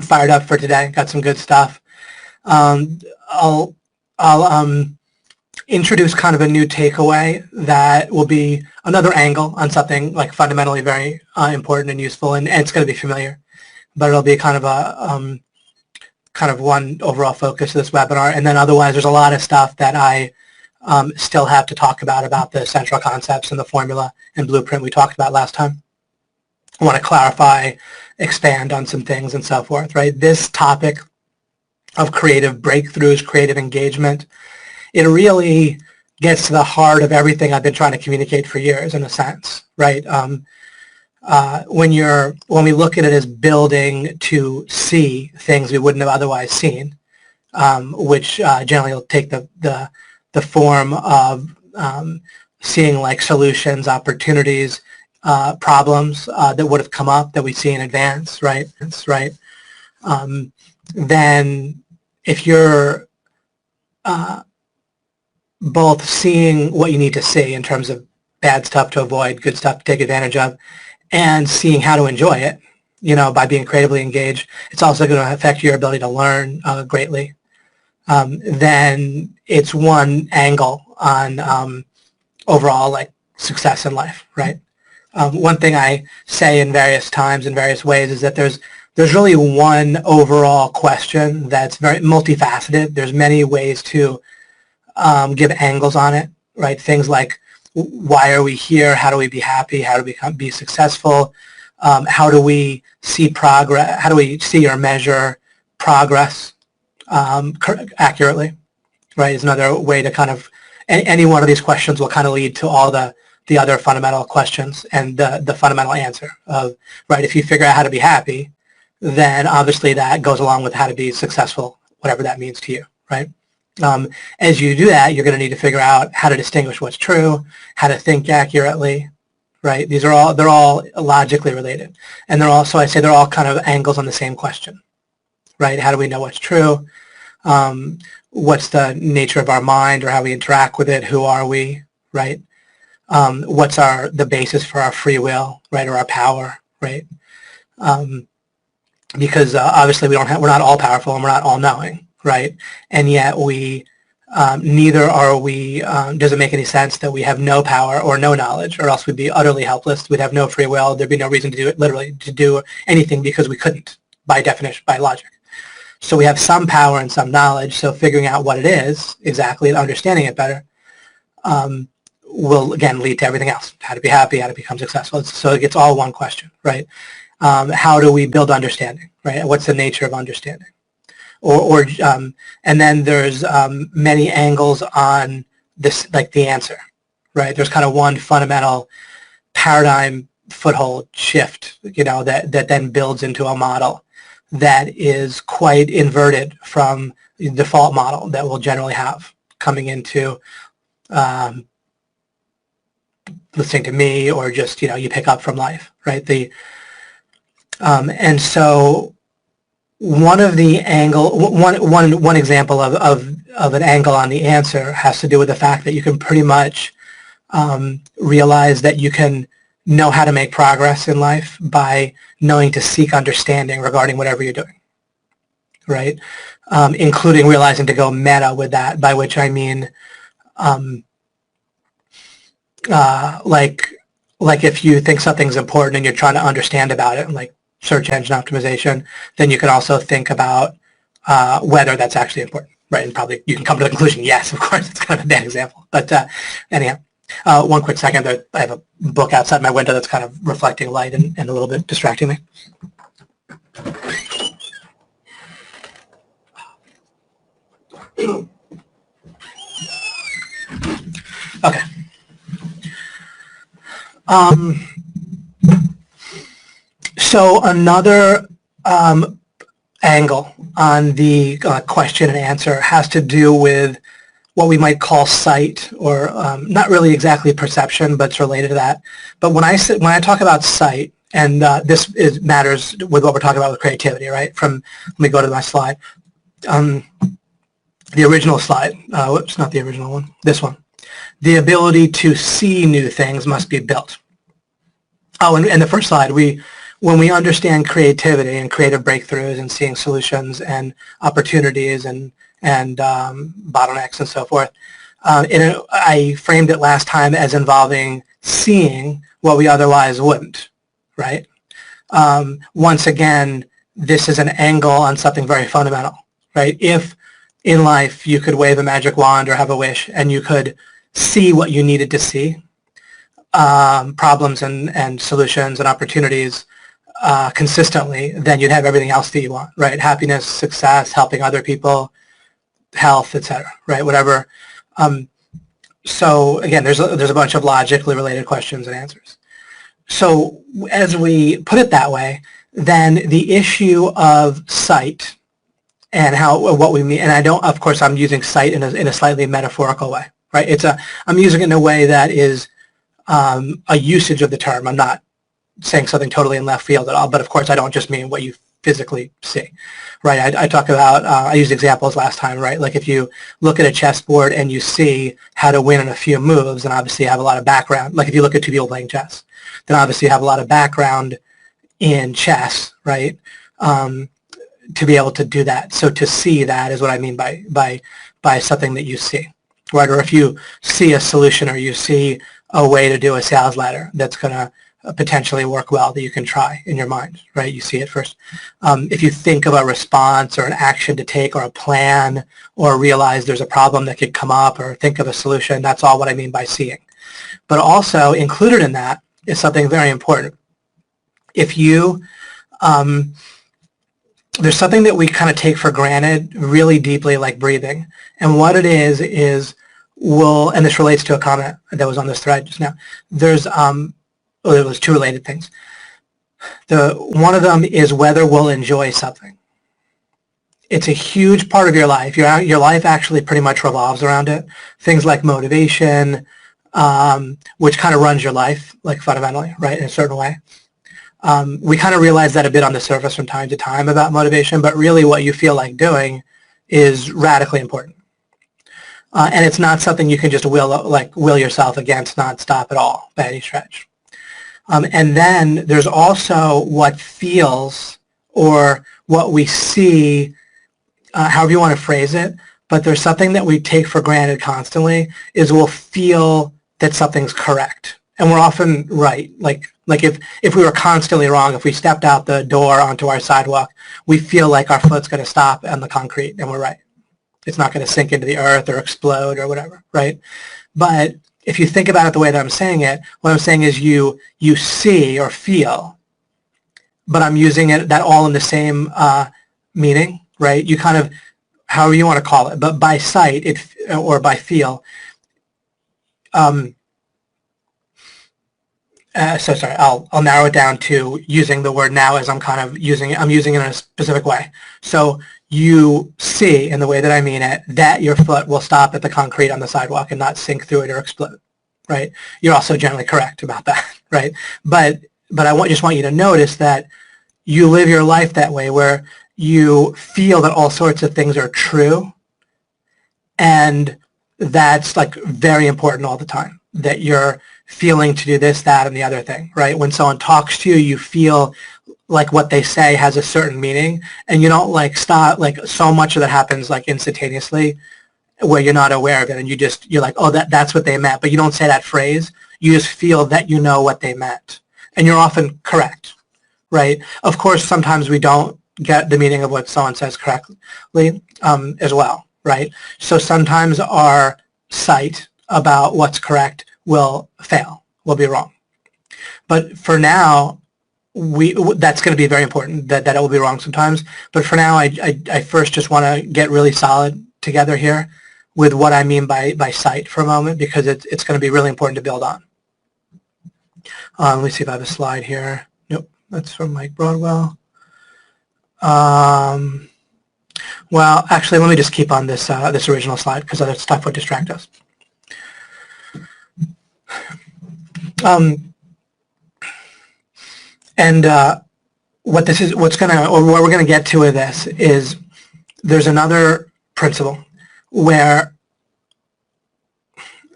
fired up for today. Got some good stuff. I'll introduce kind of a new takeaway that will be another angle on something like fundamentally very important and useful, and it's going to be familiar, but it'll be kind of a kind of one overall focus of this webinar. And then otherwise, there's a lot of stuff that I still have to talk about the central concepts and the formula and blueprint we talked about last time. I want to clarify, expand on some things and so forth, right? This topic of creative breakthroughs, creative engagement, it really gets to the heart of everything I've been trying to communicate for years, in a sense, right? When we look at it as building to see things we wouldn't have otherwise seen, which generally will take the form of seeing like solutions, opportunities, problems that would have come up that we see in advance, right? Then if you're both seeing what you need to see in terms of bad stuff to avoid, good stuff to take advantage of, and seeing how to enjoy it, by being creatively engaged, it's also going to affect your ability to learn greatly. Then it's one angle on overall like success in life, right? One thing I say in various times in various ways is that there's really one overall question that's very multifaceted. There's many ways to give angles on it, right? Things like, why are we here? How do we be happy? How do we be successful? How do we see progress? How do we see or measure progress accurately, right? Is another way to kind of, any one of these questions will kind of lead to all the other fundamental questions and the fundamental answer of, right, if you figure out how to be happy, then obviously that goes along with how to be successful, whatever that means to you, right? As you do that, you're going to need to figure out how to distinguish what's true, how to think accurately, right? They're all logically related. And they're also, I say they're all kind of angles on the same question, right? How do we know what's true? What's the nature of our mind or how we interact with it? Who are we, right? What's the basis for our free will, right, or our power, right? Because obviously we're not all powerful and we're not all knowing, right? And yet neither are we, does it make any sense that we have no power or no knowledge, or else we'd be utterly helpless. We'd have no free will. There'd be no reason to do it, literally, to do anything because we couldn't, by definition, by logic. So we have some power and some knowledge, so figuring out what it is exactly and understanding it better will, again, lead to everything else. How to be happy, how to become successful. So it gets all one question, right? How do we build understanding, right? What's the nature of understanding? And then there's many angles on this, like the answer, right? There's kind of one fundamental paradigm foothold shift, that then builds into a model that is quite inverted from the default model that we'll generally have coming into listening to me, or just, you pick up from life, right? And so one of the one example of an angle on the answer has to do with the fact that you can pretty much realize that you can know how to make progress in life by knowing to seek understanding regarding whatever you're doing, right? Including realizing to go meta with that, by which I mean like if you think something's important and you're trying to understand about it, like search engine optimization, then you can also think about whether that's actually important, right? And probably you can come to the conclusion, yes, of course, it's kind of a bad example. But anyhow, one quick second, I have a book outside my window that's kind of reflecting light and a little bit distracting me. Okay. So another angle on the question and answer has to do with what we might call sight, or not really exactly perception, but it's related to that. But when I talk about sight, and this matters with what we're talking about with creativity, right? Let me go to my slide. The original slide, whoops, not the original one, this one. The ability to see new things must be built. Oh, and the first slide, we when we understand creativity and creative breakthroughs and seeing solutions and opportunities and bottlenecks and so forth, I framed it last time as involving seeing what we otherwise wouldn't, right? Once again, this is an angle on something very fundamental, right? If in life you could wave a magic wand or have a wish and you could see what you needed to see, problems and solutions and opportunities consistently, then you'd have everything else that you want, right? Happiness, success, helping other people, health, etc., right? Whatever. So again, there's a bunch of logically related questions and answers. So as we put it that way, then the issue of sight and what we mean, and of course I'm using sight in a slightly metaphorical way, right? I'm using it in a way that is a usage of the term. I'm not saying something totally in left field at all, but of course I don't just mean what you physically see, right? I talk about, I used examples last time, right? Like if you look at a chessboard and you see how to win in a few moves, then obviously you have a lot of background. Like if you look at two people playing chess, then obviously you have a lot of background in chess, right? To be able to do that. So to see that is what I mean by something that you see, right? Or if you see a solution or you see a way to do a sales ladder that's going to potentially work well that you can try in your mind, right? You see it first. If you think of a response or an action to take or a plan or realize there's a problem that could come up or think of a solution, that's all what I mean by seeing. But also included in that is something very important. If you, there's something that we kind of take for granted really deeply, like breathing. And what it is and this relates to a comment that was on this thread just now. There's, there was two related things. One of them is whether we'll enjoy something. It's a huge part of your life. Your life actually pretty much revolves around it. Things like motivation, which kind of runs your life, like fundamentally, right, in a certain way. We kind of realize that a bit on the surface from time to time about motivation, but really what you feel like doing is radically important. And it's not something you can just will yourself against nonstop at all by any stretch. And then there's also what feels or what we see, however you want to phrase it, but there's something that we take for granted constantly is we'll feel that something's correct. And we're often right. Like if we were constantly wrong, if we stepped out the door onto our sidewalk, we feel like our foot's going to stop on the concrete and we're right. It's not going to sink into the earth or explode or whatever, right? But if you think about it the way that I'm saying it, what I'm saying is you see or feel, but I'm using it that all in the same meaning, right? You kind of, however you want to call it, but by sight or by feel. So sorry, I'll narrow it down to using the word now as I'm using it in a specific way. So you see, in the way that I mean it, that your foot will stop at the concrete on the sidewalk and not sink through it or explode, right? You're also generally correct about that, right? But I just want you to notice that you live your life that way where you feel that all sorts of things are true, and that's like very important all the time, that you're feeling to do this, that, and the other thing, right? When someone talks to you, you feel like what they say has a certain meaning, and you don't like stop, like so much of that happens like instantaneously where you're not aware of it, and you're like, oh, that's what they meant, but you don't say that phrase. You just feel that you know what they meant, and you're often correct, right? Of course, sometimes we don't get the meaning of what someone says correctly as well, right? So sometimes our sight about what's correct will fail, will be wrong. But for now, that's going to be very important, that it will be wrong sometimes. But for now, I first just want to get really solid together here with what I mean by sight for a moment, because it's going to be really important to build on. Let me see if I have a slide here. Nope, that's from Mike Broadwell. Well, actually, let me just keep on this this original slide because other stuff would distract us. What we're going to get to with this is there's another principle where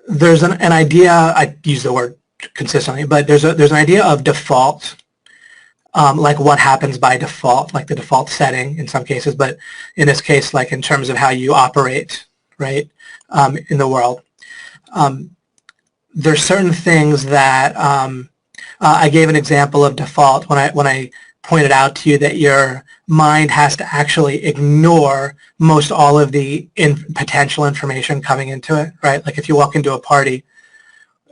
there's an idea. I use the word consistently, but there's an idea of default like what happens by default, like the default setting in some cases, but in this case, like in terms of how you operate, right, in the world. There's certain things that I gave an example of default when I pointed out to you that your mind has to actually ignore most all of the potential information coming into it, right? Like if you walk into a party,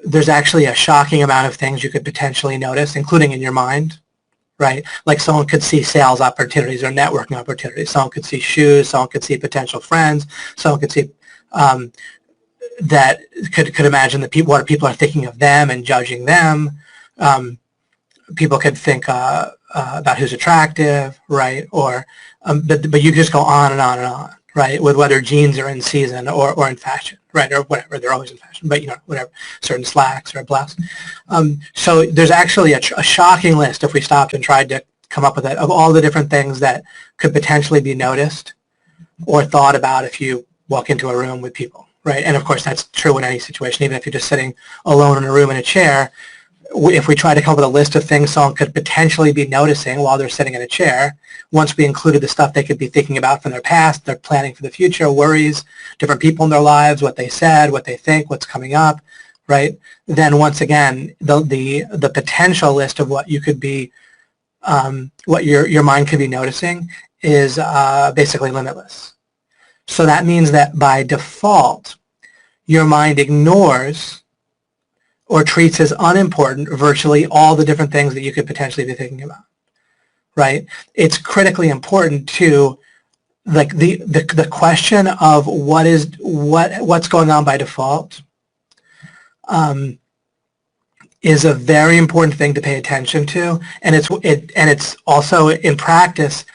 there's actually a shocking amount of things you could potentially notice, including in your mind, right? Like someone could see sales opportunities or networking opportunities. Someone could see shoes. Someone could see potential friends. Someone could see that could imagine that what people are thinking of them and judging them. People could think about who's attractive, right? Or but you just go on and on and on, right? With whether jeans are in season or in fashion, right? Or whatever, they're always in fashion, but whatever, certain slacks or a blouse. So there's actually a shocking list if we stopped and tried to come up with it of all the different things that could potentially be noticed or thought about if you walk into a room with people, right? And of course that's true in any situation, even if you're just sitting alone in a room in a chair. If we try to come up with a list of things someone could potentially be noticing while they're sitting in a chair, once we included the stuff they could be thinking about from their past, their planning for the future, worries, different people in their lives, what they said, what they think, what's coming up, right? Then once again, the potential list of what you could be, what your mind could be noticing is basically limitless. So that means that by default, your mind ignores or treats as unimportant virtually all the different things that you could potentially be thinking about, right? It's critically important to, like, the question of what's going on by default is a very important thing to pay attention to, and it's also in practice.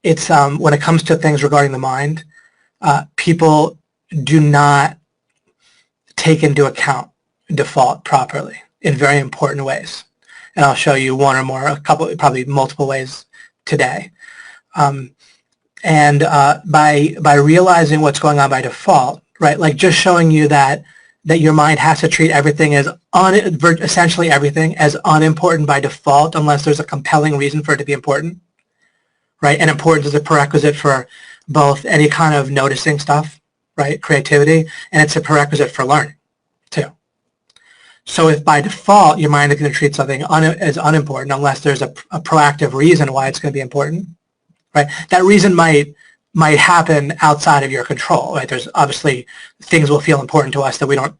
It's when it comes to things regarding the mind, people do not take into account default properly in very important ways, and I'll show you one or more, a couple, probably multiple ways today. By realizing what's going on by default, right? Like just showing you that your mind has to treat everything as essentially everything as unimportant by default, unless there's a compelling reason for it to be important, right? And importance is a prerequisite for both any kind of noticing stuff, right? Creativity, and it's a prerequisite for learning too. So if by default your mind is going to treat something as unimportant unless there's a proactive reason why it's going to be important, right? That reason might happen outside of your control, right? There's obviously things will feel important to us that we don't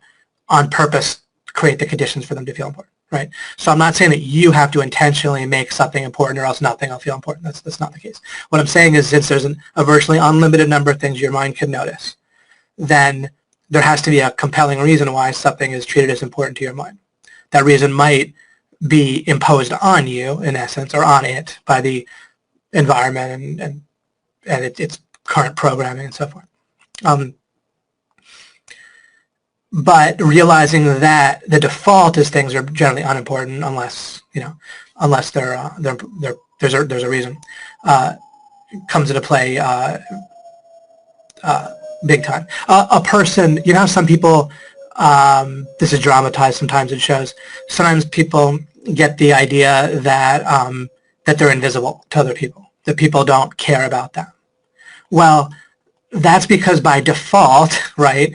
on purpose create the conditions for them to feel important, right? So I'm not saying that you have to intentionally make something important or else nothing will feel important. That's not the case. What I'm saying is since there's a virtually unlimited number of things your mind can notice, then there has to be a compelling reason why something is treated as important to your mind. That reason might be imposed on you, in essence, or on it by the environment and its current programming and so forth. But realizing that the default is things are generally unimportant unless there's a reason comes into play big time. A person, how some people, this is dramatized sometimes in shows, sometimes people get the idea that that they're invisible to other people, that people don't care about them. Well, that's because by default, right,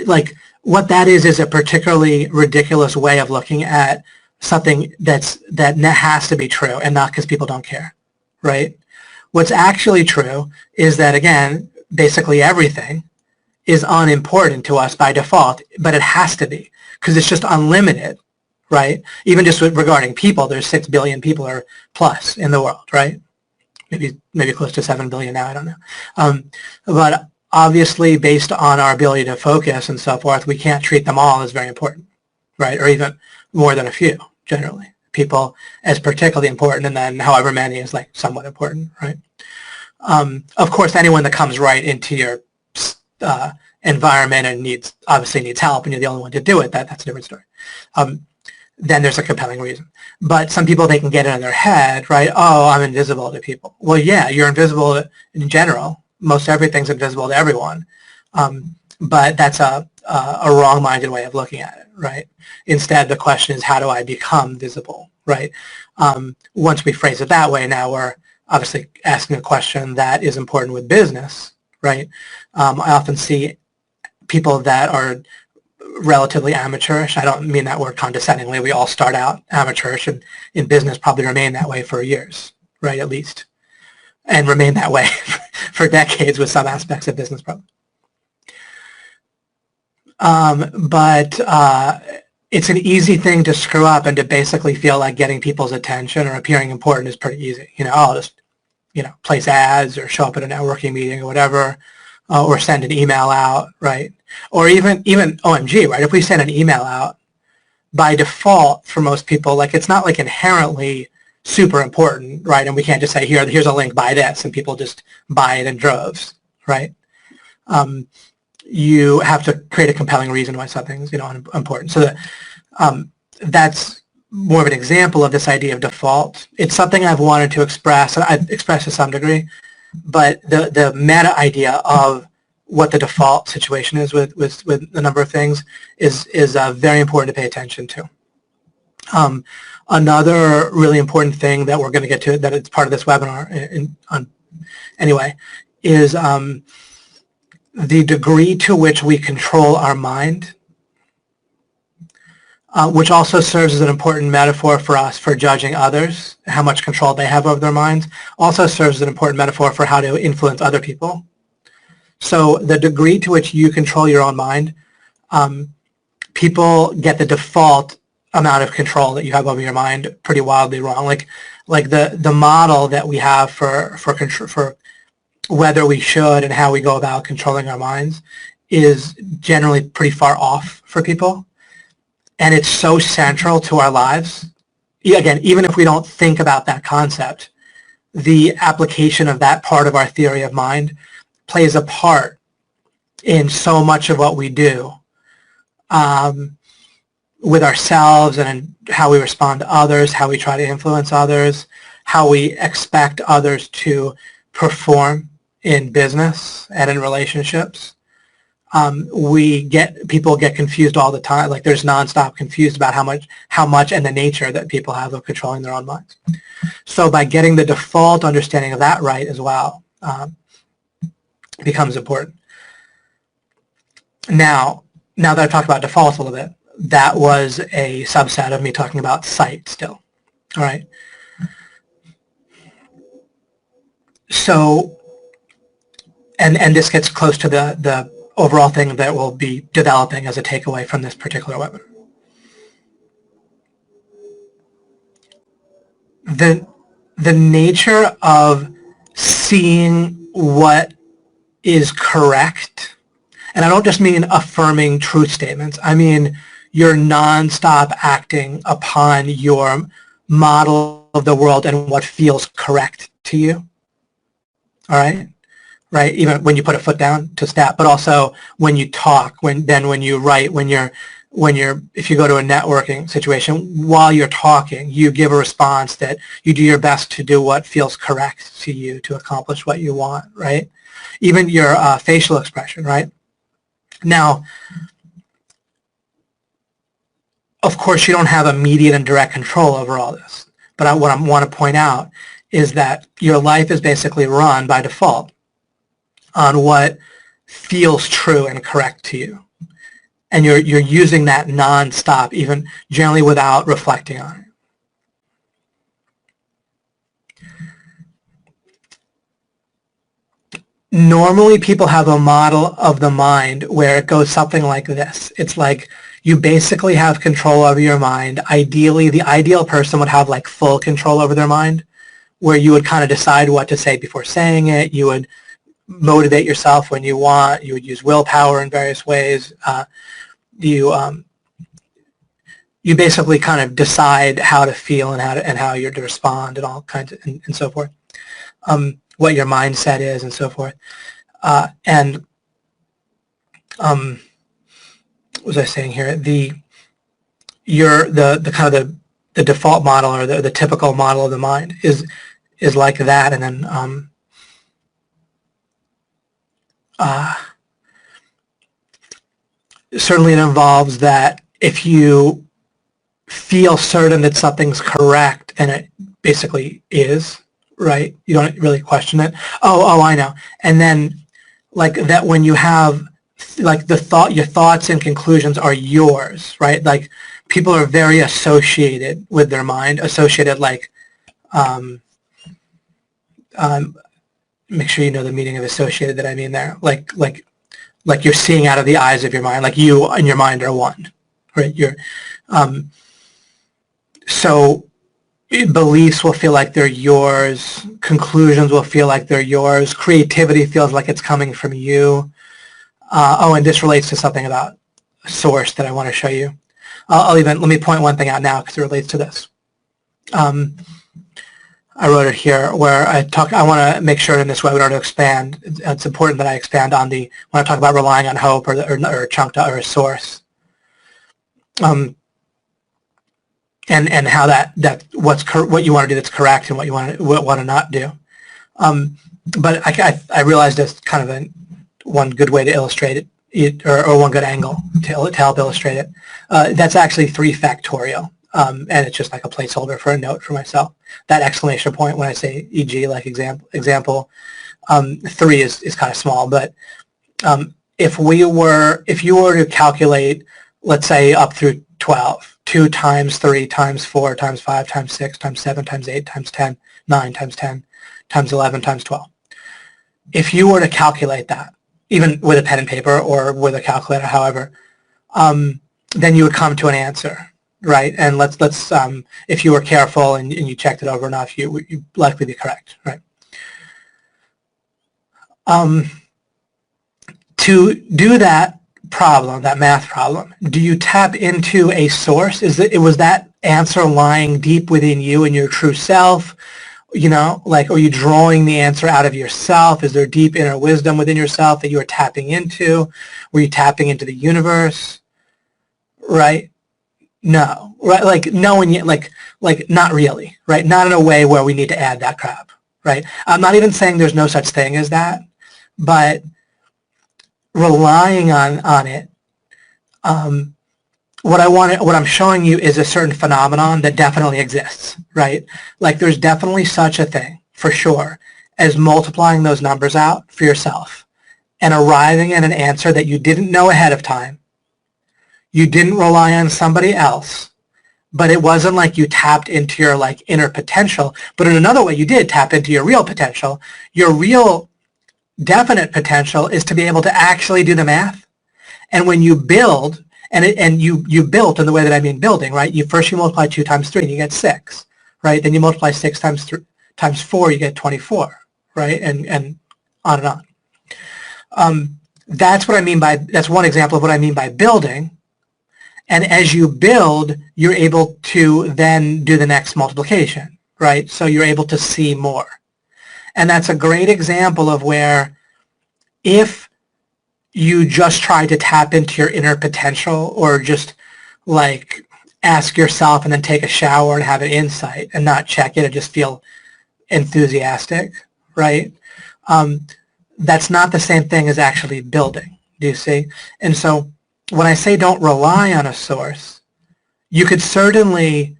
like what that is a particularly ridiculous way of looking at something that has to be true and not because people don't care, right? What's actually true is that, again, basically everything is unimportant to us by default, but it has to be because it's just unlimited, right? Even just regarding people, there's 6 billion people or plus in the world, right? Maybe close to 7 billion now, I don't know. But obviously, based on our ability to focus and so forth, we can't treat them all as very important, right? Or even more than a few, generally. People as particularly important, and then however many is like somewhat important, right? Of course, anyone that comes right into your environment and obviously needs help, and you're the only one to do it, that's a different story. Then there's a compelling reason. But some people, they can get it in their head, right? Oh, I'm invisible to people. Well, yeah, you're invisible in general. Most everything's invisible to everyone. but that's a wrong-minded way of looking at it, right? Instead, the question is, how do I become visible, right? Once we phrase it that way, now we're obviously asking a question that is important with business, right? I often see people that are relatively amateurish. I don't mean that word condescendingly. We all start out amateurish, and in business probably remain that way for years, right, at least, and remain that way for decades with some aspects of business probably. But it's an easy thing to screw up and to basically feel like getting people's attention or appearing important is pretty easy. You know, I'll just, you know, place ads or show up at a networking meeting or whatever, or send an email out, right? Or even OMG, right? If we send an email out, by default for most people, like it's not like inherently super important, right? And we can't just say, here's a link, buy this, and people just buy it in droves, right? You have to create a compelling reason why something's, you know, important. So that's more of an example of this idea of default. It's something I've wanted to express, and I've expressed to some degree, but the meta idea of what the default situation is with a number of things is very important to pay attention to. Another really important thing that we're going to get to, that it's part of this webinar anyway, is the degree to which we control our mind, which also serves as an important metaphor for us for judging others, how much control they have over their minds, also serves as an important metaphor for how to influence other people. So the degree to which you control your own mind, people get the default amount of control that you have over your mind pretty wildly wrong. Like the model that we have for whether we should and how we go about controlling our minds is generally pretty far off for people. And it's so central to our lives. Again, even if we don't think about that concept, the application of that part of our theory of mind plays a part in so much of what we do with ourselves and how we respond to others, how we try to influence others, how we expect others to perform in business and in relationships. People get confused all the time. Like there's nonstop confused about how much and the nature that people have of controlling their own minds. So by getting the default understanding of that right as well, becomes important. Now that I've talked about defaults a little bit, that was a subset of me talking about sight still. All right. So, and this gets close to the overall thing that we'll be developing as a takeaway from this particular webinar. The nature of seeing what is correct, and I don't just mean affirming truth statements, I mean you're nonstop acting upon your model of the world and what feels correct to you. All right? Right? Even when you put a foot down to step, but also when you talk, when you write, if you go to a networking situation, while you're talking, you give a response that you do your best to do what feels correct to you to accomplish what you want, right? Even your facial expression, right? Now, of course, you don't have immediate and direct control over all this, but what I want to point out is that your life is basically run by default on what feels true and correct to you. And you're using that nonstop, even generally without reflecting on it. Normally, people have a model of the mind where it goes something like this. It's like you basically have control over your mind. Ideally, the ideal person would have like full control over their mind, where you would kind of decide what to say before saying it. You would motivate yourself when you want. You would use willpower in various ways. You basically kind of decide how to feel and how you're to respond and all kinds of, and so forth. What your mindset is and so forth. What was I saying here? The kind of the default model or the typical model of the mind is like that, and then certainly it involves that if you feel certain that something's correct, and it basically is, right? You don't really question it. Oh, I know. And then like that when you have like your thoughts and conclusions are yours, right? Like people are very associated with their mind, associated like, make sure you know the meaning of associated that I mean there. Like you're seeing out of the eyes of your mind, like you and your mind are one, right? So beliefs will feel like they're yours. Conclusions will feel like they're yours. Creativity feels like it's coming from you. And this relates to something about source that I want to show you. Let me point one thing out now because it relates to this. I wrote it here where I want to make sure in this webinar to expand. It's important that I expand on when I talk about relying on hope or a chunk or a source. And how what you want to do that's correct and what you want to not do. But I realized there's kind of one good way to illustrate it, or one good angle to help illustrate it. That's actually 3 factorial, and it's just like a placeholder for a note for myself. That exclamation point when I say e.g. like example 3 is kind of small, but if you were to calculate, let's say up through 12. 2 times 3 times 4 times 5 times 6 times 7 times 8 times 10, 9 times 10 times 11 times 12. If you were to calculate that, even with a pen and paper or with a calculator, however, then you would come to an answer, right? And let's if you were careful and you checked it over enough, you'd likely be correct, right? To do that problem, that math problem, do you tap into a source? Was that answer lying deep within you and your true self? Like, are you drawing the answer out of yourself? Is there deep inner wisdom within yourself that you are tapping into? Were you tapping into the universe? Right? No. Right? Like, no, and yet, like not really, right? Not in a way where we need to add that crap, right? I'm not even saying there's no such thing as that, but relying on it, what I'm showing you is a certain phenomenon that definitely exists, right? Like there's definitely such a thing, for sure, as multiplying those numbers out for yourself and arriving at an answer that you didn't know ahead of time. You didn't rely on somebody else, but it wasn't like you tapped into your like inner potential, but in another way you did tap into your real potential. Your real definite potential is to be able to actually do the math. And when you build, and you built in the way that I mean building, right? You multiply 2 times 3 and you get 6, right? Then you multiply 6 times 4, you get 24, right? And on and on. That's one example of what I mean by building. And as you build, you're able to then do the next multiplication, right? So you're able to see more. And that's a great example of where if you just try to tap into your inner potential or just like ask yourself and then take a shower and have an insight and not check it and just feel enthusiastic, right? That's not the same thing as actually building, do you see? And so when I say don't rely on a source, you could certainly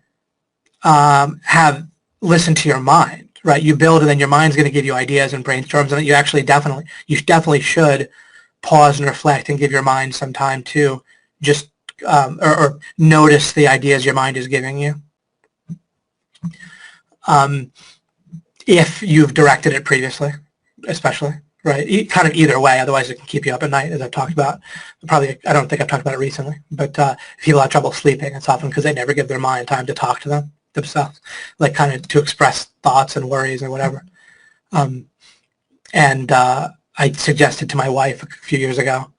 listen to your mind. Right, you build and then your mind's going to give you ideas and brainstorms, and you definitely should pause and reflect and give your mind some time to just or notice the ideas your mind is giving you. If you've directed it previously, especially, right? Kind of either way, otherwise it can keep you up at night, as I've talked about. I don't think I've talked about it recently, but if people have trouble sleeping, it's often because they never give their mind time to talk to themselves, like kind of to express thoughts and worries or whatever. I suggested to my wife a few years ago,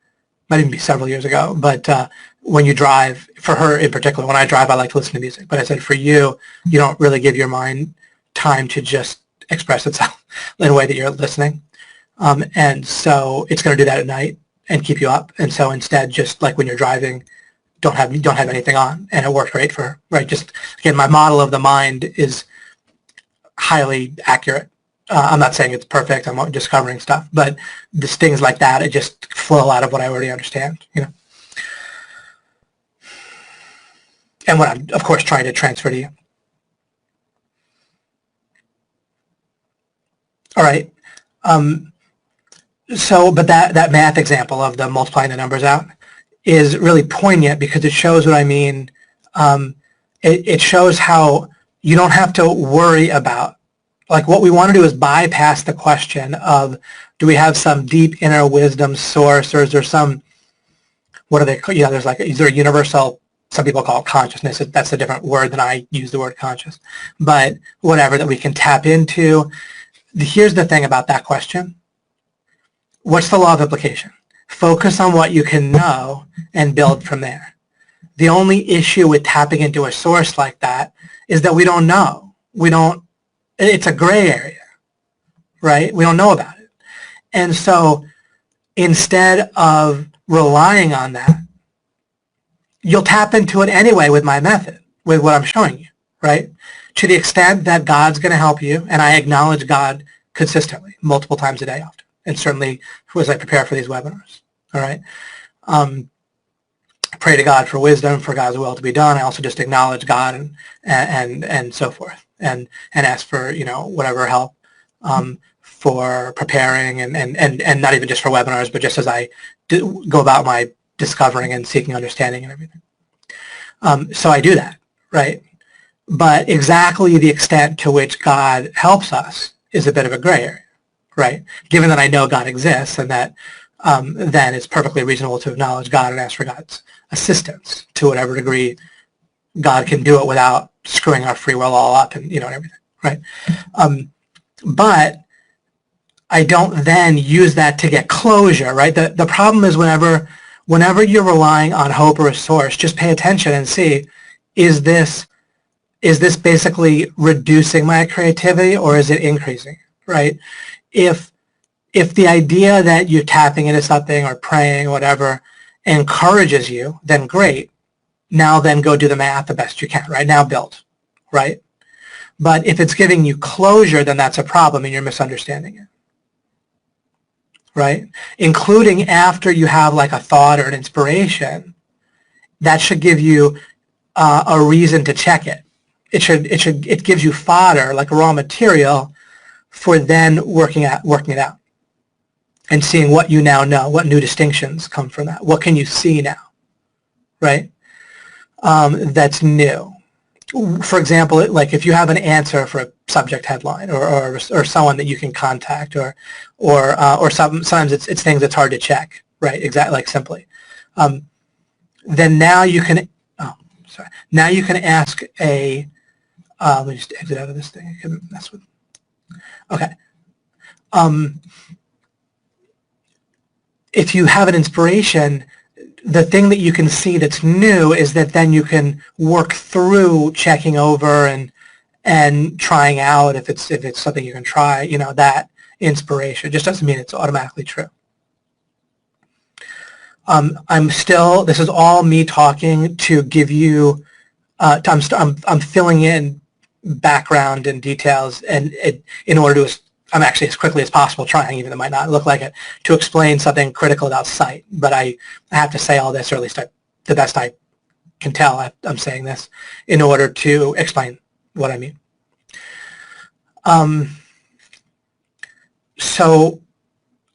might even be several years ago, but when you drive, for her in particular, when I drive, I like to listen to music. But I said, for you, you don't really give your mind time to just express itself in a way that you're listening. And so it's going to do that at night and keep you up. And so instead, just like when you're driving, don't have anything on, and it worked great for her, right? Just, again, my model of the mind is highly accurate. I'm not saying it's perfect, I'm just covering stuff, but things like that, it just flow out of what I already understand, and what I'm, of course, trying to transfer to you. All right. But that math example of the multiplying the numbers out is really poignant because it shows what I mean. It shows how you don't have to worry about, like, what we want to do is bypass the question of, do we have some deep inner wisdom source, or is there some, what are they, there's like, is there a universal, some people call it consciousness, that's a different word than I use the word conscious, but whatever, that we can tap into. Here's the thing about that question. What's the law of implication? Focus on what you can know and build from there. The only issue with tapping into a source like that is that we don't know. It's a gray area, right? We don't know about it. And so instead of relying on that, you'll tap into it anyway with my method, with what I'm showing you, right? To the extent that God's going to help you, and I acknowledge God consistently, multiple times a day often, and certainly as I prepare for these webinars, all right? Pray to God for wisdom, for God's will to be done. I also just acknowledge God and so forth, and ask for, whatever help for preparing and not even just for webinars, but just as I go about my discovering and seeking understanding and everything. So I do that, right? But exactly the extent to which God helps us is a bit of a gray area, right? Given that I know God exists, and that then it's perfectly reasonable to acknowledge God and ask for God's assistance to whatever degree God can do it without screwing our free will all up and, and everything, right? But I don't then use that to get closure, right? The problem is whenever you're relying on hope or a source, just pay attention and see, is this basically reducing my creativity, or is it increasing, right? If the idea that you're tapping into something or praying or whatever encourages you, then great. Now then go do the math the best you can, right? Now build, right? But if it's giving you closure, then that's a problem and you're misunderstanding it, right? Including after you have like a thought or an inspiration, that should give you a reason to check it. It gives you fodder, like raw material, for then working it out and seeing what you now know, what new distinctions come from that. What can you see now, right? That's new. For example, like if you have an answer for a subject headline or someone that you can contact, or sometimes it's things that's hard to check, right? Exactly, like simply. Then now you can. Oh, sorry. Now you can ask a. Let me just exit out of this thing. I couldn't mess with. Okay. If you have an inspiration, the thing that you can see that's new is that then you can work through checking over and trying out if it's something you can try. That inspiration. It just doesn't mean it's automatically true. This is all me talking to give you. I'm filling in background and details, and in order to. I'm actually as quickly as possible trying, even though it might not look like it, to explain something critical about sight. But I have to say all this, or at least the best I can tell, I'm saying this in order to explain what I mean. So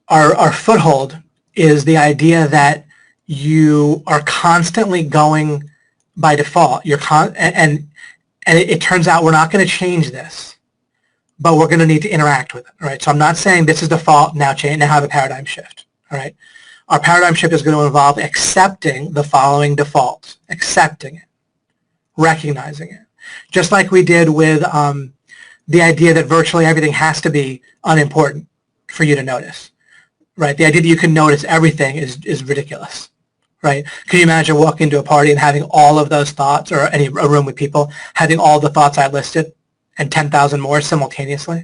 our foothold is the idea that you are constantly going by default. And it turns out we're not going to change this, but we're going to need to interact with it, right? So I'm not saying this is default, now have a paradigm shift, all right? Our paradigm shift is going to involve accepting the following defaults, accepting it, recognizing it. Just like we did with the idea that virtually everything has to be unimportant for you to notice, right? The idea that you can notice everything is ridiculous, right? Can you imagine walking into a party and having all of those thoughts, or a room with people, having all the thoughts I listed, and 10,000 more simultaneously,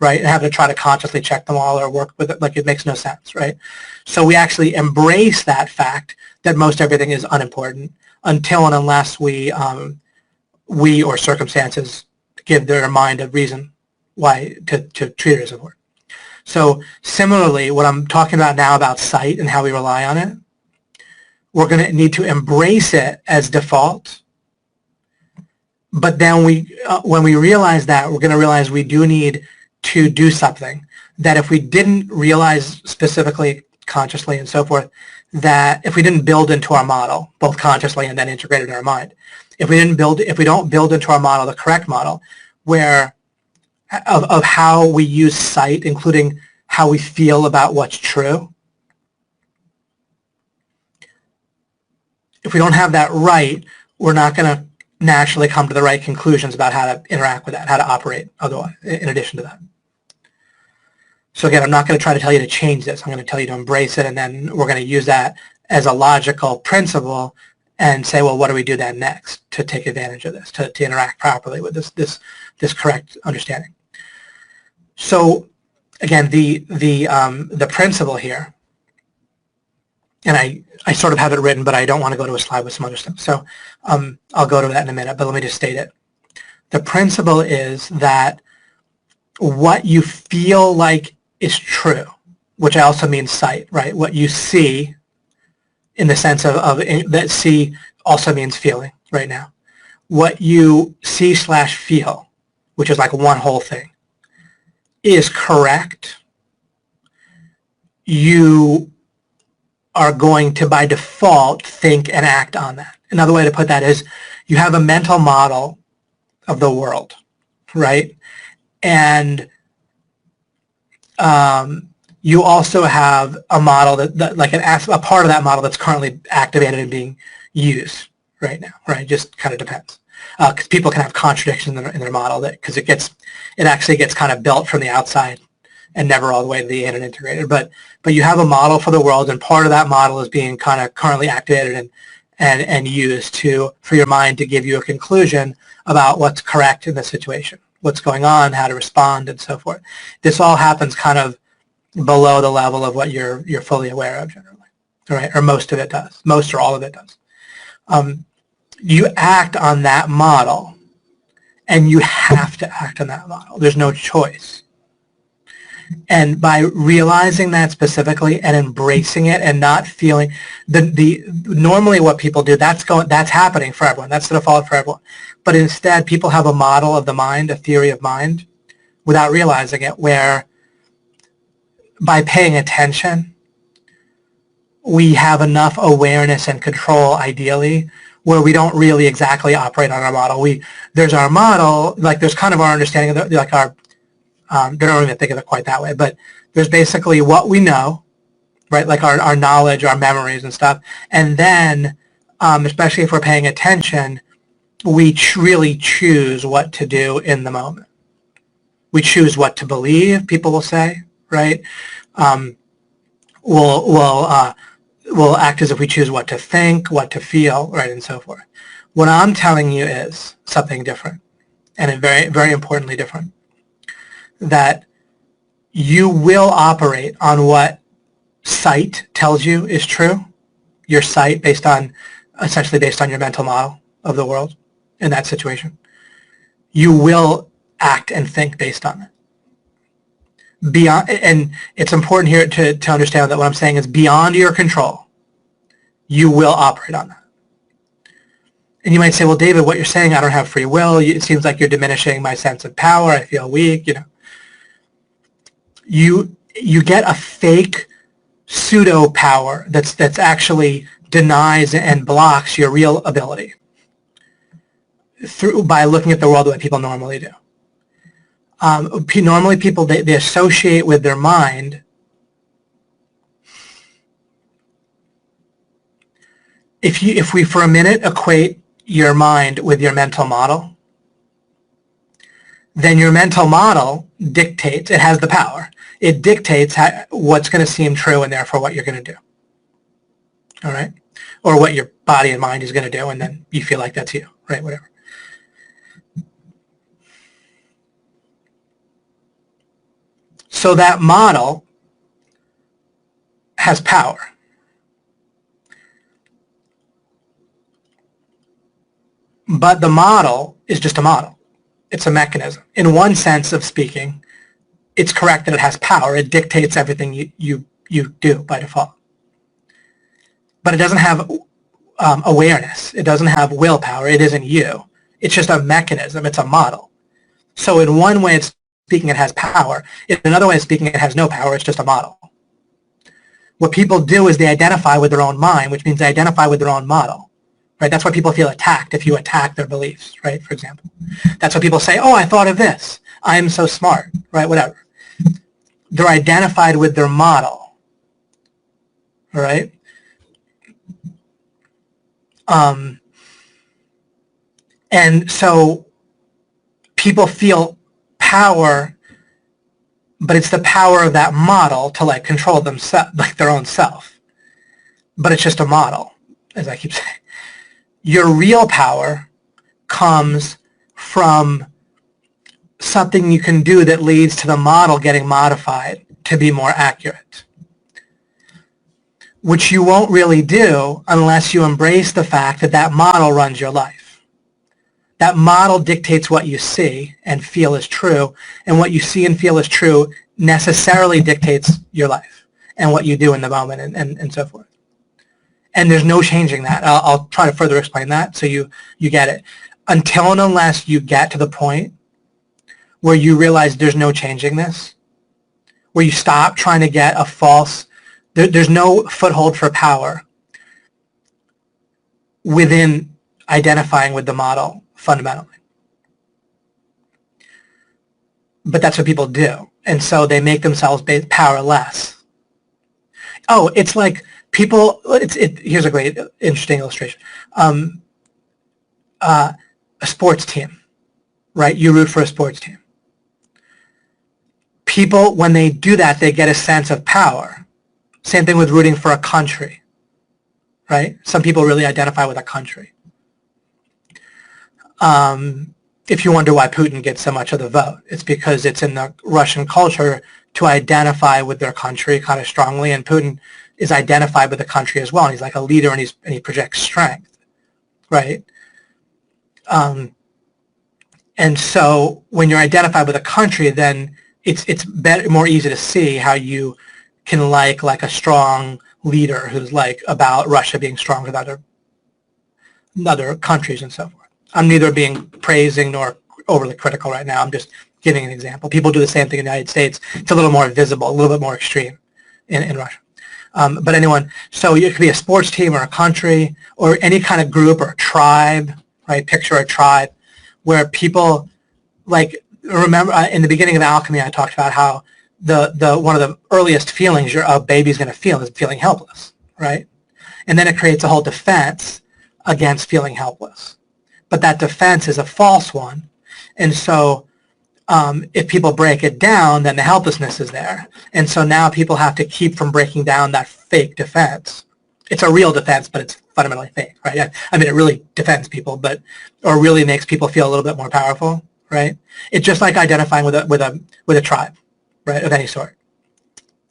right? And having to try to consciously check them all or work with it, like it makes no sense, right? So we actually embrace that fact that most everything is unimportant until and unless we or circumstances give their mind a reason why to treat it as important. So similarly, what I'm talking about now about sight and how we rely on it, we're going to need to embrace it as default But then when we realize that, we're going to realize we do need to do something that if we didn't realize specifically, consciously, and so forth, that if we didn't build into our model, both consciously and then integrated in our mind, if we don't build into our model the correct model, where of how we use sight, including how we feel about what's true, if we don't have that right, we're not going to naturally come to the right conclusions about how to interact with that, how to operate otherwise, in addition to that. So again, I'm not going to try to tell you to change this. I'm going to tell you to embrace it, and then we're going to use that as a logical principle and say, well, what do we do then next to take advantage of this, to interact properly with this correct understanding? So again, the principle here, and I sort of have it written, but I don't want to go to a slide with some other stuff. So I'll go to that in a minute, but let me just state it. The principle is that what you feel like is true, which I also mean sight, right? What you see, in the sense of that see also means feeling right now. What you see/feel, which is like one whole thing, is correct. You are going to, by default, think and act on that. Another way to put that is you have a mental model of the world, right? And you also have a model that like a part of that model that's currently activated and being used right now, right? Just kind of depends. Because people can have contradictions in their model, because it actually gets kind of built from the outside and never all the way to the in and integrated. But you have a model for the world, and part of that model is being kind of currently activated and used for your mind to give you a conclusion about what's correct in the situation, what's going on, how to respond, and so forth. This all happens kind of below the level of what you're fully aware of generally, right? Or most of it does. Most or all of it does. You act on that model, and you have to act on that model. There's no choice. And by realizing that specifically and embracing it and not feeling normally what people do, that's happening for everyone. That's the default for everyone. But instead, people have a model of the mind, a theory of mind, without realizing it, where by paying attention, we have enough awareness and control, ideally, where we don't really exactly operate on our model. There's our model, like there's kind of our understanding of like our, they don't even think of it quite that way, but there's basically what we know, right? Like our knowledge, our memories and stuff. And then, especially if we're paying attention, we really choose what to do in the moment. We choose what to believe, people will say, right? We'll act as if we choose what to think, what to feel, right, and so forth. What I'm telling you is something different, and very, very importantly different, that you will operate on what sight tells you is true, your sight essentially based on your mental model of the world in that situation. You will act and think based on it. And it's important here to understand that what I'm saying is beyond your control. You will operate on that. And you might say, well, David, what you're saying, I don't have free will. It seems like you're diminishing my sense of power. I feel weak, You get a fake pseudo power that's actually denies and blocks your real ability by looking at the world the way people normally do. Normally people, they associate with their mind if we for a minute equate your mind with your mental model, then your mental model dictates, it has the power. It dictates what's going to seem true and therefore what you're going to do. All right? Or what your body and mind is going to do, and then you feel like that's you, right? Whatever. So that model has power. But the model is just a model. It's a mechanism. In one sense of speaking, it's correct that it has power. It dictates everything you do by default. But it doesn't have awareness. It doesn't have willpower. It isn't you. It's just a mechanism. It's a model. So in one way of speaking, it has power. In another way of speaking, it has no power. It's just a model. What people do is they identify with their own mind, which means they identify with their own model. Right? That's why people feel attacked if you attack their beliefs, right? For example. That's why people say, oh, I thought of this. I'm so smart, right? Whatever. They're identified with their model, all right? And so people feel power, but it's the power of that model to like control themselves, like their own self. But it's just a model, as I keep saying. Your real power comes from something you can do that leads to the model getting modified to be more accurate, which you won't really do unless you embrace the fact that that model runs your life. That model dictates what you see and feel is true, and what you see and feel is true necessarily dictates your life and what you do in the moment and so forth. And there's no changing that. I'll try to further explain that so you get it. Until and unless you get to the point where you realize there's no changing this, where you stop trying to get a false, there's no foothold for power within identifying with the model fundamentally. But that's what people do. And so they make themselves powerless. Oh, it's like people, here's a great, interesting illustration. A sports team, right? You root for a sports team. People, when they do that, they get a sense of power. Same thing with rooting for a country, right? Some people really identify with a country. If you wonder why Putin gets so much of the vote, it's because it's in the Russian culture to identify with their country kind of strongly, and Putin is identified with the country as well, and he's like a leader, and he projects strength, right? And so when you're identified with a country, then it's more easy to see how you can like a strong leader who's like about Russia being stronger than other countries and so forth. I'm neither being praising nor overly critical right now. I'm just giving an example. People do the same thing in the United States. It's a little more visible, a little bit more extreme in Russia. But anyone, so it could be a sports team or a country or any kind of group or a tribe, right? Picture a tribe where people, like, remember in the beginning of alchemy, I talked about how one of the earliest feelings a baby's going to feel is feeling helpless, right? And then it creates a whole defense against feeling helpless. But that defense is a false one. And so if people break it down, then the helplessness is there. And so now people have to keep from breaking down that fake defense. It's a real defense, but it's fundamentally fake, right? I mean, it really defends people, or really makes people feel a little bit more powerful, right? It's just like identifying with a tribe, right, of any sort.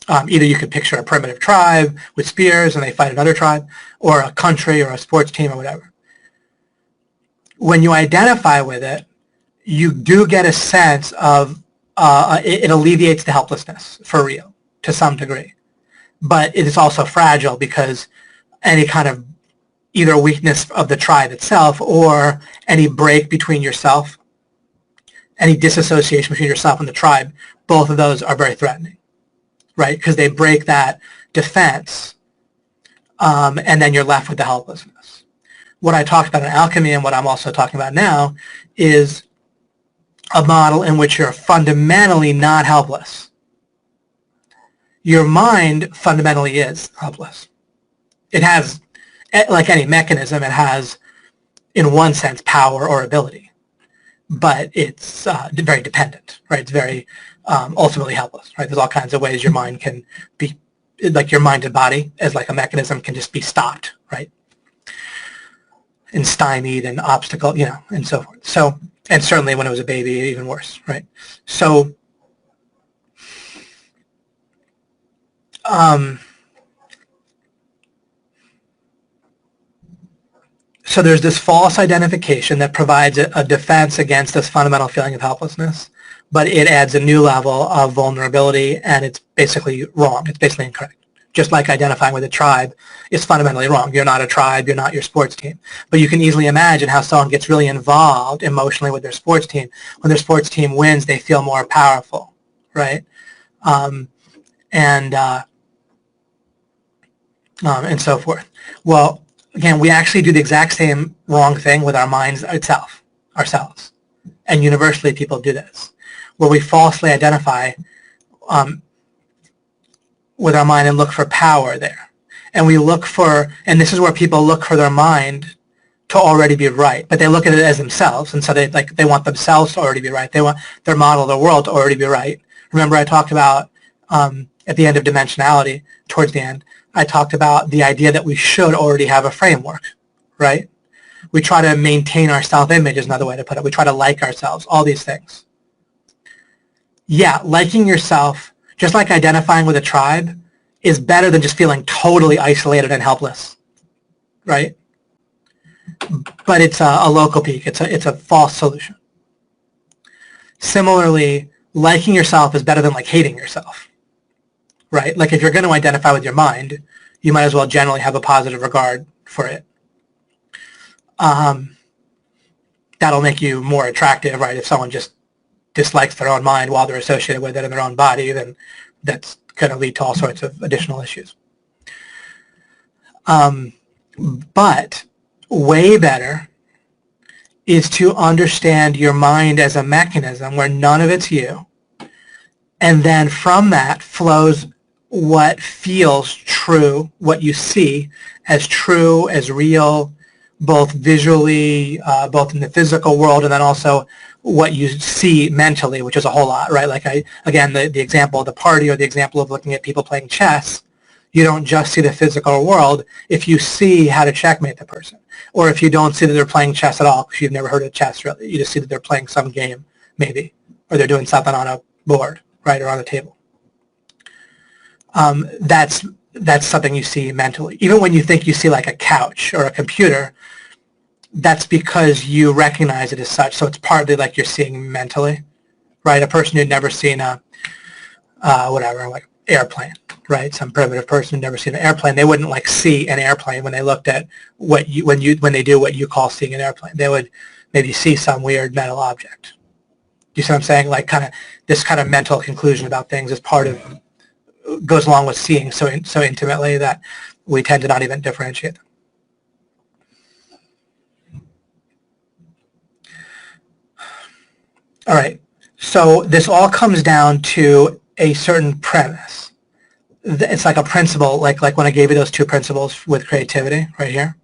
Either you could picture a primitive tribe with spears and they fight another tribe, or a country or a sports team or whatever. When you identify with it, you do get a sense of, it alleviates the helplessness for real to some degree. But it is also fragile because any kind of either weakness of the tribe itself or any break between yourself, any disassociation between yourself and the tribe, both of those are very threatening, right? Because they break that defense, and then you're left with the helplessness. What I talked about in alchemy and what I'm also talking about now is a model in which you're fundamentally not helpless. Your mind fundamentally is helpless. It has, like any mechanism, it has, in one sense, power or ability. But it's very dependent, right? It's very ultimately helpless, right? There's all kinds of ways your mind can be, like your mind and body as like a mechanism can just be stopped, right? And stymied and obstacle, and so forth. So, and certainly when it was a baby, even worse, right? So, so there's this false identification that provides a defense against this fundamental feeling of helplessness, but it adds a new level of vulnerability, and it's basically wrong. It's basically incorrect, just like identifying with a tribe is fundamentally wrong. You're not a tribe, you're not your sports team. But you can easily imagine how someone gets really involved emotionally with their sports team. When their sports team wins, they feel more powerful, right? And so forth. Well, again, we actually do the exact same wrong thing with our minds ourselves. And universally people do this, where we falsely identify with our mind and look for power there. And we look for, and this is where people look for their mind to already be right, but they look at it as themselves, and so they want themselves to already be right. They want their model of the world to already be right. Remember I talked about at the end of dimensionality, towards the end, I talked about the idea that we should already have a framework, right? We try to maintain our self-image is another way to put it. We try to like ourselves, all these things. Yeah, liking yourself, just like identifying with a tribe, is better than just feeling totally isolated and helpless, right? But it's a local peak. It's a false solution. Similarly, liking yourself is better than like hating yourself, right? Like if you're going to identify with your mind, you might as well generally have a positive regard for it. That'll make you more attractive, right? If someone just dislikes their own mind while they're associated with it in their own body, then that's going to lead to all sorts of additional issues. But way better is to understand your mind as a mechanism where none of it's you, and then from that flows what feels true, what you see as true, as real, both visually, both in the physical world, and then also what you see mentally, which is a whole lot, right? Like again, the example of the party or the example of looking at people playing chess, you don't just see the physical world if you see how to checkmate the person, or if you don't see that they're playing chess at all because you've never heard of chess really. You just see that they're playing some game maybe, or they're doing something on a board, right, or on a table. That's something you see mentally. Even when you think you see like a couch or a computer, that's because you recognize it as such. So it's partly like you're seeing mentally, right? A person who'd never seen a, whatever, like airplane, right? Some primitive person who'd never seen an airplane, they wouldn't like see an airplane when they looked at what you, when they do what you call seeing an airplane. They would maybe see some weird metal object. Do you see what I'm saying? Like kind of this kind of mental conclusion about things is part of, goes along with seeing so intimately that we tend to not even differentiate them. All right, so this all comes down to a certain premise. It's like a principle, like when I gave you those two principles with creativity right here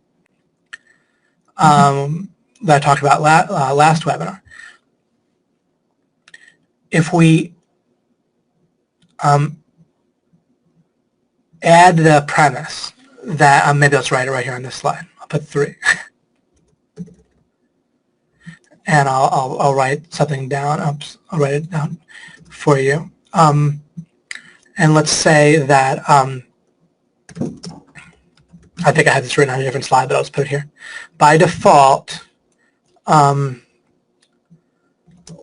that I talked about last webinar. If we add the premise that, maybe let's write it right here on this slide. I'll put 3. And I'll write something down. Oops, I'll write it down for you. And let's say that, I think I had this written on a different slide, but I'll just put it here. By default,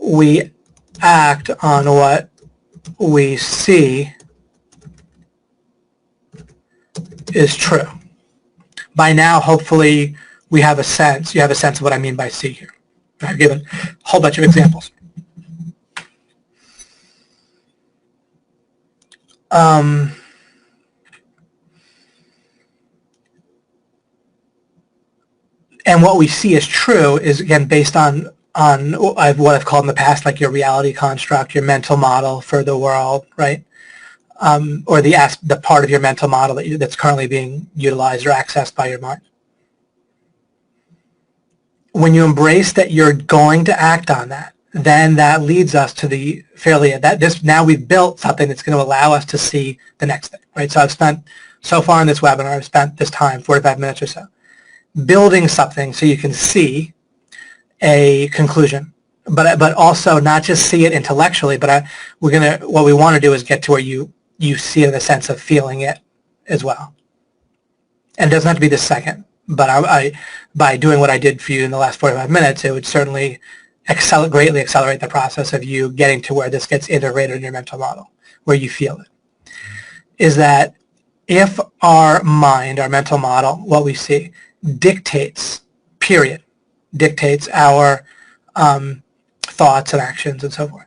we act on what we see is true. By now, hopefully, we have a sense, you have a sense of what I mean by see here. I've given a whole bunch of examples. And what we see as true is, again, based on what I've called in the past, like your reality construct, your mental model for the world, right? Or the part of your mental model that's currently being utilized or accessed by your mind. When you embrace that you're going to act on that, then that leads us to the now we've built something that's going to allow us to see the next thing, right? So I've spent, so far in this webinar, I've spent this time, 45 minutes or so, building something so you can see a conclusion, but also not just see it intellectually, but what we want to do is get to where you see it in the sense of feeling it as well. And it doesn't have to be the second. But by doing what I did for you in the last 45 minutes, it would certainly greatly accelerate the process of you getting to where this gets integrated in your mental model, where you feel it. Is that if our mind, our mental model, what we see, dictates, period, dictates our thoughts and actions and so forth,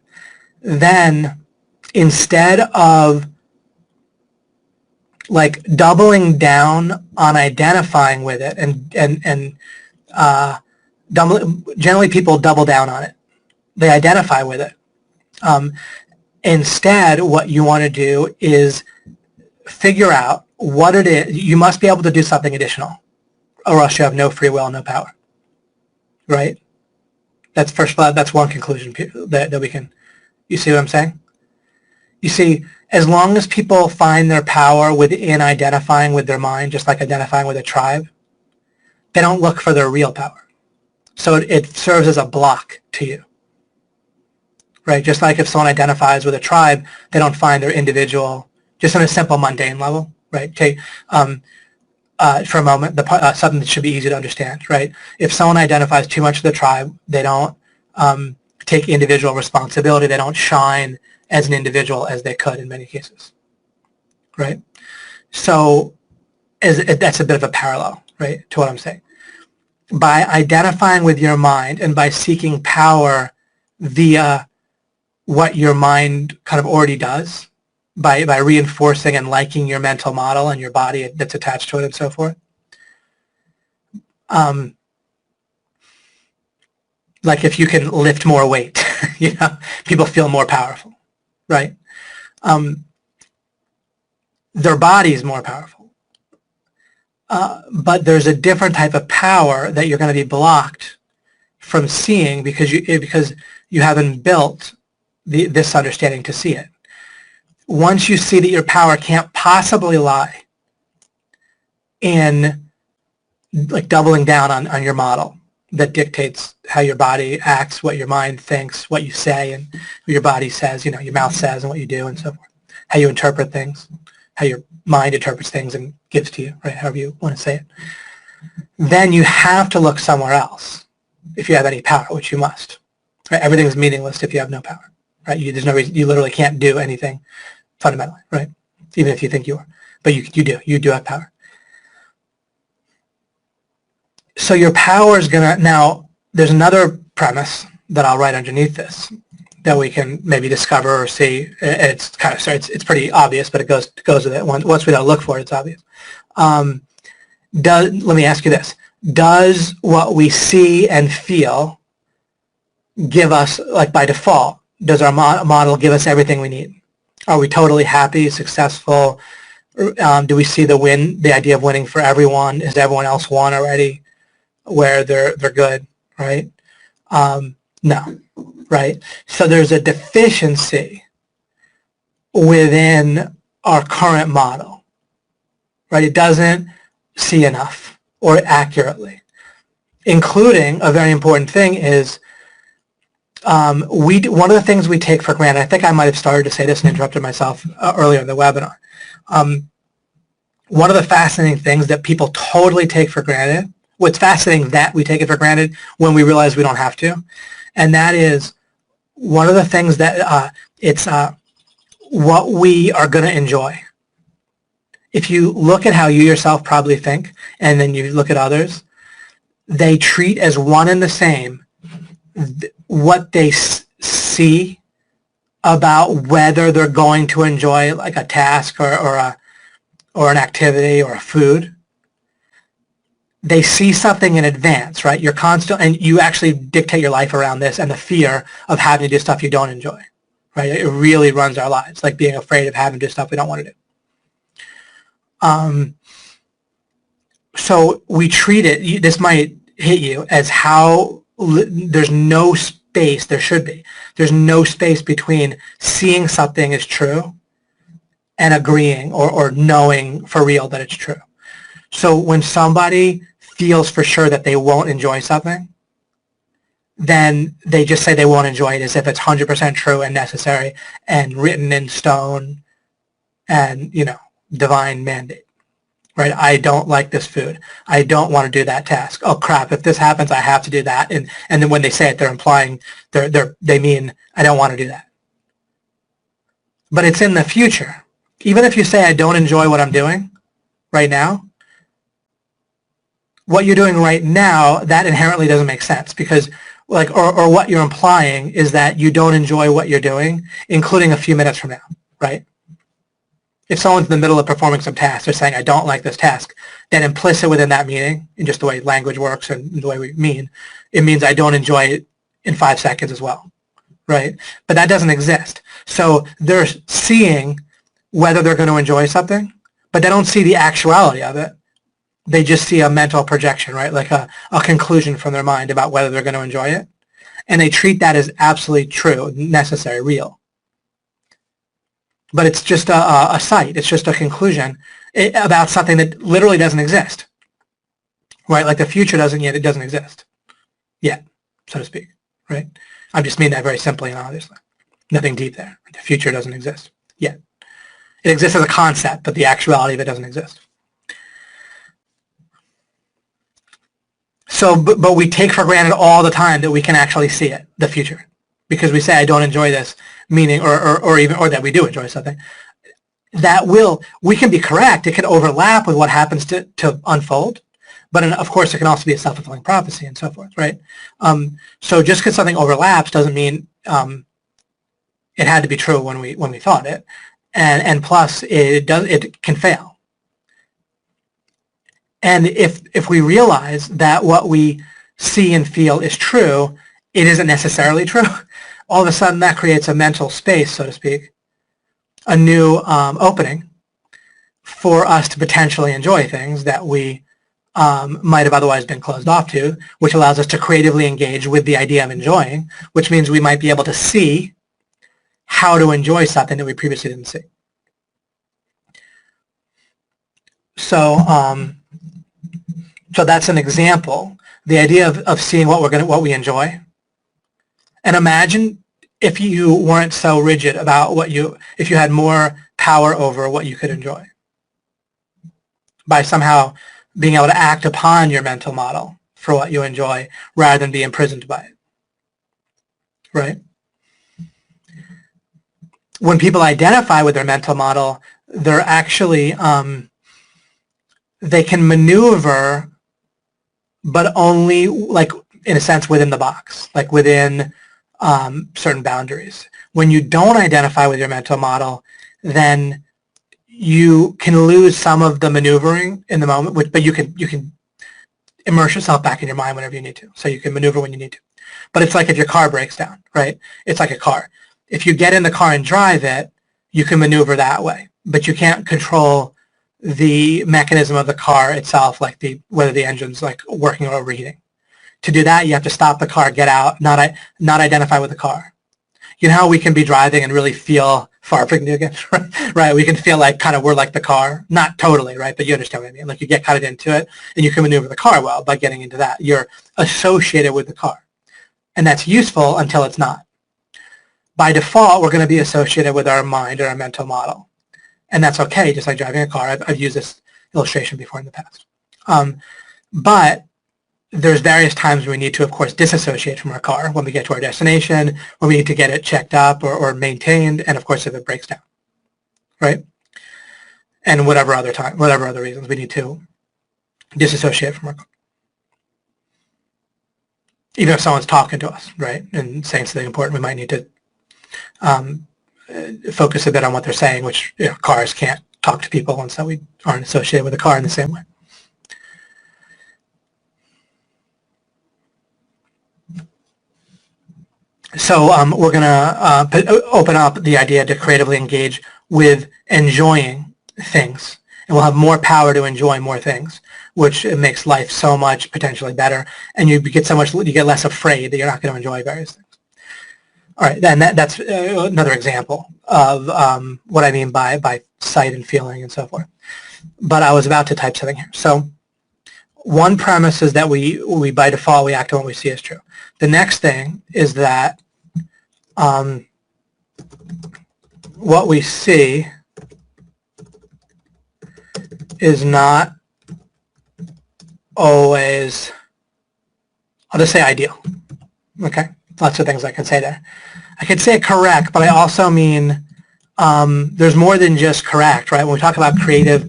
then instead of like doubling down on identifying with it and generally people double down on it. They identify with it. Instead, what you want to do is figure out what it is. You must be able to do something additional, or else you have no free will, no power. Right? That's that's one conclusion that we can. You see what I'm saying? You see, as long as people find their power within identifying with their mind, just like identifying with a tribe, they don't look for their real power. So it serves as a block to you. Right? Just like if someone identifies with a tribe, they don't find their individual, just on a simple mundane level, right? Okay, for a moment, something that should be easy to understand, right? If someone identifies too much with the tribe, they don't take individual responsibility. They don't shine as an individual as they could in many cases, right? So that's a bit of a parallel, right, to what I'm saying. By identifying with your mind and by seeking power via what your mind kind of already does, by reinforcing and liking your mental model and your body that's attached to it and so forth. Like if you can lift more weight, you know, people feel more powerful, right? Their body is more powerful. But there's a different type of power that you're going to be blocked from seeing because you haven't built this understanding to see it. Once you see that your power can't possibly lie in like doubling down on your model that dictates how your body acts, what your mind thinks, what you say, and what your body says, you know, your mouth says and what you do and so forth, how you interpret things, how your mind interprets things and gives to you, right, however you want to say it, then you have to look somewhere else if you have any power, which you must. Right? Everything's meaningless if you have no power. Right? There's no reason, you literally can't do anything fundamentally, right? Even if you think you are. But you do have power. So your power is going to, now there's another premise that I'll write underneath this that we can maybe discover or see. It's kind of, it's pretty obvious, but it goes with it. Once we don't look for it, it's obvious. Let me ask you this. Does what we see and feel give us, like by default, does our model give us everything we need? Are we totally happy, successful? Do we see the idea of winning for everyone? Is everyone else won already where they're good, right? No, right? So there's a deficiency within our current model, right? It doesn't see enough or accurately, including a very important thing is one of the things we take for granted, I think I might have started to say this and interrupted myself earlier in the webinar. One of the fascinating things that people totally take for granted, what's fascinating that we take it for granted when we realize we don't have to, and that is one of the things that it's what we are going to enjoy. If you look at how you yourself probably think, and then you look at others, they treat as one and the same what they see about whether they're going to enjoy like a task or an activity or a food. They see something in advance, right? You're constant, and you actually dictate your life around this and the fear of having to do stuff you don't enjoy, right? It really runs our lives, like being afraid of having to do stuff we don't want to do. So we treat it, this might hit you, as how there's no space, there should be. There's no space between seeing something as true and agreeing or knowing for real that it's true. So when somebody feels for sure that they won't enjoy something, then they just say they won't enjoy it as if it's 100% true and necessary and written in stone and, you know, divine mandate. Right? I don't like this food. I don't want to do that task. Oh crap, if this happens, I have to do that. And then when they say it, they're implying, they mean, I don't want to do that. But it's in the future. even if you say I don't enjoy what I'm doing right now, what you're doing right now, that inherently doesn't make sense because or what you're implying is that you don't enjoy what you're doing, including a few minutes from now, right? If someone's in the middle of performing some task, they're saying, I don't like this task, then implicit within that meaning, in just the way language works and the way we mean, it means I don't enjoy it in 5 seconds as well, right? But that doesn't exist. So they're seeing whether they're going to enjoy something, but they don't see the actuality of it. They just see a mental projection, right? Like a conclusion from their mind about whether they're going to enjoy it. And they treat that as absolutely true, necessary, real. But it's just a sight. It's just a conclusion about something that literally doesn't exist, right? Like the future doesn't yet, it doesn't exist yet, so to speak, right? I just mean that very simply and obviously. Nothing deep there. The future doesn't exist yet. It exists as a concept, but the actuality of it doesn't exist. So, but we take for granted all the time that we can actually see it, the future, because we say I don't enjoy this, meaning, or that we do enjoy something. That we can be correct. It can overlap with what happens to unfold, but of course it can also be a self-fulfilling prophecy and so forth, right? So just because something overlaps doesn't mean it had to be true when we thought it, and plus it can fail. And if we realize that what we see and feel is true, it isn't necessarily true, all of a sudden that creates a mental space, so to speak, a new opening for us to potentially enjoy things that we might have otherwise been closed off to, which allows us to creatively engage with the idea of enjoying, which means we might be able to see how to enjoy something that we previously didn't see. So that's an example, the idea of seeing what we enjoy. And imagine if you weren't so rigid about if you had more power over what you could enjoy by somehow being able to act upon your mental model for what you enjoy rather than be imprisoned by it, right? When people identify with their mental model, they're actually, they can maneuver, but only, like, in a sense, within the box, like within certain boundaries. When you don't identify with your mental model, then you can lose some of the maneuvering in the moment, but you can immerse yourself back in your mind whenever you need to. So you can maneuver when you need to. But it's like if your car breaks down, right? It's like a car. If you get in the car and drive it, you can maneuver that way, but you can't control the mechanism of the car itself, like whether the engine's like working or overheating. To do that, you have to stop the car, get out, not identify with the car. You know how we can be driving and really feel far from again, right? We can feel like kind of we're like the car, not totally, right? But you understand what I mean. Like you get kind of into it, and you can maneuver the car well by getting into that. You're associated with the car, and that's useful until it's not. By default, we're going to be associated with our mind or our mental model. And that's okay, just like driving a car. I've used this illustration before in the past. But there's various times we need to, of course, disassociate from our car when we get to our destination, when we need to get it checked up or maintained, and of course if it breaks down, right? And whatever other reasons we need to disassociate from our car. Even if someone's talking to us, right, and saying something important, we might need to focus a bit on what they're saying, which cars can't talk to people, and so we aren't associated with a car in the same way. So we're going to open up the idea to creatively engage with enjoying things, and we'll have more power to enjoy more things, which makes life so much potentially better, and you get less afraid that you're not going to enjoy various things. All right, then that's another example of what I mean by sight and feeling and so forth. But I was about to type something here. So one premise is that we by default, we act on what we see as true. The next thing is that what we see is not always, I'll just say ideal, okay? Lots of things I can say there. I could say correct, but I also mean there's more than just correct, right? When we talk about creative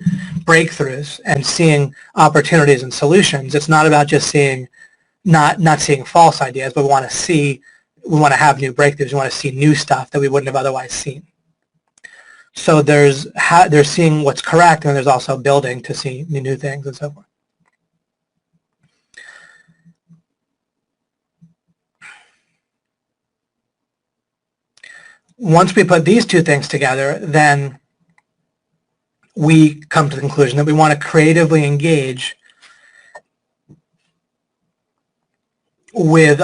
breakthroughs and seeing opportunities and solutions, it's not about just seeing, not seeing false ideas, but we want to have new breakthroughs. We want to see new stuff that we wouldn't have otherwise seen. So there's seeing what's correct, and there's also building to see new things and so forth. Once we put these two things together, then we come to the conclusion that we want to creatively engage with,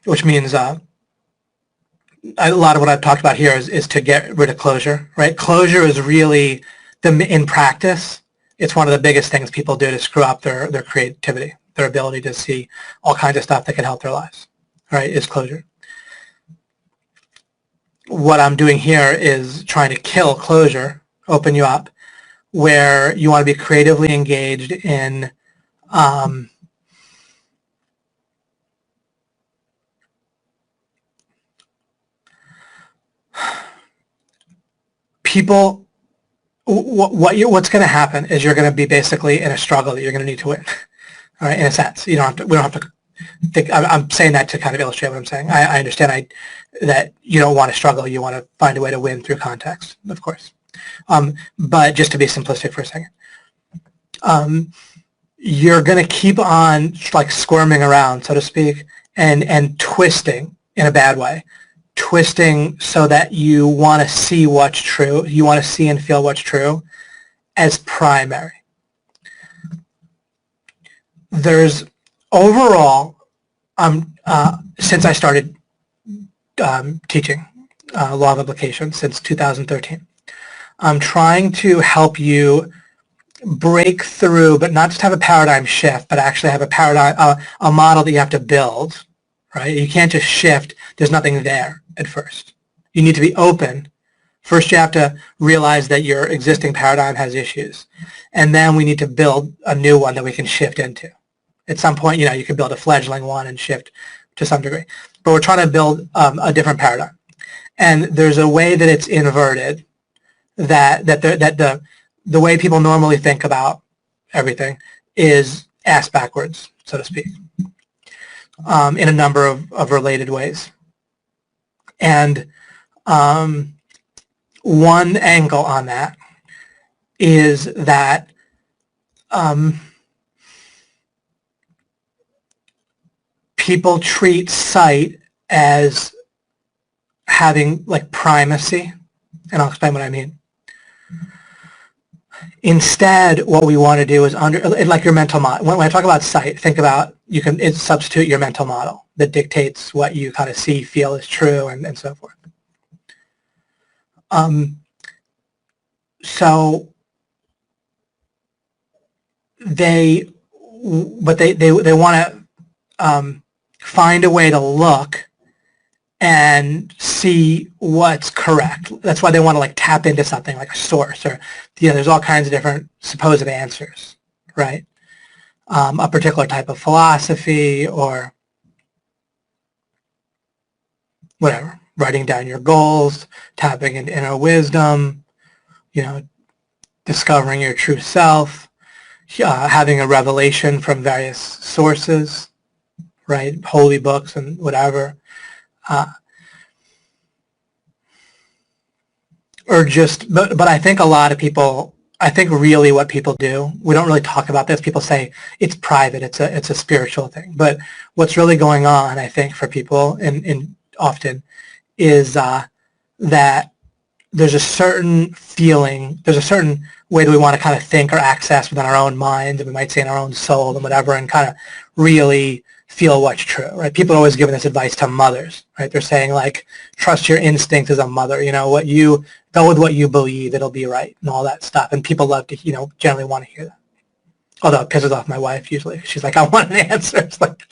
which means a lot of what I've talked about here is to get rid of closure, right? Closure is really, in practice, it's one of the biggest things people do to screw up their creativity, their ability to see all kinds of stuff that can help their lives, right, is closure. What I'm doing here is trying to kill closure, open you up, where you want to be creatively engaged in people. What's going to happen is you're going to be basically in a struggle that you're going to need to win. All right, in a sense, we don't have to think. I'm saying that to kind of illustrate what I'm saying. I understand that you don't want to struggle. You want to find a way to win through context, of course. But just to be simplistic for a second, you're going to keep on like squirming around, so to speak, and twisting in a bad way, twisting so that you want to see what's true, you want to see and feel what's true as primary. There's overall, since I started teaching law of implication since 2013, I'm trying to help you break through, but not just have a paradigm shift, but actually have a paradigm, a model that you have to build, right? You can't just shift. There's nothing there at first. You need to be open. First, you have to realize that your existing paradigm has issues. And then we need to build a new one that we can shift into. At some point, you can build a fledgling one and shift to some degree. But we're trying to build a different paradigm. And there's a way that it's inverted, that the way people normally think about everything is ass backwards, so to speak, in a number of related ways. And one angle on that is that people treat sight as having like primacy, and I'll explain what I mean. Instead, what we want to do is like your mental model. When I talk about sight, think about it's substitute your mental model that dictates what you kind of see, feel is true, and so forth. So they want to find a way to look and see what's correct. That's why they want to like tap into something like a source, or there's all kinds of different supposed answers, right? A particular type of philosophy or whatever, writing down your goals, tapping into inner wisdom, discovering your true self, having a revelation from various sources, right? Holy books and whatever. Or just, but I think a lot of people, I think really what people do, we don't really talk about this. People say it's private, it's a spiritual thing. But what's really going on, I think, for people, and often, is that there's a certain feeling, there's a certain way that we want to kind of think or access within our own mind, and we might say in our own soul and whatever, and kind of really feel what's true, right? People are always giving this advice to mothers, right? They're saying like, trust your instinct as a mother, what you, go with what you believe, it'll be right, and all that stuff. And people love to, generally want to hear that. Although it pisses off my wife usually. She's like, I want an answer. It's like,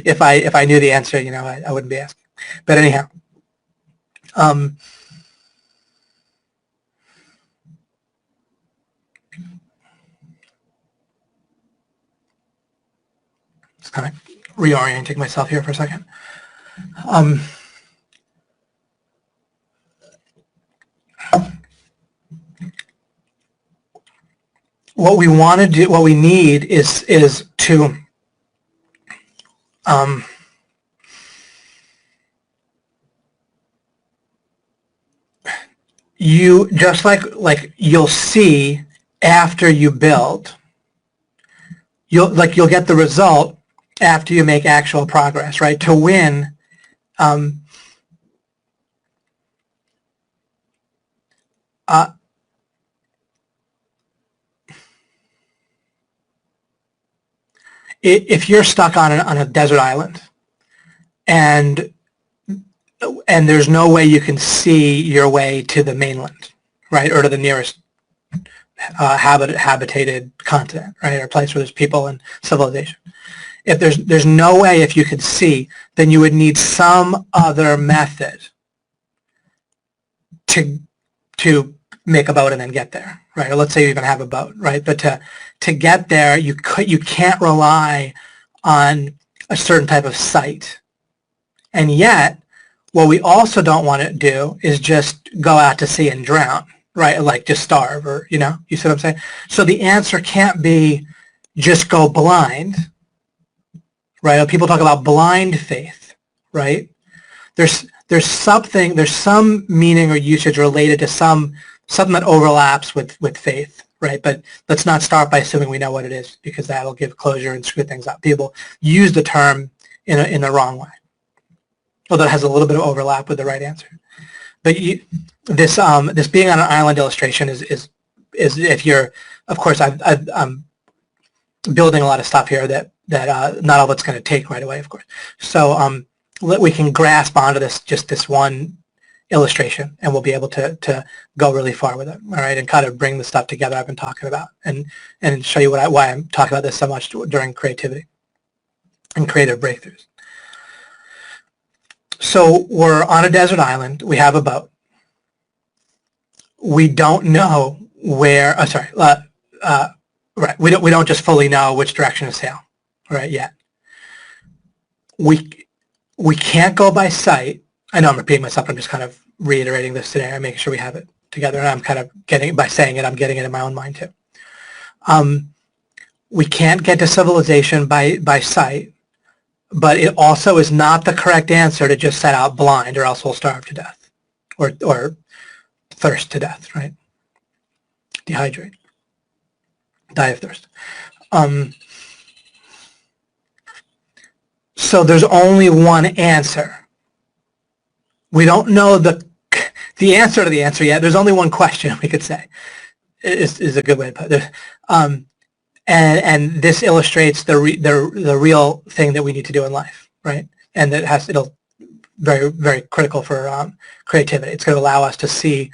if I knew the answer, I wouldn't be asking. But anyhow, just kind of reorienting myself here for a second. what we want to do, what we need is to you just like you'll see after you build, you'll get the result after you make actual progress, right? To win, if you're stuck on a desert island and there's no way you can see your way to the mainland, right, or to the nearest habitated continent, right, or place where there's people and civilization. If there's no way, if you could see, then you would need some other method to make a boat and then get there, right? Or let's say you even have a boat, right? But to get there, you can't rely on a certain type of site. And yet, what we also don't want to do is just go out to sea and drown, right? Like just starve, or, you see what I'm saying? So the answer can't be just go blind, right? People talk about blind faith, right? There's some meaning or usage related to something that overlaps with faith, right? But let's not start by assuming we know what it is, because that'll give closure and screw things up. People use the term in the wrong way, although it has a little bit of overlap with the right answer. But this being on an island illustration is if you're, of course, I'm building a lot of stuff here that not all of it's going to take right away, of course. So we can grasp onto this one illustration, and we'll be able to go really far with it, all right, and kind of bring the stuff together I've been talking about, and show you why I'm talking about this so much during creativity and creative breakthroughs. So we're on a desert island. We have a boat. We don't know where. Right. We don't just fully know which direction to sail, right, yet. We can't go by sight. I know I'm repeating myself. I'm just kind of reiterating this today and making sure we have it together. And I'm kind of by saying it, I'm getting it in my own mind too. We can't get to civilization by sight, but it also is not the correct answer to just set out blind, or else we'll starve to death, or thirst to death, right? Dehydrate, die of thirst. So there's only one answer. We don't know the answer to the answer yet. There's only one question, we could say, is a good way to put it. And this illustrates the real thing that we need to do in life, right? And it'll very, very critical for creativity. It's going to allow us to see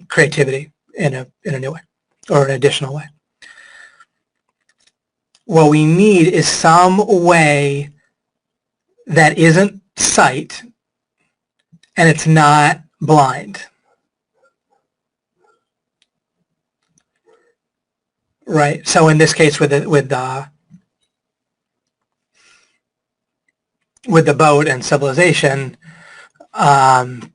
creativity in a new way, or an additional way. What we need is some way that isn't sight, and it's not blind, right? So in this case, with the boat and civilization, of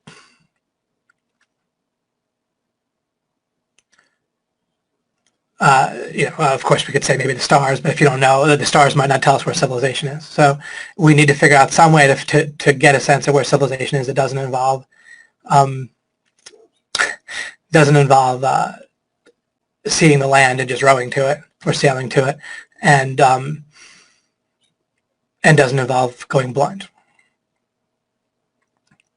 course we could say maybe the stars, but if you don't know, the stars might not tell us where civilization is. So we need to figure out some way to get a sense of where civilization is. It doesn't involve seeing the land and just rowing to it or sailing to it, and doesn't involve going blind.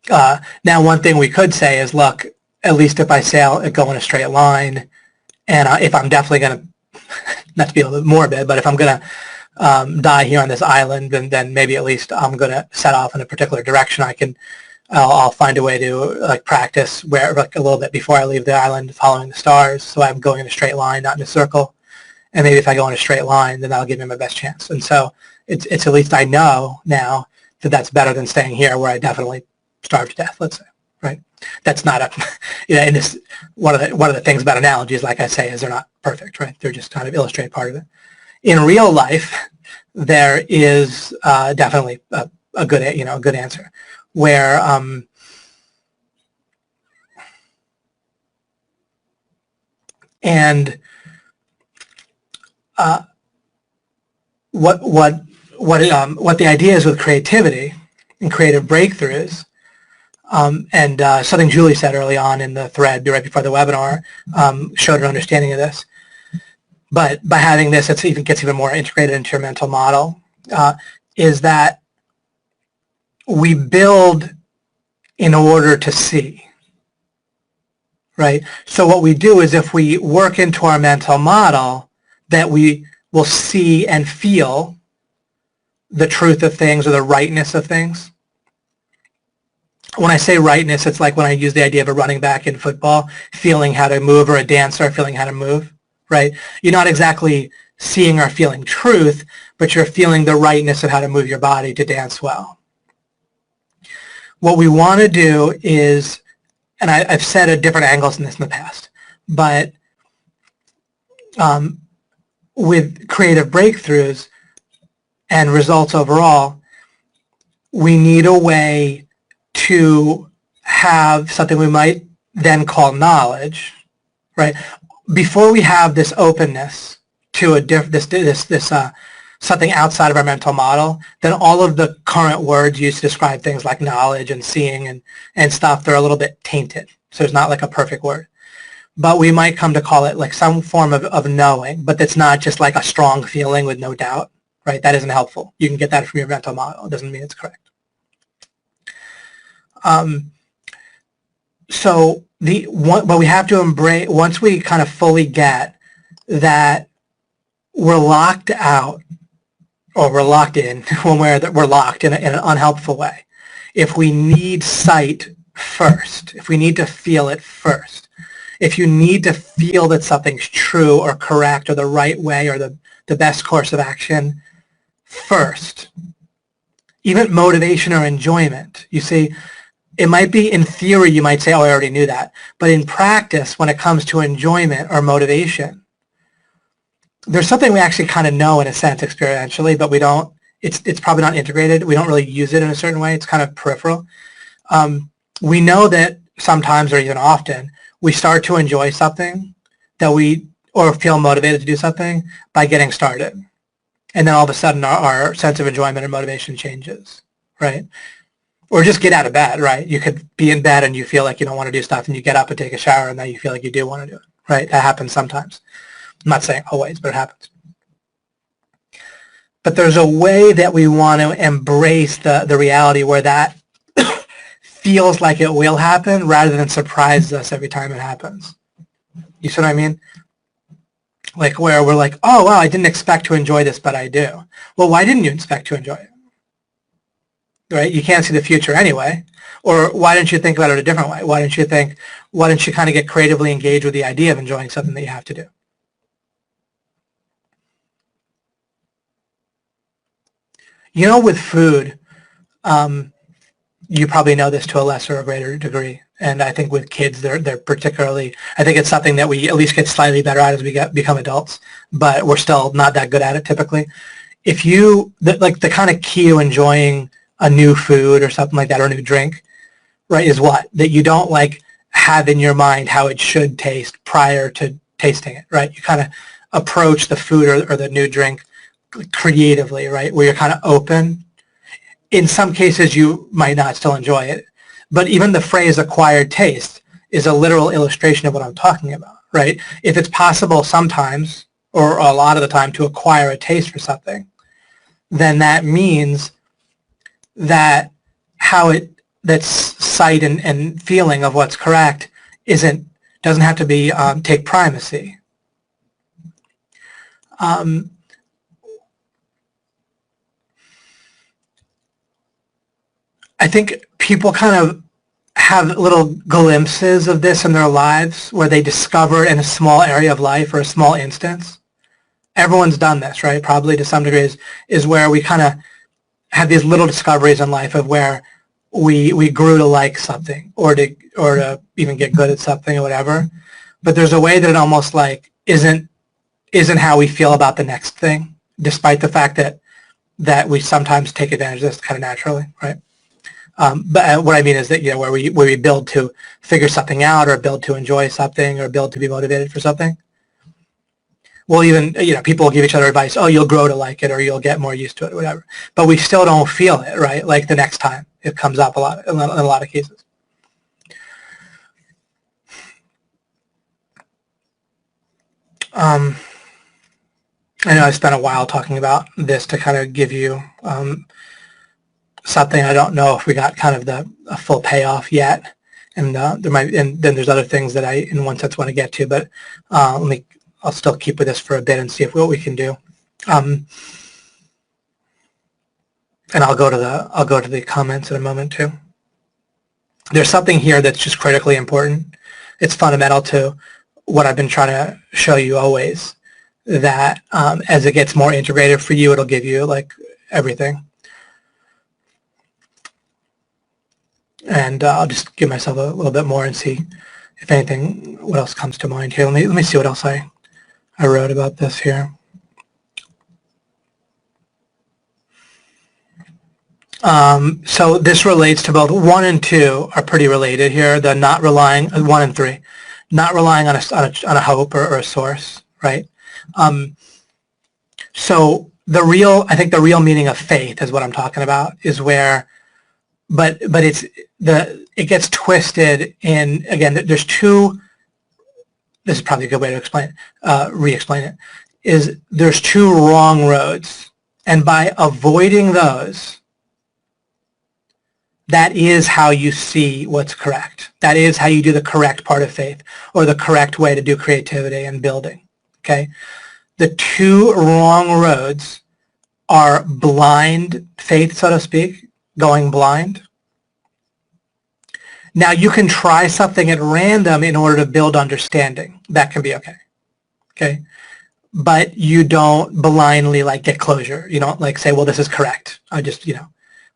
Now, one thing we could say is, look, at least if I go in a straight line, and if I'm definitely going to, not to be a little bit morbid, but if I'm going to die here on this island, then maybe at least I'm going to set off in a particular direction. I'll find a way to practice a little bit before I leave the island, following the stars, so I'm going in a straight line, not in a circle. And maybe if I go in a straight line, then that'll give me my best chance. And so it's at least I know now that that's better than staying here where I definitely starve to death, let's say, right? That's not in this, one of the things about analogies, like I say, is they're not perfect, right? They're just kind of illustrate part of it. In real life, there is definitely a good answer, where and what the idea is with creativity and creative breakthroughs, and something Julie said early on in the thread right before the webinar showed her understanding of this. But by having this, it gets even more integrated into your mental model, is that we build in order to see, right? So what we do is if we work into our mental model that we will see and feel the truth of things or the rightness of things. When I say rightness, it's like when I use the idea of a running back in football, feeling how to move, or a dancer feeling how to move, right? You're not exactly seeing or feeling truth, but you're feeling the rightness of how to move your body to dance well. What we want to do is, and I've said at different angles in this in the past, but with creative breakthroughs and results overall, we need a way to have something we might then call knowledge, right? Before we have this openness to something outside of our mental model, then all of the current words used to describe things like knowledge and seeing and stuff, they're a little bit tainted. So it's not like a perfect word. But we might come to call it like some form of knowing, but that's not just like a strong feeling with no doubt, right? That isn't helpful. You can get that from your mental model. It doesn't mean it's correct. But we have to embrace, once we kind of fully get that we're locked out, or we're locked in, when we're locked in an unhelpful way. If we need sight first, if we need to feel it first, if you need to feel that something's true or correct or the right way or the best course of action first, even motivation or enjoyment, you see, it might be, in theory, you might say, oh, I already knew that. But in practice, when it comes to enjoyment or motivation, there's something we actually kind of know in a sense experientially, but we don't, it's probably not integrated. We don't really use it in a certain way. It's kind of peripheral. We know that sometimes, or even often, we start to enjoy something or feel motivated to do something by getting started. And then all of a sudden our sense of enjoyment and motivation changes, right? Or just get out of bed, right? You could be in bed and you feel like you don't want to do stuff, and you get up and take a shower, and then you feel like you do want to do it, right? That happens sometimes. I'm not saying always, but it happens. But there's a way that we want to embrace the reality where that feels like it will happen rather than surprise us every time it happens. You see what I mean? Like where we're like, oh, wow, I didn't expect to enjoy this, but I do. Well, why didn't you expect to enjoy it? Right? You can't see the future anyway. Or why didn't you think about it a different way? Why didn't you kind of get creatively engaged with the idea of enjoying something that you have to do? You know, with food, you probably know this to a lesser or greater degree. And I think with kids, they're particularly, I think it's something that we at least get slightly better at as we become adults, but we're still not that good at it typically. If you, the kind of key to enjoying a new food or something like that, or a new drink, right, is what? That you don't like have in your mind how it should taste prior to tasting it, right? You kind of approach the food or the new drink creatively, right, where you're kind of open. In some cases, you might not still enjoy it, but even the phrase acquired taste is a literal illustration of what I'm talking about, right? If it's possible sometimes, or a lot of the time, to acquire a taste for something, then that means that that sight and feeling of what's correct doesn't have to be take primacy. I think people kind of have little glimpses of this in their lives where they discover in a small area of life or a small instance. Everyone's done this, right? Probably to some degree is where we kind of have these little discoveries in life of where we grew to like something or to even get good at something or whatever. But there's a way that it almost like isn't how we feel about the next thing, despite the fact that we sometimes take advantage of this kind of naturally, right? But what I mean is that, you know, where we build to figure something out, or build to enjoy something, or build to be motivated for something. we'll even, people will give each other advice, oh, you'll grow to like it, or you'll get more used to it, or whatever. But we still don't feel it, right? Like the next time it comes up a lot, in a lot of cases. I know I spent a while talking about this to kind of give you something. I don't know if we got kind of a full payoff yet, and then there's other things that I, in one sense, want to get to. But I'll still keep with this for a bit and see what we can do. And I'll go to the comments in a moment too. There's something here that's just critically important. It's fundamental to what I've been trying to show you always, that as it gets more integrated for you, it'll give you like everything. And I'll just give myself a little bit more and see if anything, what else comes to mind here. Let me see what else I wrote about this here. So this relates to both 1 and 2 are pretty related here. The not relying, 1 and 3, not relying on a hope or a source, right? So I think the real meaning of faith is what I'm talking about, is where, but it gets twisted in, again, there's two, this is probably a good way to explain it, re-explain it, is there's two wrong roads, and by avoiding those, that is how you see what's correct. That is how you do the correct part of faith, or the correct way to do creativity and building, okay? The two wrong roads are blind faith, so to speak, going blind. Now you can try something at random in order to build understanding. That can be okay, okay? But you don't blindly like get closure. You don't like say, well, this is correct. I just,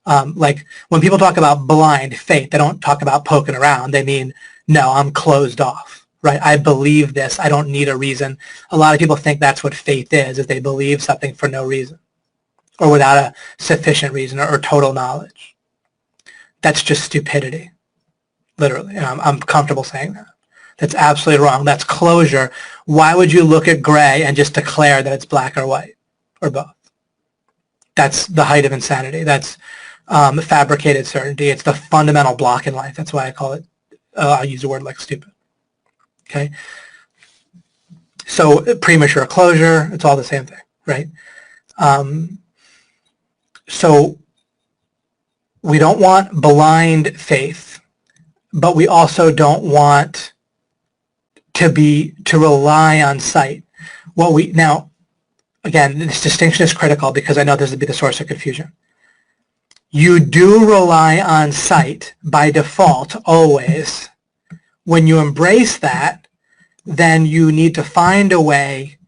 like when people talk about blind faith, they don't talk about poking around. They mean, no, I'm closed off, right? I believe this. I don't need a reason. A lot of people think that's what faith is they believe something for no reason or without a sufficient reason or total knowledge. That's just stupidity, literally. And I'm comfortable saying that. That's absolutely wrong. That's closure. Why would you look at gray and just declare that it's black or white or both? That's the height of insanity. That's fabricated certainty. It's the fundamental block in life. That's why I call it, I'll use a word like stupid. Okay? So premature closure, it's all the same thing, right? So we don't want blind faith, but we also don't want to rely on sight. Now, again, this distinction is critical because I know this would be the source of confusion. You do rely on sight by default always. When you embrace that, then you need to find a way,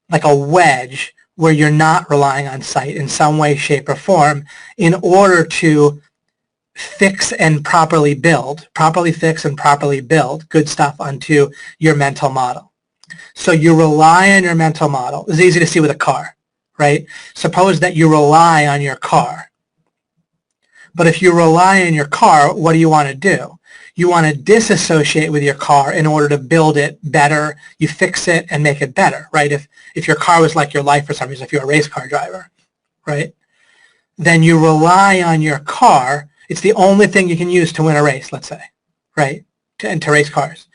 like a wedge, where you're not relying on sight in some way, shape, or form in order to fix and properly fix and properly build good stuff onto your mental model. So you rely on your mental model. It's easy to see with a car, right? Suppose that you rely on your car. But if you rely on your car, what do you want to do? You want to disassociate with your car in order to build it better. You fix it and make it better, right? If your car was like your life for some reason, if you're a race car driver, right? Then you rely on your car. It's the only thing you can use to win a race, let's say, right? And to race cars.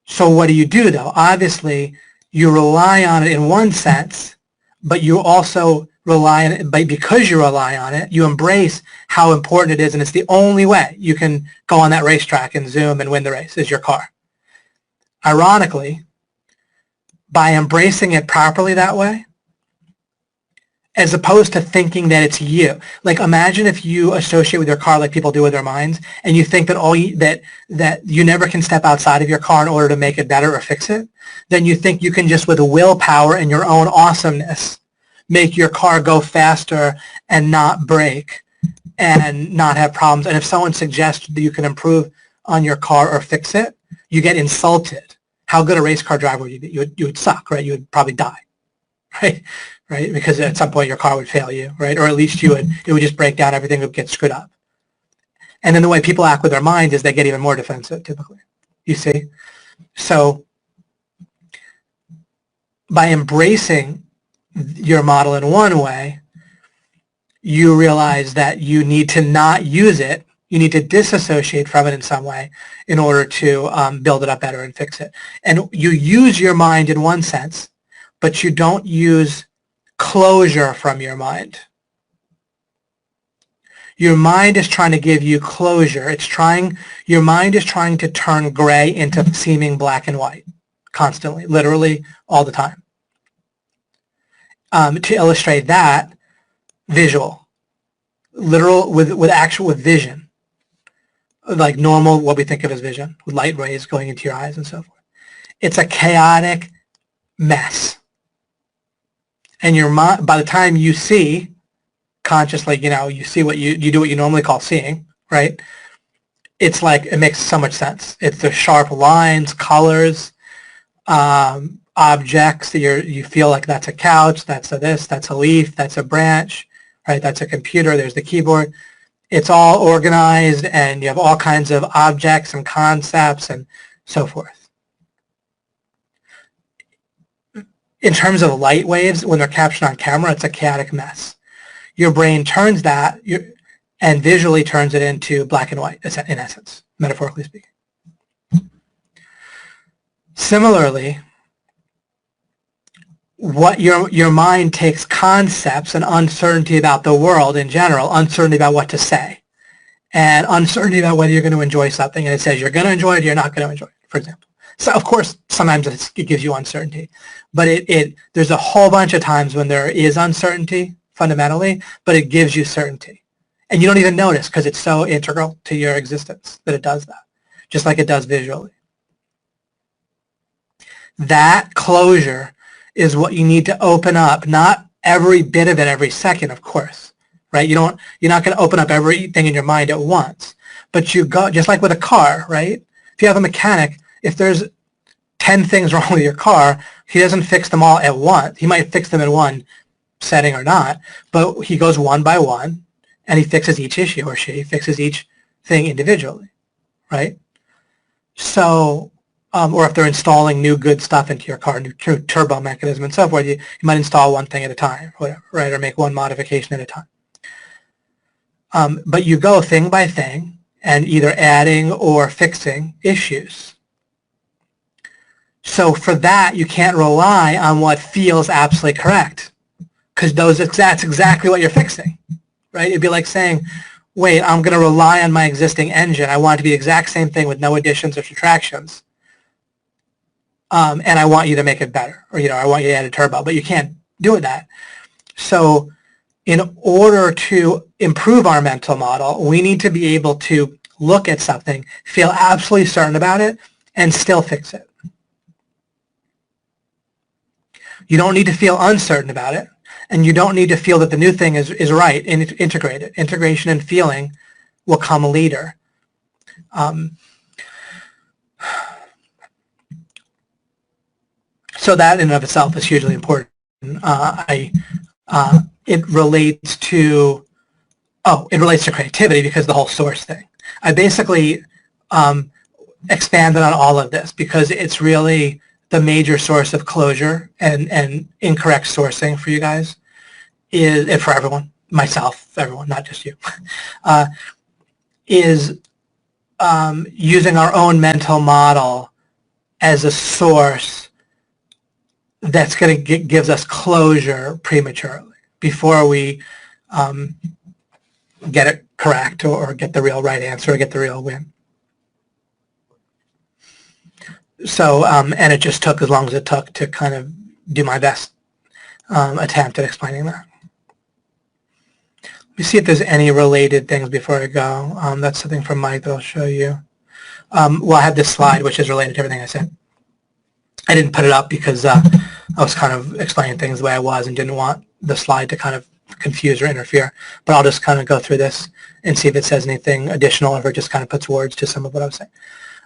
So what do you do, though? Obviously, you rely on it in one sense, but you also rely on it, but because you rely on it, you embrace how important it is, and it's the only way you can go on that racetrack and zoom and win the race is your car. Ironically, by embracing it properly that way, as opposed to thinking that it's you. Like imagine if you associate with your car like people do with their minds, and you think that that you never can step outside of your car in order to make it better or fix it, then you think you can just with willpower and your own awesomeness make your car go faster and not break and not have problems. And if someone suggests that you can improve on your car or fix it, you get insulted. How good a race car driver would you be? You would suck, right? You would probably die, right? Right? Because at some point your car would fail you, right? Or at least it would just break down, everything would get screwed up. And then the way people act with their minds is they get even more defensive, typically. You see? So by embracing your model in one way, you realize that you need to not use it. You need to disassociate from it in some way in order to build it up better and fix it. And you use your mind in one sense, but you don't use closure from your mind. Your mind is trying to give you closure. Your mind is trying to turn gray into seeming black and white constantly, literally all the time. To illustrate that, visual, literal with vision, like normal, what we think of as vision, with light rays going into your eyes and so forth. It's a chaotic mess. And your mind, by the time you see consciously, you see what you do what you normally call seeing, right? It's like, it makes so much sense. It's the sharp lines, colors, objects that you feel like that's a couch, that's a this, that's a leaf, that's a branch, right? That's a computer, there's the keyboard. It's all organized and you have all kinds of objects and concepts and so forth. In terms of light waves, when they're captured on camera, it's a chaotic mess. Your brain turns that and visually turns it into black and white, in essence, metaphorically speaking. Similarly, what your mind takes concepts and uncertainty about the world in general, uncertainty about what to say, and uncertainty about whether you're going to enjoy something, and it says you're going to enjoy it or you're not going to enjoy it, for example. So, of course, sometimes it gives you uncertainty, but there's a whole bunch of times when there is uncertainty, fundamentally, but it gives you certainty. And you don't even notice because it's so integral to your existence that it does that, just like it does visually. That closure is what you need to open up, not every bit of it every second, of course, right? You're not going to open up everything in your mind at once, but you go, just like with a car, right? If you have a mechanic, if there's 10 things wrong with your car, he doesn't fix them all at once. He might fix them in one setting or not, but he goes one by one and he fixes each issue, or she fixes each thing individually, right? So, or if they're installing new good stuff into your car, new turbo mechanism and so forth, you might install one thing at a time, whatever, right? Or make one modification at a time. But you go thing by thing and either adding or fixing issues. So for that, you can't rely on what feels absolutely correct, because that's exactly what you're fixing, right? It'd be like saying, wait, I'm going to rely on my existing engine. I want it to be the exact same thing with no additions or subtractions. And I want you to make it better, or I want you to add a turbo, but you can't do that. So in order to improve our mental model, we need to be able to look at something, feel absolutely certain about it, and still fix it. You don't need to feel uncertain about it, and you don't need to feel that the new thing is right and integrated. Integration and feeling will come later. So that in and of itself is hugely important. It relates to creativity because the whole source thing. I basically expanded on all of this because it's really the major source of closure and incorrect sourcing for you guys, and for everyone, myself, everyone, not just you, is using our own mental model as a source that's going to gives us closure prematurely before we get it correct or get the real right answer or get the real win. So, and it just took as long as it took to kind of do my best attempt at explaining that. Let me see if there's any related things before I go. That's something from Mike that I'll show you. Well, I have this slide which is related to everything I said. I didn't put it up because I was kind of explaining things the way I was and didn't want the slide to kind of confuse or interfere. But I'll just kind of go through this and see if it says anything additional or if it just kind of puts words to some of what I was saying.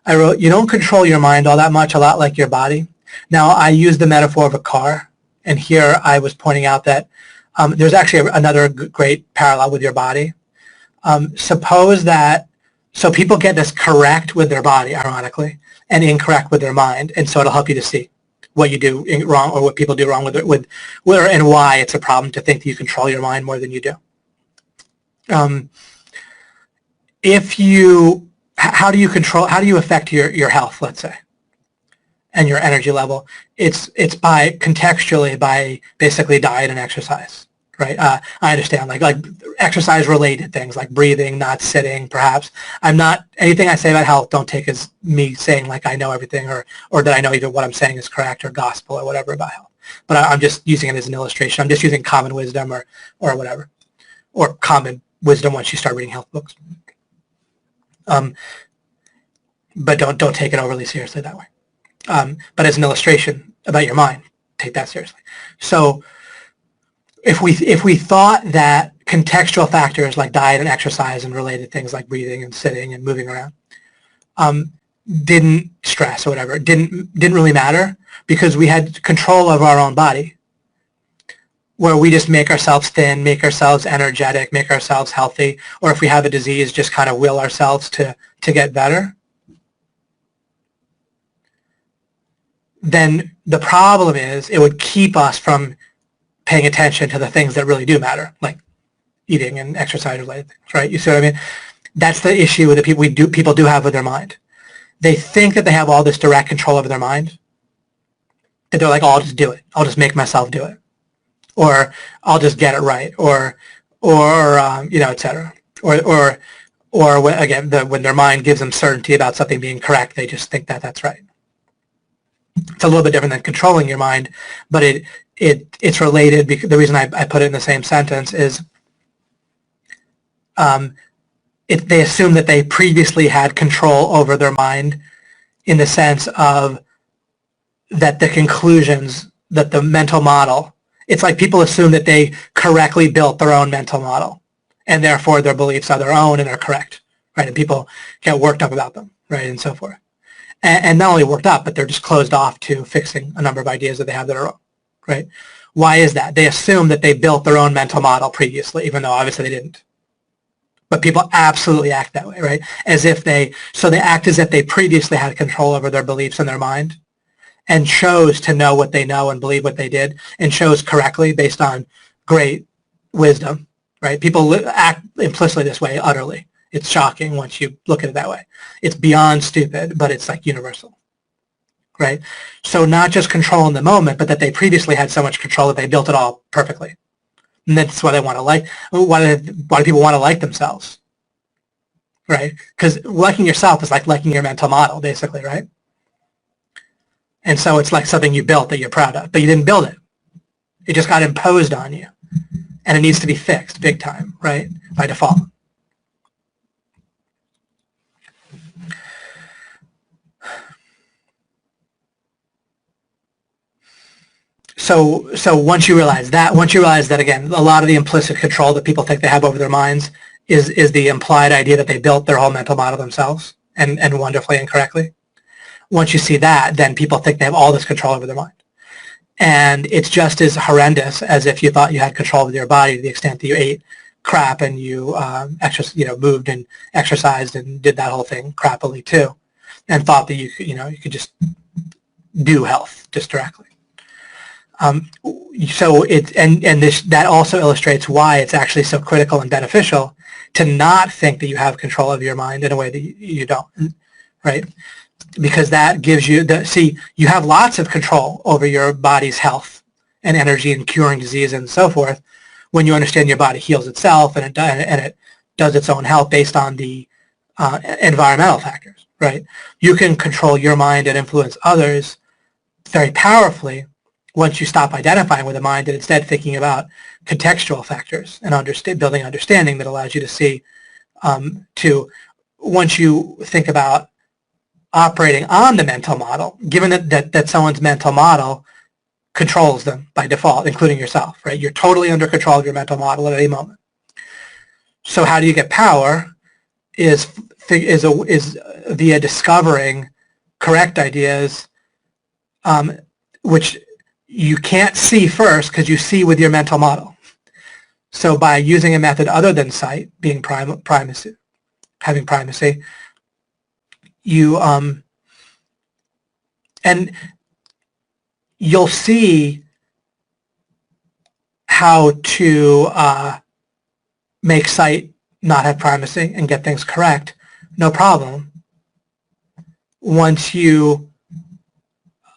I wrote, you don't control your mind all that much, a lot like your body. Now, I used the metaphor of a car, and here I was pointing out that there's actually another great parallel with your body. Suppose that, so people get this correct with their body, ironically, and incorrect with their mind, and so it'll help you to see what you do wrong or what people do wrong with and why it's a problem to think that you control your mind more than you do. How do you affect your health, let's say, and your energy level? It's contextually by basically diet and exercise, right? I understand like exercise related things like breathing, not sitting, perhaps. Anything I say about health, don't take as me saying like I know everything or that I know even what I'm saying is correct or gospel or whatever about health. But I'm just using it as an illustration. I'm just using common wisdom or whatever, or common wisdom once you start reading health books. But don't take it overly seriously that way. But as an illustration about your mind, take that seriously. So if we thought that contextual factors like diet and exercise and related things like breathing and sitting and moving around didn't stress or whatever, didn't really matter because we had control of our own body, where we just make ourselves thin, make ourselves energetic, make ourselves healthy, or if we have a disease, just kind of will ourselves to get better, then the problem is it would keep us from paying attention to the things that really do matter, like eating and exercise-related things, right? You see what I mean? That's the issue that people do have with their mind. They think that they have all this direct control over their mind, that they're like, oh, I'll just do it. I'll just make myself do it. Or I'll just get it right, or et cetera. Or when, again, when their mind gives them certainty about something being correct, they just think that that's right. It's a little bit different than controlling your mind, but it's related. Because the reason I put it in the same sentence is they assume that they previously had control over their mind in the sense of that the conclusions, that the mental model, it's like people assume that they correctly built their own mental model and therefore their beliefs are their own and are correct, right? And people get worked up about them, right, and so forth. And not only worked up, but they're just closed off to fixing a number of ideas that they have that are wrong, right? Why is that? They assume that they built their own mental model previously, even though obviously they didn't. But people absolutely act that way, right? So they act as if they previously had control over their beliefs and their mind and chose to know what they know and believe what they did and chose correctly based on great wisdom, right? People act implicitly this way utterly. It's shocking once you look at it that way. It's beyond stupid, but it's like universal, right? So not just control in the moment, but that they previously had so much control that they built it all perfectly. And that's why they want to like, why do people want to like themselves, right? Because liking yourself is like liking your mental model, basically, right? And so it's like something you built that you're proud of, but you didn't build it. It just got imposed on you. And it needs to be fixed big time, right, by default. So once you realize that, again, a lot of the implicit control that people think they have over their minds is the implied idea that they built their whole mental model themselves and wonderfully and correctly. Once you see that, then people think they have all this control over their mind. And it's just as horrendous as if you thought you had control of your body to the extent that you ate crap and you moved and exercised and did that whole thing crappily too, and thought that you could just do health just directly. So that also illustrates why it's actually so critical and beneficial to not think that you have control of your mind in a way that you don't, right? Because that gives you you have lots of control over your body's health and energy and curing disease and so forth when you understand your body heals itself and it does its own health based on the environmental factors, right? You can control your mind and influence others very powerfully once you stop identifying with the mind and instead thinking about contextual factors and building understanding that allows you to see once you think about operating on the mental model, given that someone's mental model controls them by default, including yourself, right? You're totally under control of your mental model at any moment. So how do you get power is via discovering correct ideas, which you can't see first because you see with your mental model. So by using a method other than sight, being primacy, having primacy, you and you'll see how to make sight not have primacy and get things correct, no problem. Once you,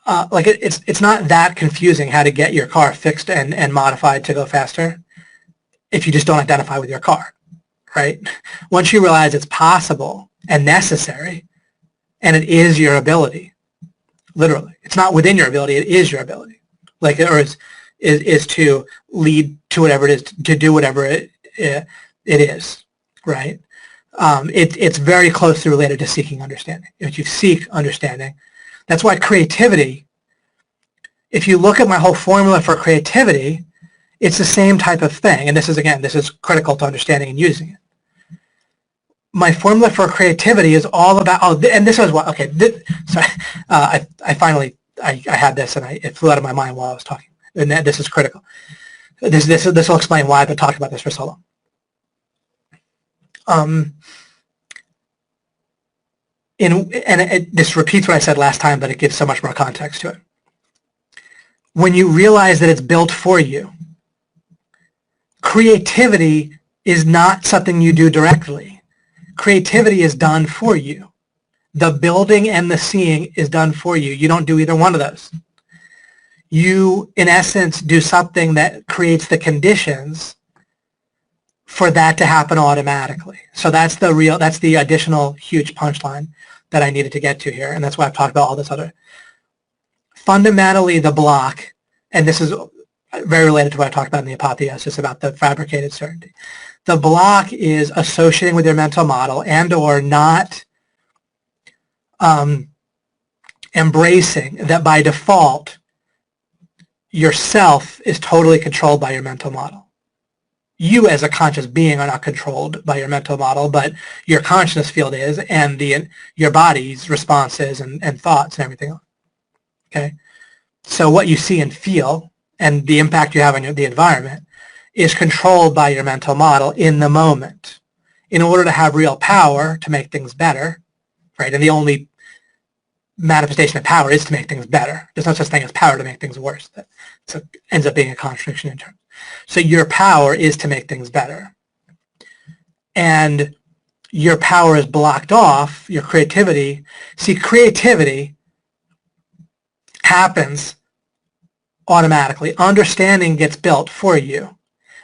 it's not that confusing how to get your car fixed and modified to go faster if you just don't identify with your car, right? Once you realize it's possible and necessary, and it is your ability, literally. It's not within your ability, it is your ability. Like, or is to lead to whatever it is, to do whatever it is, right? It's very closely related to seeking understanding. If you seek understanding, that's why creativity, if you look at my whole formula for creativity, it's the same type of thing. And this is, again, this is critical to understanding and using it. My formula for creativity is all about, and this was what, okay, sorry, I finally had this and it flew out of my mind while I was talking. And this is critical. This will explain why I've been talking about this for so long. This repeats what I said last time, but it gives so much more context to it. When you realize that it's built for you, creativity is not something you do directly. Creativity is done for you. The building and the seeing is done for you. You don't do either one of those. You, in essence, do something that creates the conditions for that to happen automatically. So that's the additional huge punchline that I needed to get to here, and that's why I've talked about all this other. Fundamentally, the block, and this is very related to what I talked about in the apotheosis about the fabricated certainty. The block is associating with your mental model and or not embracing that by default yourself is totally controlled by your mental model. You as a conscious being are not controlled by your mental model, but your consciousness field is, and your body's responses and thoughts and everything else. Okay? So what you see and feel and the impact you have on the environment is controlled by your mental model in the moment. In order to have real power to make things better, right? And the only manifestation of power is to make things better. There's no such thing as power to make things worse. So it ends up being a contradiction in terms. So your power is to make things better. And your power is blocked off, your creativity. See, creativity happens automatically. Understanding gets built for you.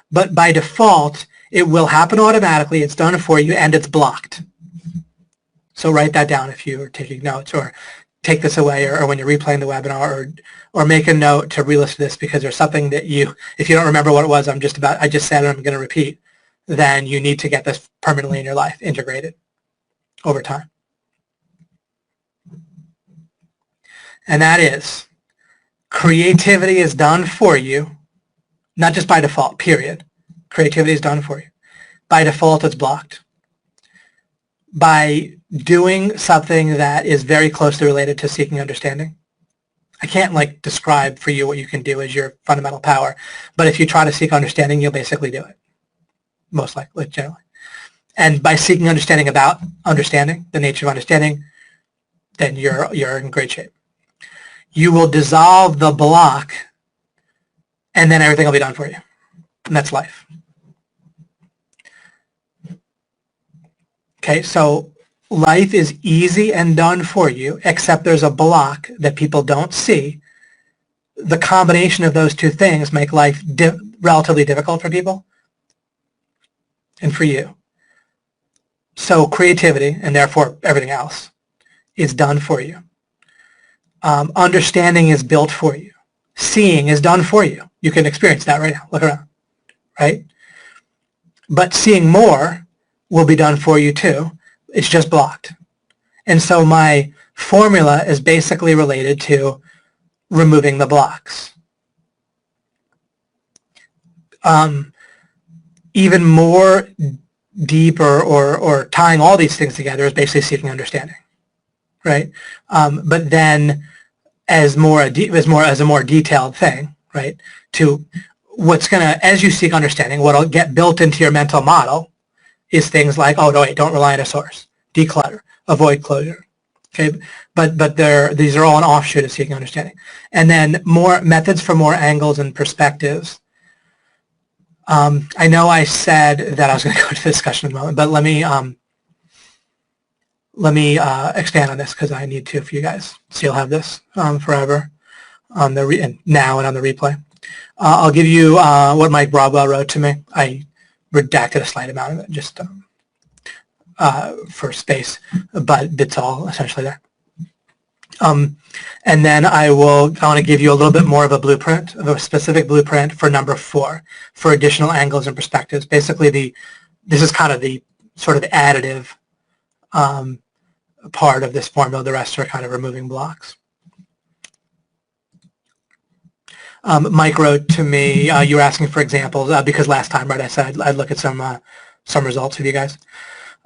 But by default, it will happen automatically, it's done for you, and it's blocked. So write that down if you are taking notes, or take this away, or when you're replaying the webinar, or make a note to re-listen to this, because there's something that if you don't remember what it was, I just said and I'm going to repeat, then you need to get this permanently in your life, integrated over time. And that is, creativity is done for you, not just by default, period. Creativity is done for you. By default, it's blocked. By doing something that is very closely related to seeking understanding. I can't describe for you what you can do as your fundamental power, but if you try to seek understanding, you'll basically do it, most likely, generally. And by seeking understanding about understanding, the nature of understanding, then you're in great shape. You will dissolve the block, and then everything will be done for you. And that's life. Okay, so life is easy and done for you, except there's a block that people don't see. The combination of those two things make life relatively difficult for people and for you. So creativity, and therefore everything else, is done for you. Understanding is built for you. Seeing is done for you. You can experience that right now. Look around, right? But seeing more will be done for you too. It's just blocked. And so my formula is basically related to removing the blocks. Even more deep or tying all these things together is basically seeking understanding, right? But then as a more detailed thing, right? To what's gonna, as you seek understanding, what'll get built into your mental model is things like, oh no, wait, don't rely on a source, declutter, avoid closure. Okay, but these are all an offshoot of seeking understanding. And then more methods for more angles and perspectives. I know I said that I was going to go to the discussion in a moment, but let me expand on this because I need to for you guys. So you'll have this forever on the now and on the replay. I'll give you what Mike Broadwell wrote to me. I redacted a slight amount of it just for space, but it's all essentially there. And then I want to give you a little bit more of a blueprint, of a specific blueprint for number 4, for additional angles and perspectives. Basically, this is kind of the sort of additive part of this formula. The rest are kind of removing blocks. Mike wrote to me, you were asking for examples, because last time, right, I said I'd look at some results of you guys,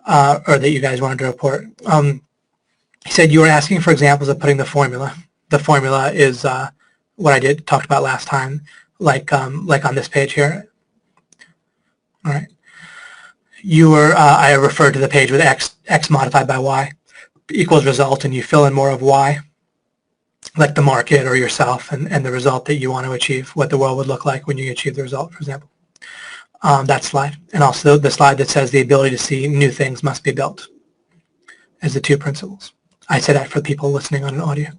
or that you guys wanted to report. He said you were asking for examples of putting the formula. The formula is what I talked about last time, like on this page here. All right. I referred to the page with x modified by y equals result, and you fill in more of y, like the market or yourself, and the result that you want to achieve, what the world would look like when you achieve the result, for example. That slide, and also the slide that says the ability to see new things must be built as the 2 principles. I said that for people listening on an audio.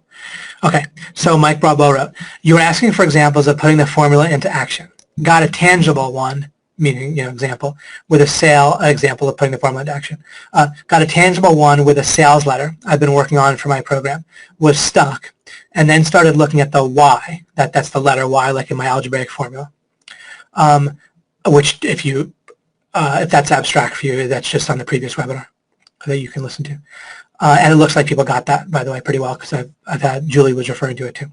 Okay, so Mike Broadwell wrote, you were asking for examples of putting the formula into action. Got a tangible one, meaning, example, with example of putting the formula into action. Got a tangible one with a sales letter I've been working on for my program, was stuck, and then started looking at the y, that's the letter y, like in my algebraic formula, which if that's abstract for you, that's just on the previous webinar that you can listen to. And it looks like people got that, by the way, pretty well, because Julie was referring to it too.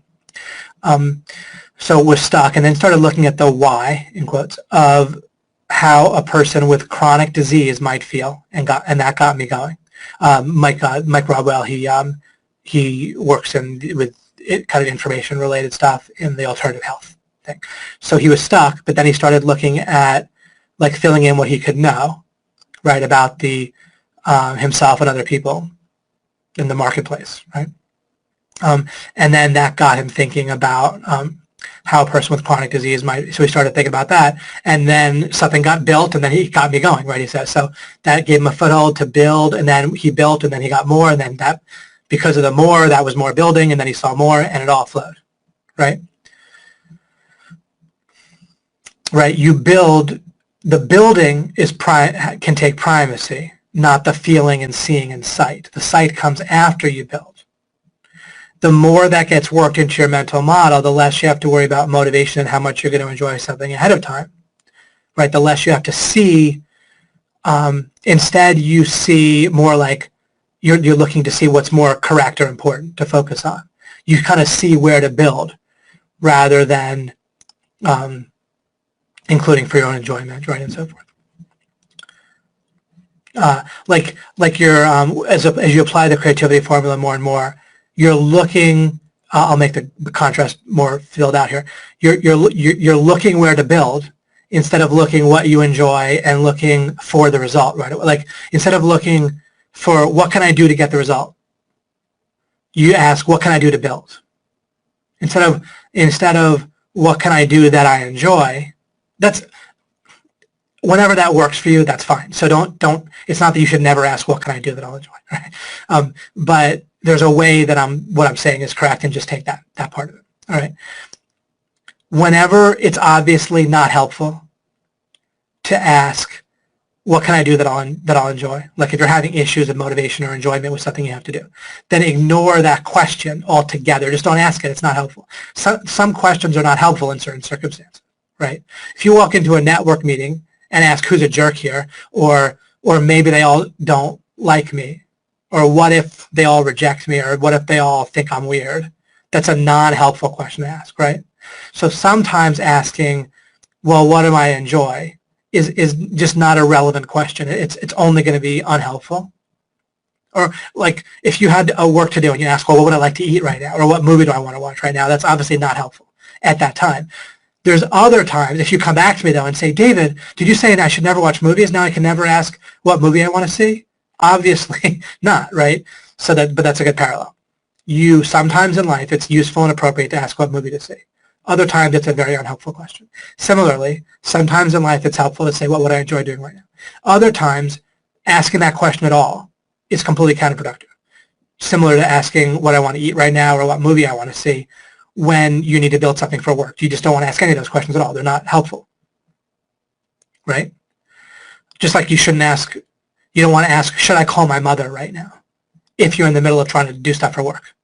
So it was stuck, and then started looking at the why, in quotes, of how a person with chronic disease might feel, and that got me going. Mike Broadwell, he works with kind of information-related stuff in the alternative health thing. So he was stuck, but then he started looking at, like, filling in what he could know, right, about the himself and other people in the marketplace, right? And then that got him thinking about how a person with chronic disease might, so he started thinking about that, and then something got built, and then he got me going, right, he says. So that gave him a foothold to build, and then he built, and then he got more, and then that, because of the more, that was more building, and then he saw more, and it all flowed, right? Right, you build, the building can take primacy, not the feeling and seeing and sight. The sight comes after you build. The more that gets worked into your mental model, the less you have to worry about motivation and how much you're going to enjoy something ahead of time, right? The less you have to see. Instead, you see more like you're looking to see what's more correct or important to focus on. You kind of see where to build rather than including for your own enjoyment, right, and so forth. Like you're as you apply the creativity formula more and more, you're looking. I'll make the contrast more filled out here. You're looking where to build instead of looking what you enjoy and looking for the result, right? Like instead of looking for what can I do to get the result, you ask what can I do to build. Instead of what can I do that I enjoy. That's whenever that works for you, that's fine. So don't. It's not that you should never ask what can I do that I'll enjoy, right? But there's a way that what I'm saying is correct, and just take that part of it. All right. Whenever it's obviously not helpful to ask what can I do that I'll enjoy, like if you're having issues of motivation or enjoyment with something you have to do, then ignore that question altogether. Just don't ask it. It's not helpful. Some questions are not helpful in certain circumstances, right? If you walk into a network meeting and ask who's a jerk here, or maybe they all don't like me, or what if they all reject me, or what if they all think I'm weird, that's a non-helpful question to ask, right? So sometimes asking, well, what do I enjoy, is just not a relevant question. It's only going to be unhelpful. Or like if you had a work to do and you ask, well, what would I like to eat right now, or what movie do I want to watch right now, that's obviously not helpful at that time. There's other times, if you come back to me though and say, David, did you say I should never watch movies? Now I can never ask what movie I want to see? Obviously not, right? But that's a good parallel. Sometimes in life, it's useful and appropriate to ask what movie to see. Other times, it's a very unhelpful question. Similarly, sometimes in life, it's helpful to say, what would I enjoy doing right now? Other times, asking that question at all is completely counterproductive. Similar to asking what I want to eat right now or what movie I want to see when you need to build something for work. You just don't want to ask any of those questions at all. They're not helpful, right? Just like you don't want to ask, should I call my mother right now if you're in the middle of trying to do stuff for work,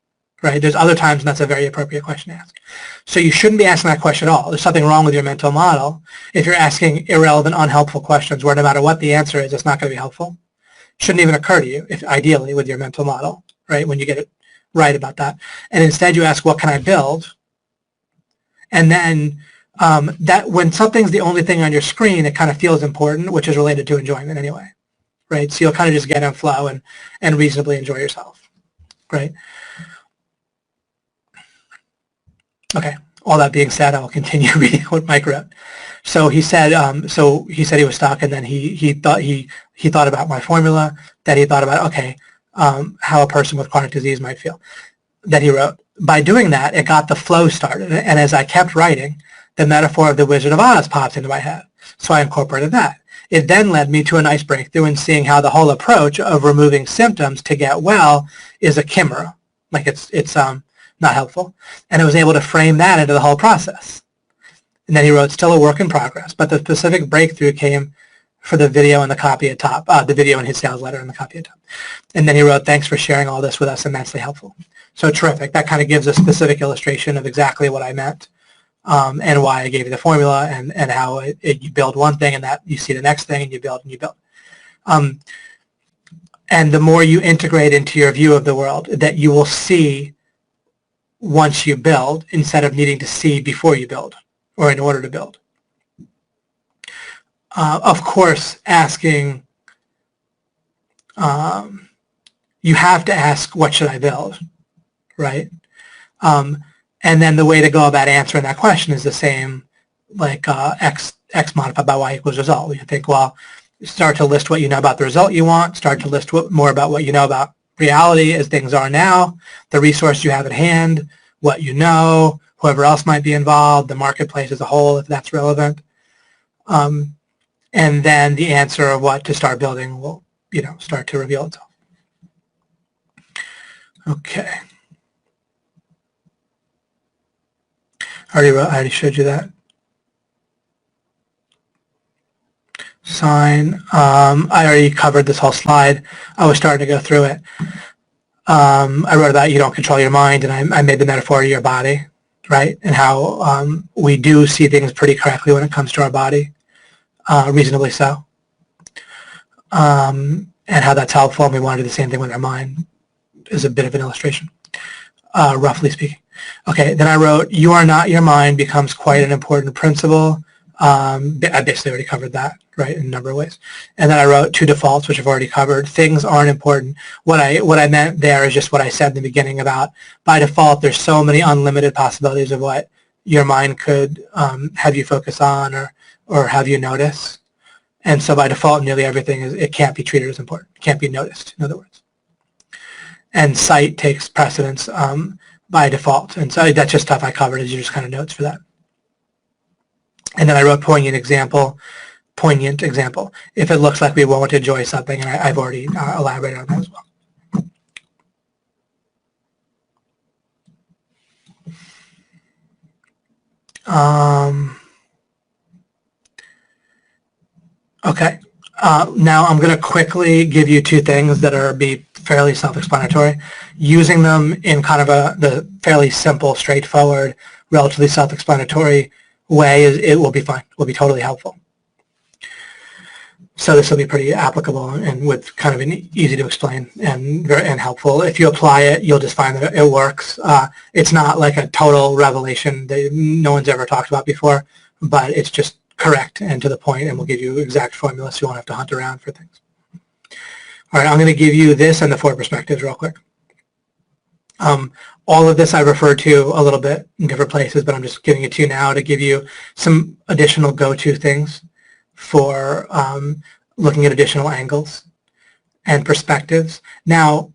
right? There's other times and that's a very appropriate question to ask. So you shouldn't be asking that question at all. There's something wrong with your mental model if you're asking irrelevant, unhelpful questions where no matter what the answer is, it's not going to be helpful. Shouldn't even occur to you, ideally, with your mental model, right, when you get it right about that. And instead you ask, what can I build? And then that when something's the only thing on your screen, it kind of feels important, which is related to enjoyment anyway, right? So you'll kind of just get in flow and reasonably enjoy yourself, right? Okay, all that being said, I'll continue reading what Mike wrote. So he said he was stuck, and then he thought about my formula. Then he thought about, okay, how a person with chronic disease might feel. Then he wrote, by doing that, it got the flow started. And as I kept writing, the metaphor of the Wizard of Oz popped into my head. So I incorporated that. It then led me to a nice breakthrough in seeing how the whole approach of removing symptoms to get well is a chimera. Like it's not helpful. And I was able to frame that into the whole process. And then he wrote, still a work in progress, but the specific breakthrough came for the video and the copy at top, the video in his sales letter and the copy at top. And then he wrote, thanks for sharing all this with us, immensely helpful. So terrific. That kind of gives a specific illustration of exactly what I meant and why I gave you the formula and how you build one thing and that you see the next thing and you build and you build. And the more you integrate into your view of the world that you will see once you build instead of needing to see before you build or in order to build. Of course, asking, you have to ask, what should I build, right? And then the way to go about answering that question is the same, like x modified by y equals result. You think, well, start to list what you know about the result you want, start to list more about what you know about reality as things are now, the resource you have at hand, what you know, whoever else might be involved, the marketplace as a whole, if that's relevant. And then the answer of what to start building will, start to reveal itself. Okay. I already showed you that. Sign. I already covered this whole slide. I was starting to go through it. I wrote about you don't control your mind, and I made the metaphor of your body, right? And how we do see things pretty correctly when it comes to our body, reasonably so. And how that's helpful, and we want to do the same thing with our mind is a bit of an illustration, roughly speaking. Okay, then I wrote, you are not your mind becomes quite an important principle. I basically already covered that, right, in a number of ways. And then I wrote two defaults, which I've already covered. Things aren't important. What I meant there is just what I said in the beginning about, by default, there's so many unlimited possibilities of what your mind could have you focus on or have you notice. And so by default, nearly everything it can't be treated as important. It can't be noticed, in other words. And sight takes precedence by default. And so that's just stuff I covered as just kind of notes for that. And then I wrote poignant example. If it looks like we won't enjoy something, and I've already elaborated on that as well. Okay. Now I'm going to quickly give you two things that be fairly self-explanatory. Using them in kind of the fairly simple, straightforward, relatively self-explanatory way, it will be fine. It will be totally helpful. So this will be pretty applicable and with kind of an easy to explain and helpful. If you apply it, you'll just find that it works. It's not like a total revelation that no one's ever talked about before, but it's just correct and to the point, and we'll give you exact formulas so you won't have to hunt around for things. All right, I'm going to give you this and the four perspectives real quick. All of this I referred to a little bit in different places, but I'm just giving it to you now to give you some additional go-to things for looking at additional angles and perspectives. Now,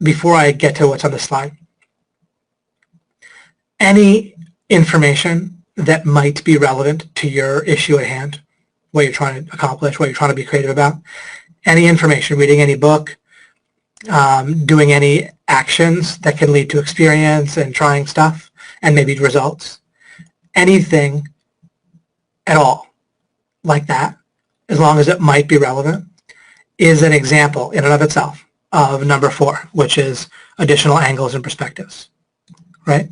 before I get to what's on the slide, any information that might be relevant to your issue at hand, what you're trying to accomplish, what you're trying to be creative about, any information, reading any book, doing any actions that can lead to experience and trying stuff and maybe results, anything at all like that, as long as it might be relevant, is an example in and of itself of number 4, which is additional angles and perspectives, right?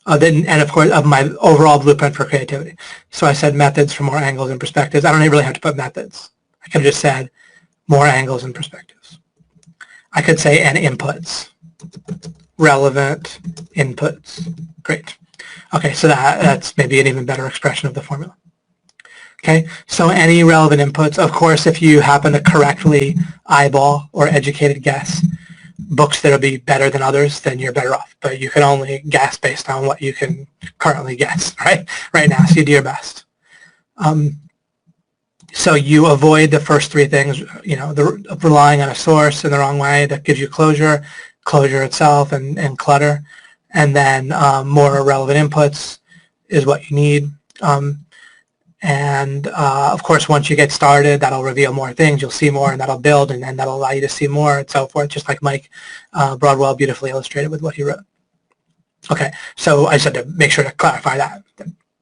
And of course, of my overall blueprint for creativity. So I said methods for more angles and perspectives. I don't even really have to put methods. I could have just said more angles and perspectives. I could say and inputs, relevant inputs. Great. Okay, so that's maybe an even better expression of the formula. Okay, so any relevant inputs, of course, if you happen to correctly eyeball or educated guess books that'll be better than others, then you're better off. But you can only guess based on what you can currently guess, right now, so you do your best. So you avoid the first 3 things, the relying on a source in the wrong way that gives you closure itself, and clutter. And then more relevant inputs is what you need. Of course, once you get started, that'll reveal more things. You'll see more, and that'll build, and then that'll allow you to see more, and so forth, just like Mike Broadwell beautifully illustrated with what he wrote. Okay, so I just had to make sure to clarify that.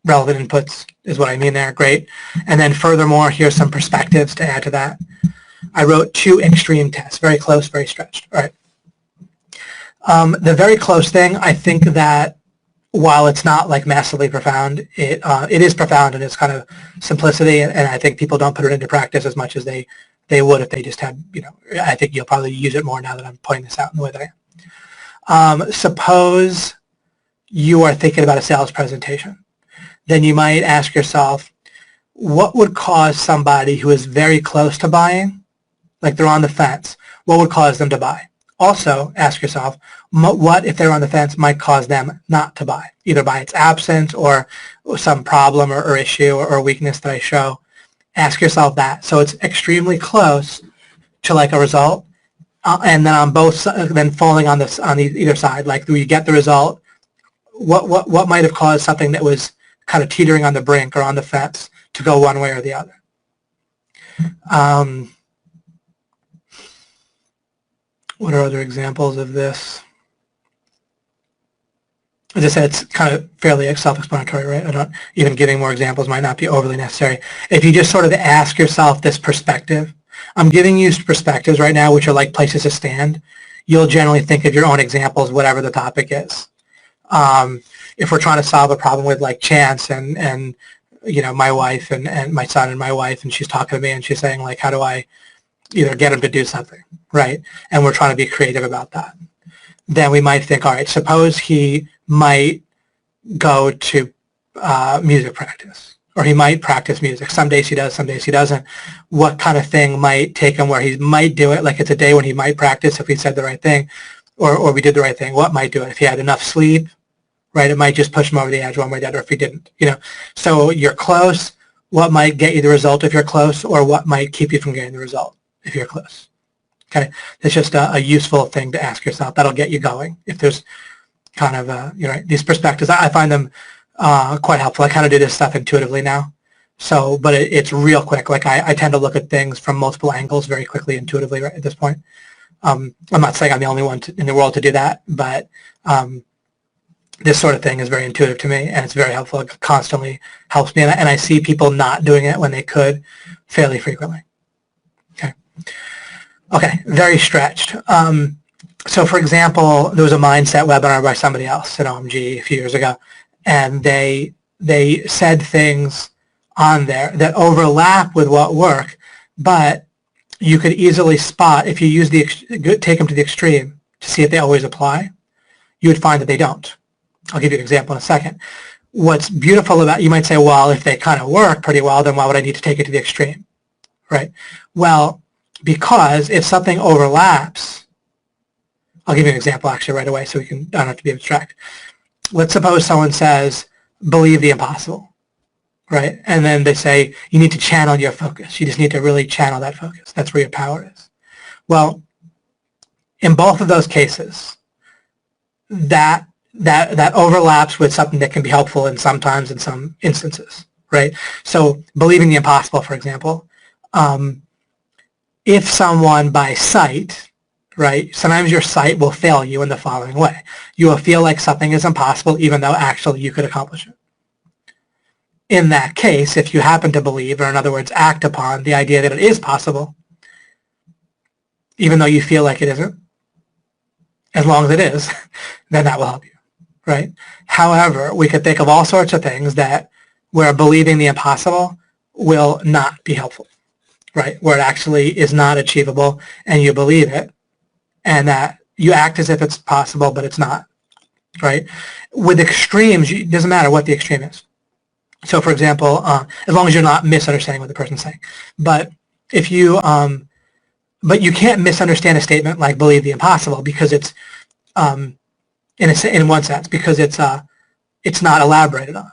Relevant inputs is what I mean there. Great. And then furthermore, here's some perspectives to add to that. I wrote 2 extreme tests, very close, very stretched. All right. The very close thing, I think that while it's not like massively profound, it is profound in its kind of simplicity, and I think people don't put it into practice as much as they would if they just had, I think you'll probably use it more now that I'm pointing this out in the way that I am. Suppose you are thinking about a sales presentation. Then you might ask yourself, what would cause somebody who is very close to buying, like they're on the fence, what would cause them to buy? Also, ask yourself, what, if they're on the fence, might cause them not to buy, either by its absence or some problem or issue or weakness that I show. Ask yourself that. So it's extremely close to like a result, and then on both, then falling on either side, like do you get the result? What might have caused something that was kind of teetering on the brink or on the fence to go one way or the other? What are other examples of this? As I said, it's kind of fairly self-explanatory, right? Even giving more examples might not be overly necessary. If you just sort of ask yourself this perspective, I'm giving you perspectives right now which are like places to stand. You'll generally think of your own examples, whatever the topic is. If we're trying to solve a problem with like chance and my wife and my son and my wife, and she's talking to me and she's saying like, how do I either get him to do something, right? And we're trying to be creative about that. Then we might think, all right, suppose he might go to music practice, or he might practice music. Some days he does, some days he doesn't. What kind of thing might take him where he might do it? Like it's a day when he might practice if we said the right thing, or we did the right thing. What might do it? If he had enough sleep, right? It might just push him over the edge one way or the other if he didn't, So you're close. What might get you the result if you're close, or what might keep you from getting the result if you're close? Okay, it's just a useful thing to ask yourself. That'll get you going. If there's kind of, these perspectives, I find them quite helpful. I kind of do this stuff intuitively now. So, but it's real quick. Like I tend to look at things from multiple angles very quickly, intuitively right at this point. I'm not saying I'm the only one in the world to do that, but this sort of thing is very intuitive to me, and it's very helpful. It constantly helps me, and I see people not doing it when they could fairly frequently. Okay, very stretched. So for example, there was a mindset webinar by somebody else at OMG a few years ago, and they said things on there that overlap with what work, but you could easily spot if you use take them to the extreme to see if they always apply. You would find that they don't. I'll give you an example in a second. What's beautiful about, you might say, well, if they kind of work pretty well, then why would I need to take it to the extreme, right? Well, because if something overlaps, I'll give you an example actually right away so we don't have to be abstract. Let's suppose someone says, believe the impossible, right? And then they say, you need to channel your focus. You just need to really channel that focus. That's where your power is. Well, In both of those cases, that overlaps with something that can be helpful in sometimes in some instances, right? So believing the impossible, for example, if someone by sight, right, sometimes your sight will fail you in the following way. You will feel like something is impossible even though actually you could accomplish it. In that case, if you happen to believe, or in other words, act upon the idea that it is possible, even though you feel like it isn't, as long as it is, then that will help you, right? However, we could think of all sorts of things that where believing the impossible will not be helpful, right? Where it actually is not achievable and you believe it and that you act as if it's possible, but it's not, right? With extremes, it doesn't matter what the extreme is. So, for example, as long as you're not misunderstanding what the person's saying. But if you, but you can't misunderstand a statement like "believe the impossible" because it's, in one sense, because it's not elaborated on.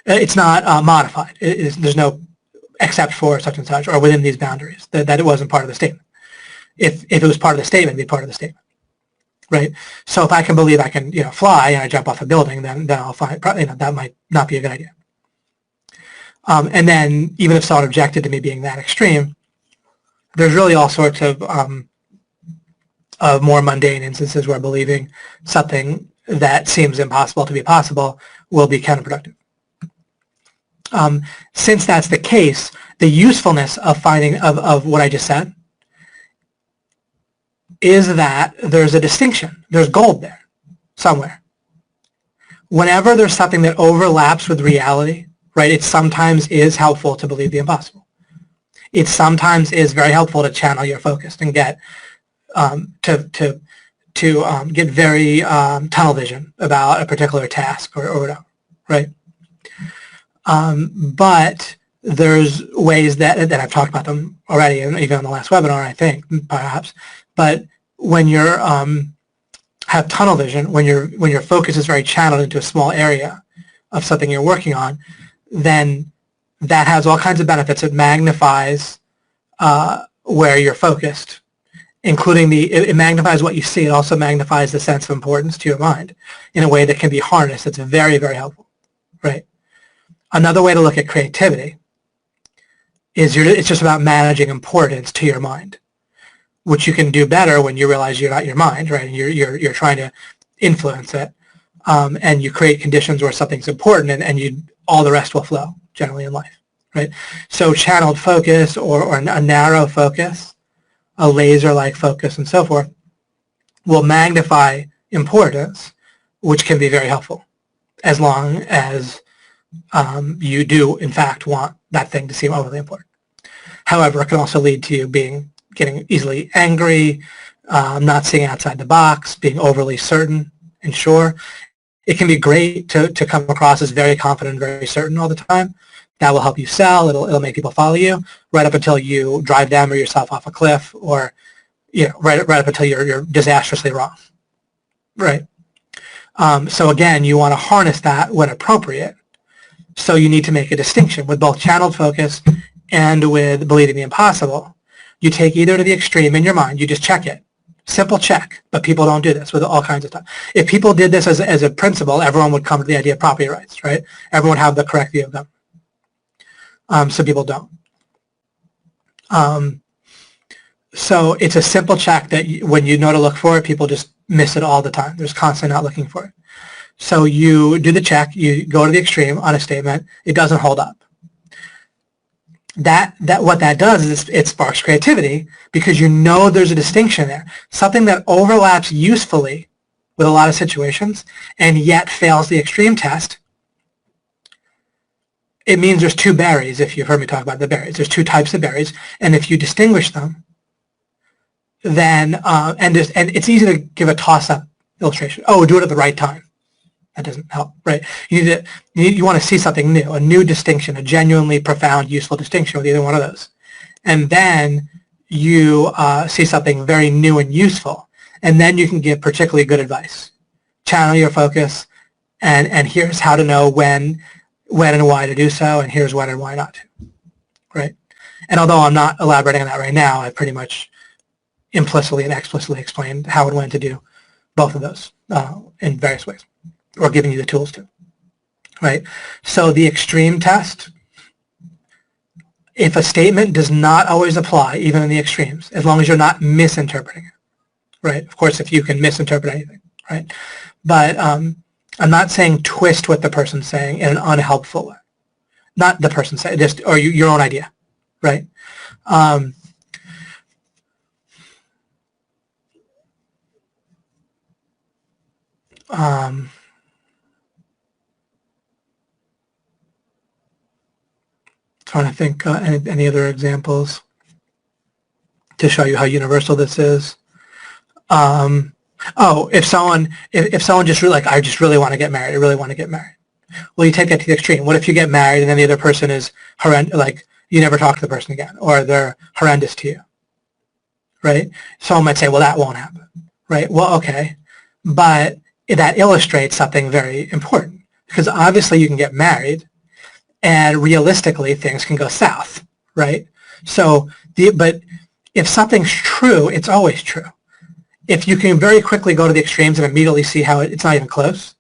It's not modified. There's no except for such and such or within these boundaries that it wasn't part of the statement. If it was part of the statement, it'd be part of the statement. Right. So if I can believe I can, fly and I jump off a building, then I'll find, that might not be a good idea. And then even if someone objected to me being that extreme, there's really all sorts of more mundane instances where believing something that seems impossible to be possible will be counterproductive. Since that's the case, the usefulness of of what I just said is that there's a distinction. There's gold there somewhere. Whenever there's something that overlaps with reality, right, it sometimes is helpful to believe the impossible. It sometimes is very helpful to channel your focus and get get very tunnel vision about a particular task or whatever, right? But there's ways that I've talked about them already, and even on the last webinar, I think, perhaps. But when you're have tunnel vision, when your focus is very channeled into a small area of something you're working on, then that has all kinds of benefits. It magnifies where you're focused, including it magnifies what you see. It also magnifies the sense of importance to your mind in a way that can be harnessed. It's very, very helpful, right? Another way to look at creativity is it's just about managing importance to your mind, which you can do better when you realize you're not your mind, right? And you're trying to influence it, and you create conditions where something's important, and all the rest will flow generally in life, right? So channeled focus or a narrow focus, a laser-like focus, and so forth, will magnify importance, which can be very helpful, as long as you do, in fact, want that thing to seem overly important. However, it can also lead to you getting easily angry, not seeing outside the box, being overly certain and sure. It can be great to come across as very confident and very certain all the time. That will help you sell. It'll make people follow you right up until you drive them or yourself off a cliff, or right up until you're disastrously wrong. Right. So again, you want to harness that when appropriate. So you need to make a distinction with both channeled focus and with believing the impossible. You take either to the extreme in your mind. You just check it. Simple check. But people don't do this with all kinds of stuff. If people did this as a principle, everyone would come to the idea of property rights, right? Everyone would have the correct view of them. So people don't. So it's a simple check that when you know to look for it, people just miss it all the time. There's constantly not looking for it. So you do the check. You go to the extreme on a statement. It doesn't hold up. What that does is it sparks creativity because you know there's a distinction there. Something that overlaps usefully with a lot of situations and yet fails the extreme test. It means there's two berries, if you've heard me talk about the berries. There's two types of berries, and if you distinguish them, then, and it's easy to give a toss-up illustration. Oh, do it at the right time. That doesn't help, right? You want to see something new, a new distinction, a genuinely profound, useful distinction with either one of those. And then you see something very new and useful, and then you can give particularly good advice. Channel your focus, and here's how to know when and why to do so, and here's when and why not to, right? And although I'm not elaborating on that right now, I pretty much implicitly and explicitly explained how and when to do both of those in various ways, or giving you the tools to, right? So the extreme test, if a statement does not always apply, even in the extremes, as long as you're not misinterpreting it, right? Of course, if you can misinterpret anything, right? But I'm not saying twist what the person's saying in an unhelpful way. Not the person saying, just, or your own idea, right? Trying to think any other examples to show you how universal this is. Oh, if someone just really, like, I just really want to get married, I really want to get married. Well, you take that to the extreme. What if you get married and then the other person is horrendous, like you never talk to the person again, or they're horrendous to you, right? Someone might say, well, that won't happen, right? Well, okay, but that illustrates something very important, because obviously you can get married and realistically things can go south, right? So, but if something's true, it's always true. If you can very quickly go to the extremes and immediately see how it's not even close,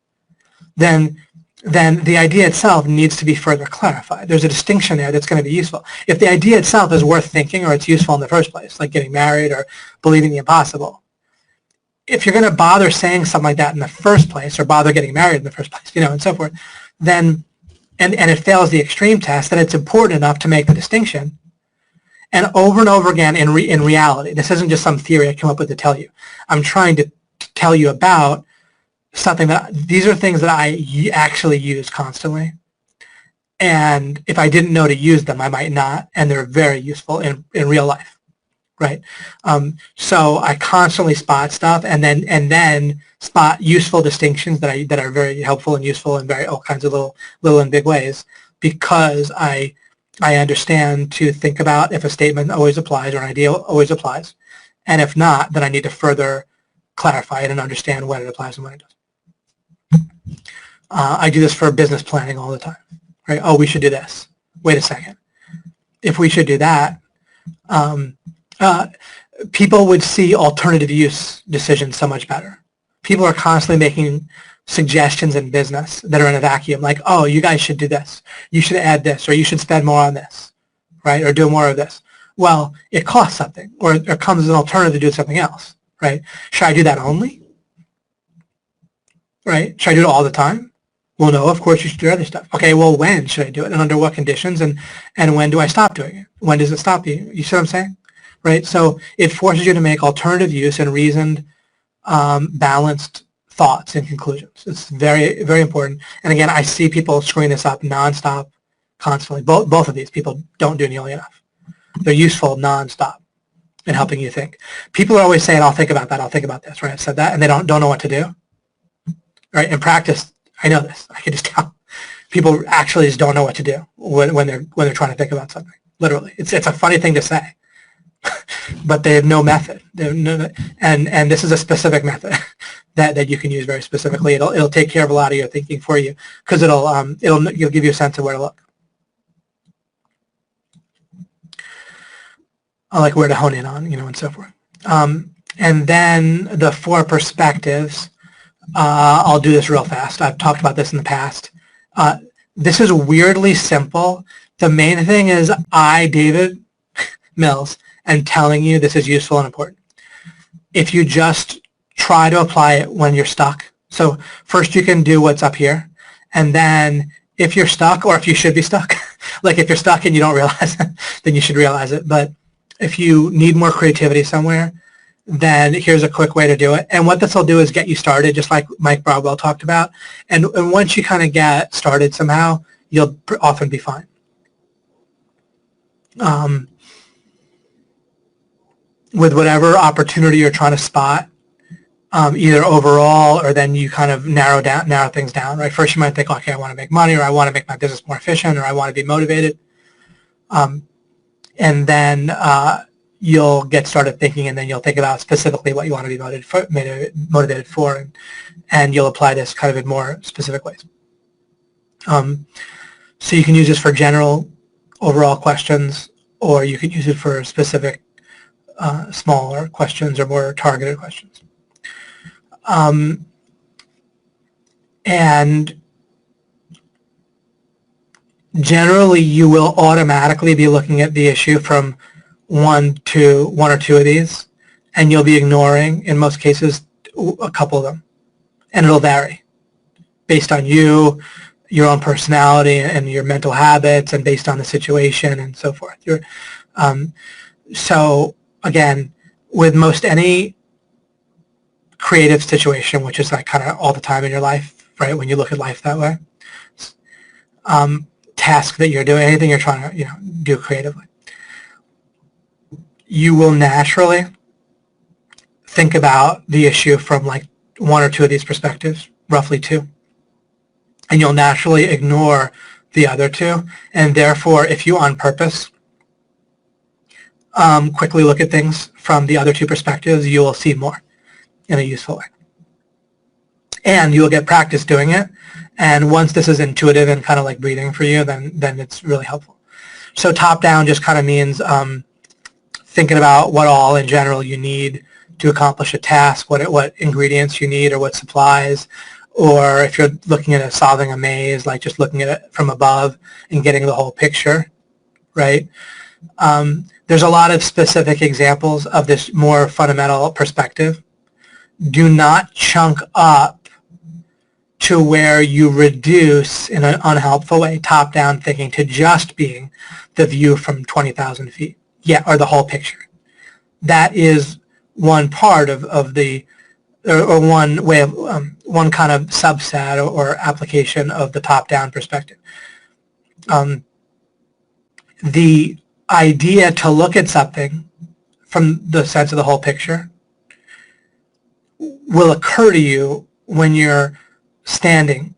then the idea itself needs to be further clarified. There's a distinction there that's going to be useful. If the idea itself is worth thinking, or it's useful in the first place, like getting married or believing the impossible, if you're going to bother saying something like that in the first place, or bother getting married in the first place, and so forth, then, and it fails the extreme test, then it's important enough to make the distinction. And over again in reality, this isn't just some theory I came up with to tell you. I'm trying to tell you about something that, these are things that I actually use constantly. And if I didn't know to use them, I might not, and they're very useful in real life, right? So I constantly spot stuff, and then spot useful distinctions that are very helpful and useful in all kinds of little and big ways, because I understand to think about if a statement always applies or an idea always applies, and if not, then I need to further clarify it and understand when it applies and when it doesn't. I do this for business planning all the time, right? Oh, we should do this. Wait a second. If we should do that, people would see alternative use decisions so much better. People are constantly making suggestions in business that are in a vacuum, like, oh, you guys should do this. You should add this, or you should spend more on this, right? Or do more of this. Well, it costs something, or it comes as an alternative to do something else, right? Should I do that only? Right? Should I do it all the time? Well, no, of course you should do other stuff. Okay, well, when should I do it, and under what conditions, and when do I stop doing it? When does it stop you? You see what I'm saying? Right? So it forces you to make alternative use and reasoned, balanced thoughts and conclusions. It's very, very important. And again, I see people screwing this up nonstop, constantly. Both of these people don't do nearly enough. They're useful nonstop in helping you think. People are always saying, I'll think about that, I'll think about this, right? I said that, and they don't know what to do. Right? In practice, I know this. I can just tell. People actually just don't know what to do when they're trying to think about something. Literally, it's a funny thing to say, but they have no method. And this is a specific method that you can use very specifically. It'll take care of a lot of your thinking for you, because it'll give you a sense of where to look. I like where to hone in on, and so forth. And then the 4 perspectives. I'll do this real fast. I've talked about this in the past. This is weirdly simple. The main thing is David Mills, am telling you this is useful and important. If you just try to apply it when you're stuck. So first you can do what's up here, and then if you're stuck, or if you should be stuck, like if you're stuck and you don't realize it, then you should realize it. But if you need more creativity somewhere, then here's a quick way to do it. And what this will do is get you started, just like Mike Broadwell talked about. And once you kind of get started somehow, you'll often be fine. With whatever opportunity you're trying to spot, either overall, or then you kind of narrow things down, right? First you might think, okay, I want to make money, or I want to make my business more efficient, or I want to be motivated. And then you'll get started thinking, and then you'll think about specifically what you want to be motivated for, and you'll apply this kind of in more specific ways. So you can use this for general overall questions, or you can use it for specific smaller questions or more targeted questions. And generally, you will automatically be looking at the issue from one or two of these, and you'll be ignoring, in most cases, a couple of them. And it'll vary based on you, your own personality, and your mental habits, and based on the situation, and so forth. So, again, with most any creative situation, which is like kind of all the time in your life, right, when you look at life that way, task that you're doing, anything you're trying to do creatively, you will naturally think about the issue from like one or two of these perspectives, roughly two, and you'll naturally ignore the other two, and therefore if you on purpose quickly look at things from the other two perspectives, you will see more in a useful way. And you'll get practice doing it, and once this is intuitive and kind of like breathing for you, then it's really helpful. So top-down just kind of means thinking about what all in general you need to accomplish a task, what ingredients you need or what supplies, or if you're looking at solving a maze, like just looking at it from above and getting the whole picture, right? There's a lot of specific examples of this more fundamental perspective. Do not chunk up to where you reduce in an unhelpful way top-down thinking to just being the view from 20,000 feet, or the whole picture. That is one part of the, or one way of, one kind of subset or application of the top-down perspective. The idea to look at something from the sense of the whole picture will occur to you when you're standing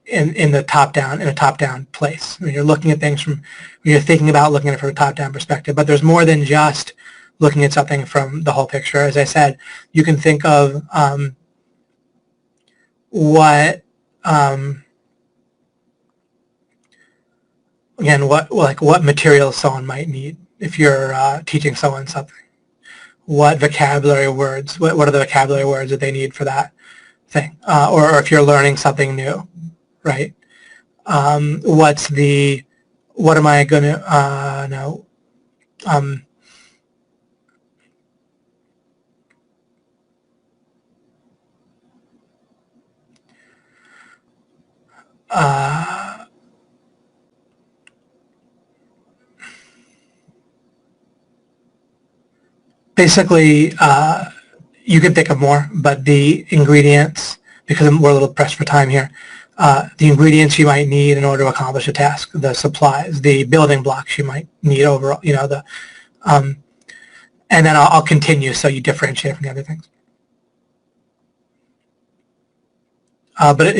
in a top-down place. When you're looking at things when you're thinking about looking at it from a top-down perspective. But there's more than just looking at something from the whole picture. As I said, you can think of what materials someone might need if you're teaching someone something. What vocabulary words? What are the vocabulary words that they need for that thing? Or if you're learning something new, right? What am I going to know? Basically, you can think of more, but the ingredients, because we're a little pressed for time here, the ingredients you might need in order to accomplish a task, the supplies, the building blocks you might need overall, and then I'll continue so you differentiate from the other things. But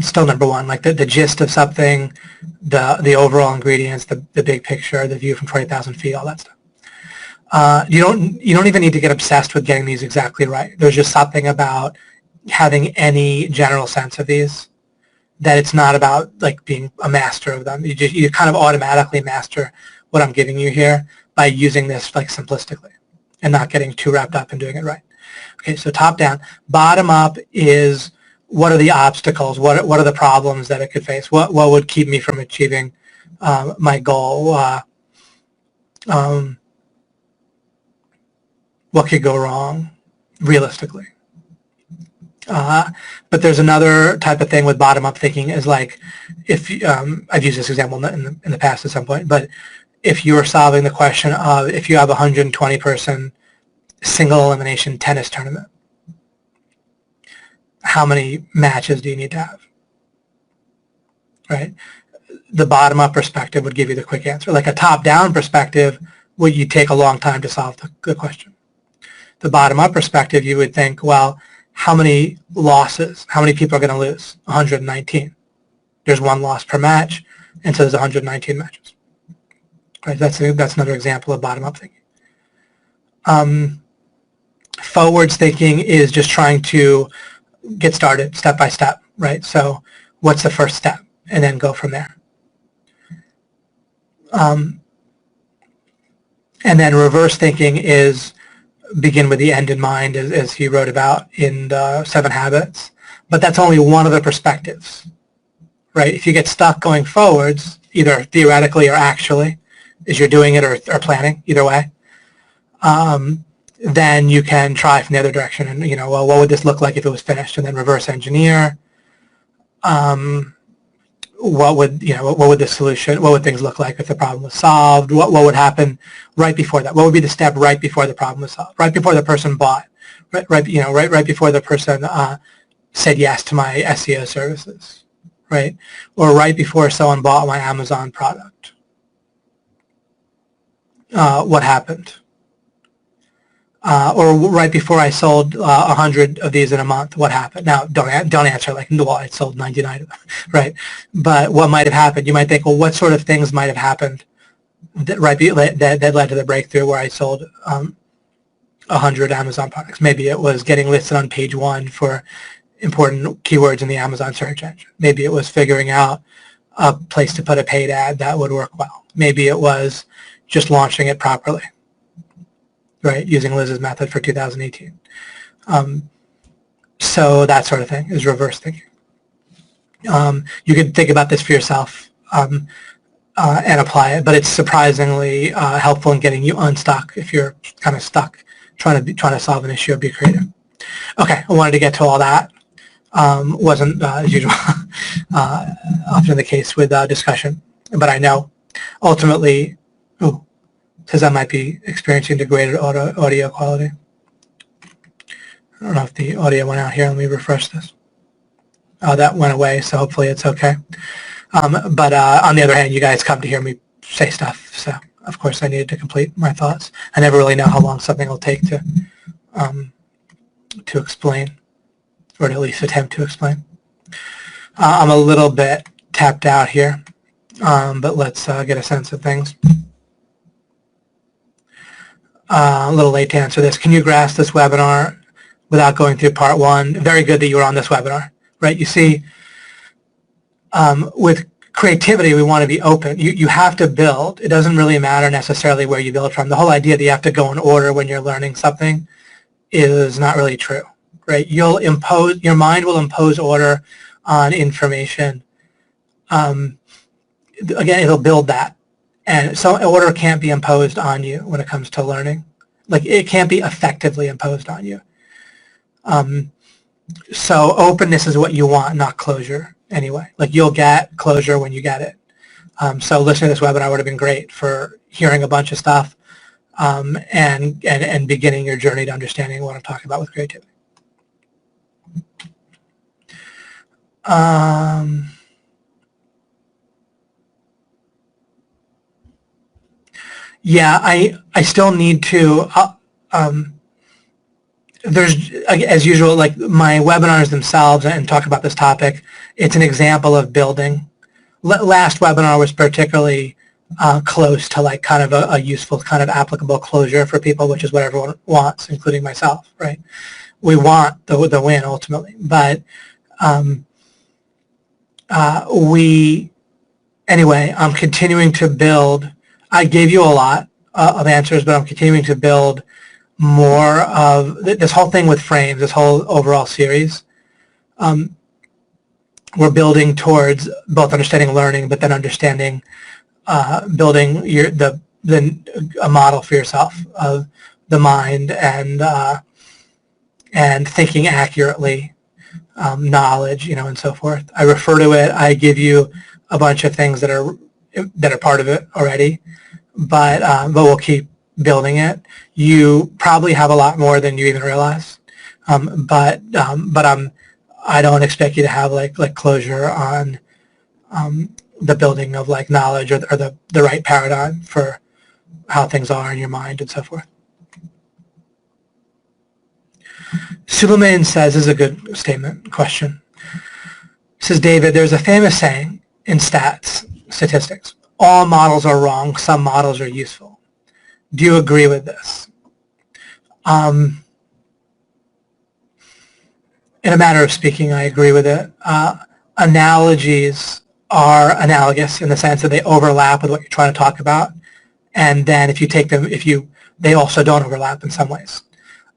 still number one, like the gist of something, the overall ingredients, the big picture, the view from 20,000 feet, all that stuff. You don't even need to get obsessed with getting these exactly right. There's just something about having any general sense of these, that it's not about like being a master of them. You kind of automatically master what I'm giving you here by using this like simplistically and not getting too wrapped up in doing it right. Okay, so top down. Bottom up is what are the obstacles? What are the problems that it could face? What would keep me from achieving my goal? What could go wrong realistically? But there's another type of thing with bottom-up thinking is like, if I've used this example in the past at some point, but if you are solving the question of if you have a 120-person single elimination tennis tournament, how many matches do you need to have? Right? The bottom-up perspective would give you the quick answer. Like a top-down perspective, would you take a long time to solve the question? The bottom-up perspective, you would think, well, how many losses? How many people are going to lose? 119. There's one loss per match, and so there's 119 matches. Right? That's another example of bottom-up thinking. Forwards thinking is just trying to get started step by step, right? So what's the first step? And then go from there. And then reverse thinking is begin with the end in mind, as he wrote about in the 7 Habits. But that's only one of the perspectives, right? If you get stuck going forwards, either theoretically or actually, as you're doing it or planning, either way, then you can try from the other direction and, well, what would this look like if it was finished? And then reverse engineer. What would the solution, what would things look like if the problem was solved? What would happen right before that? What would be the step right before the problem was solved? Right before the person bought, right before the person said yes to my SEO services, right? Or right before someone bought my Amazon product. What happened? Or right before I sold 100 of these in a month, what happened? Now, don't answer like, well, I sold 99 of them, right? But what might have happened? You might think, well, what sort of things might have happened that led to the breakthrough where I sold 100 Amazon products? Maybe it was getting listed on page 1 for important keywords in the Amazon search engine. Maybe it was figuring out a place to put a paid ad that would work well. Maybe it was just launching it properly, right, using Liz's method for 2018. So that sort of thing is reverse thinking. You can think about this for yourself and apply it, but it's surprisingly helpful in getting you unstuck if you're kind of stuck trying to solve an issue or be creative. Okay, I wanted to get to all that. Wasn't as usual often the case with discussion, but I know ultimately, says I might be experiencing degraded audio quality. I don't know if the audio went out here. Let me refresh this. Oh, that went away, so hopefully it's okay. But on the other hand, you guys come to hear me say stuff, so of course I needed to complete my thoughts. I never really know how long something will take to explain, or to at least attempt to explain. I'm a little bit tapped out here, but let's get a sense of things. A little late to answer this. Can you grasp this webinar without going through part 1? Very good that you were on this webinar, right? You see, with creativity, we want to be open. You have to build. It doesn't really matter necessarily where you build from. The whole idea that you have to go in order when you're learning something is not really true, right? Your mind will impose order on information. Again, it'll build that. And so order can't be imposed on you when it comes to learning. Like, it can't be effectively imposed on you. So openness is what you want, not closure anyway. Like, you'll get closure when you get it. So listening to this webinar would have been great for hearing a bunch of stuff and beginning your journey to understanding what I'm talking about with creativity. Yeah, I still need to, there's, as usual, like my webinars themselves and talk about this topic, it's an example of building. Last webinar was particularly close to like kind of a useful, kind of applicable closure for people, which is what everyone wants, including myself, right? We want the win ultimately, but anyway, I'm continuing to build. I gave you a lot of answers, but I'm continuing to build more of this whole thing with frames, this whole overall series. We're building towards both understanding learning, but then understanding, building a model for yourself of the mind and thinking accurately, knowledge, and so forth. I refer to it. I give you a bunch of things that are part of it already, but we'll keep building it. You probably have a lot more than you even realize, but I don't expect you to have like closure on the building of like knowledge or the right paradigm for how things are in your mind and so forth. Suleiman says, this is a good statement, question. Says, David, there's a famous saying in statistics, all models are wrong, some models are useful. Do you agree with this? In a matter of speaking, I agree with it. Analogies are analogous in the sense that they overlap with what you're trying to talk about, And then if you take them, they also don't overlap in some ways.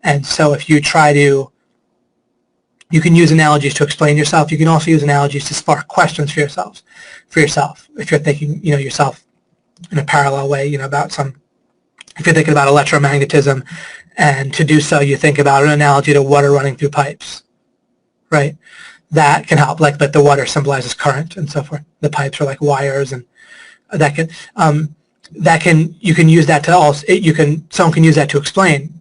And so if you try to, you can use analogies to explain yourself. You can also use analogies to spark questions for yourself. If you're thinking, yourself in a parallel way, about if you're thinking about electromagnetism, and to do so, you think about an analogy to water running through pipes, right? That can help, like the water symbolizes current and so forth. The pipes are like wires, and you can use that to also, someone can use that to explain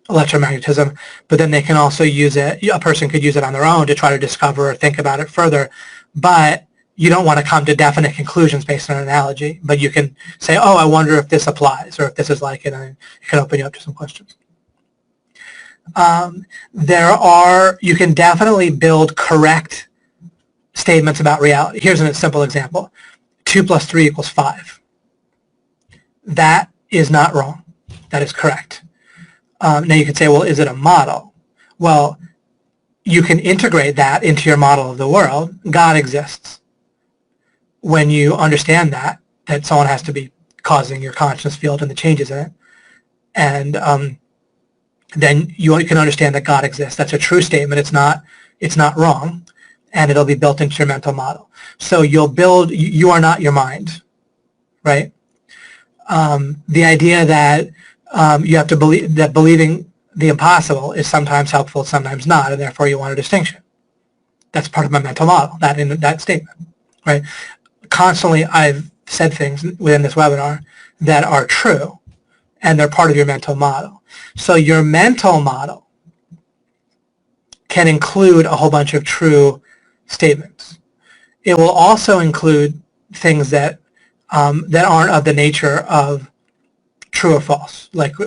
electromagnetism, but then they can also use it, a person could use it on their own to try to discover or think about it further, but you don't want to come to definite conclusions based on an analogy, but you can say, oh, I wonder if this applies, or if this is like it, and it can open you up to some questions. You can definitely build correct statements about reality. Here's a simple example. 2 plus 3 equals 5. That is not wrong. That is correct. Now you could say, well, is it a model? Well, you can integrate that into your model of the world. God exists. When you understand that someone has to be causing your consciousness field and the changes in it, and then you can understand that God exists. That's a true statement. It's not wrong, and it'll be built into your mental model. So you are not your mind, right? The idea that you have to believe that believing the impossible is sometimes helpful, sometimes not, and therefore you want a distinction. That's part of my mental model, that statement, right? Constantly I've said things within this webinar that are true, and they're part of your mental model. So your mental model can include a whole bunch of true statements. It will also include things that aren't of the nature of true or false. Like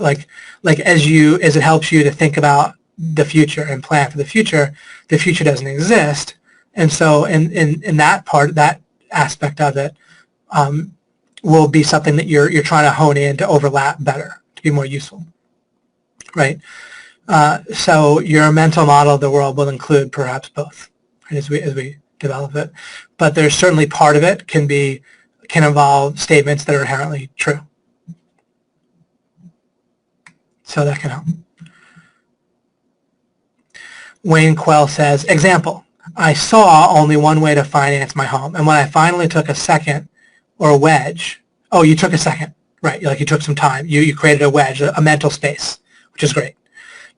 as it helps you to think about the future and plan for the future doesn't exist, and so in that aspect of it will be something that you're trying to hone in to overlap better, to be more useful, right? So your mental model of the world will include perhaps both, right, as we develop it. But there's certainly part of it can involve statements that are inherently true. So that can help. Wayne Quell says, example, I saw only one way to finance my home, and when I finally took a second or a wedge, oh, you took a second, right, like you took some time, you created a wedge, a mental space, which is great,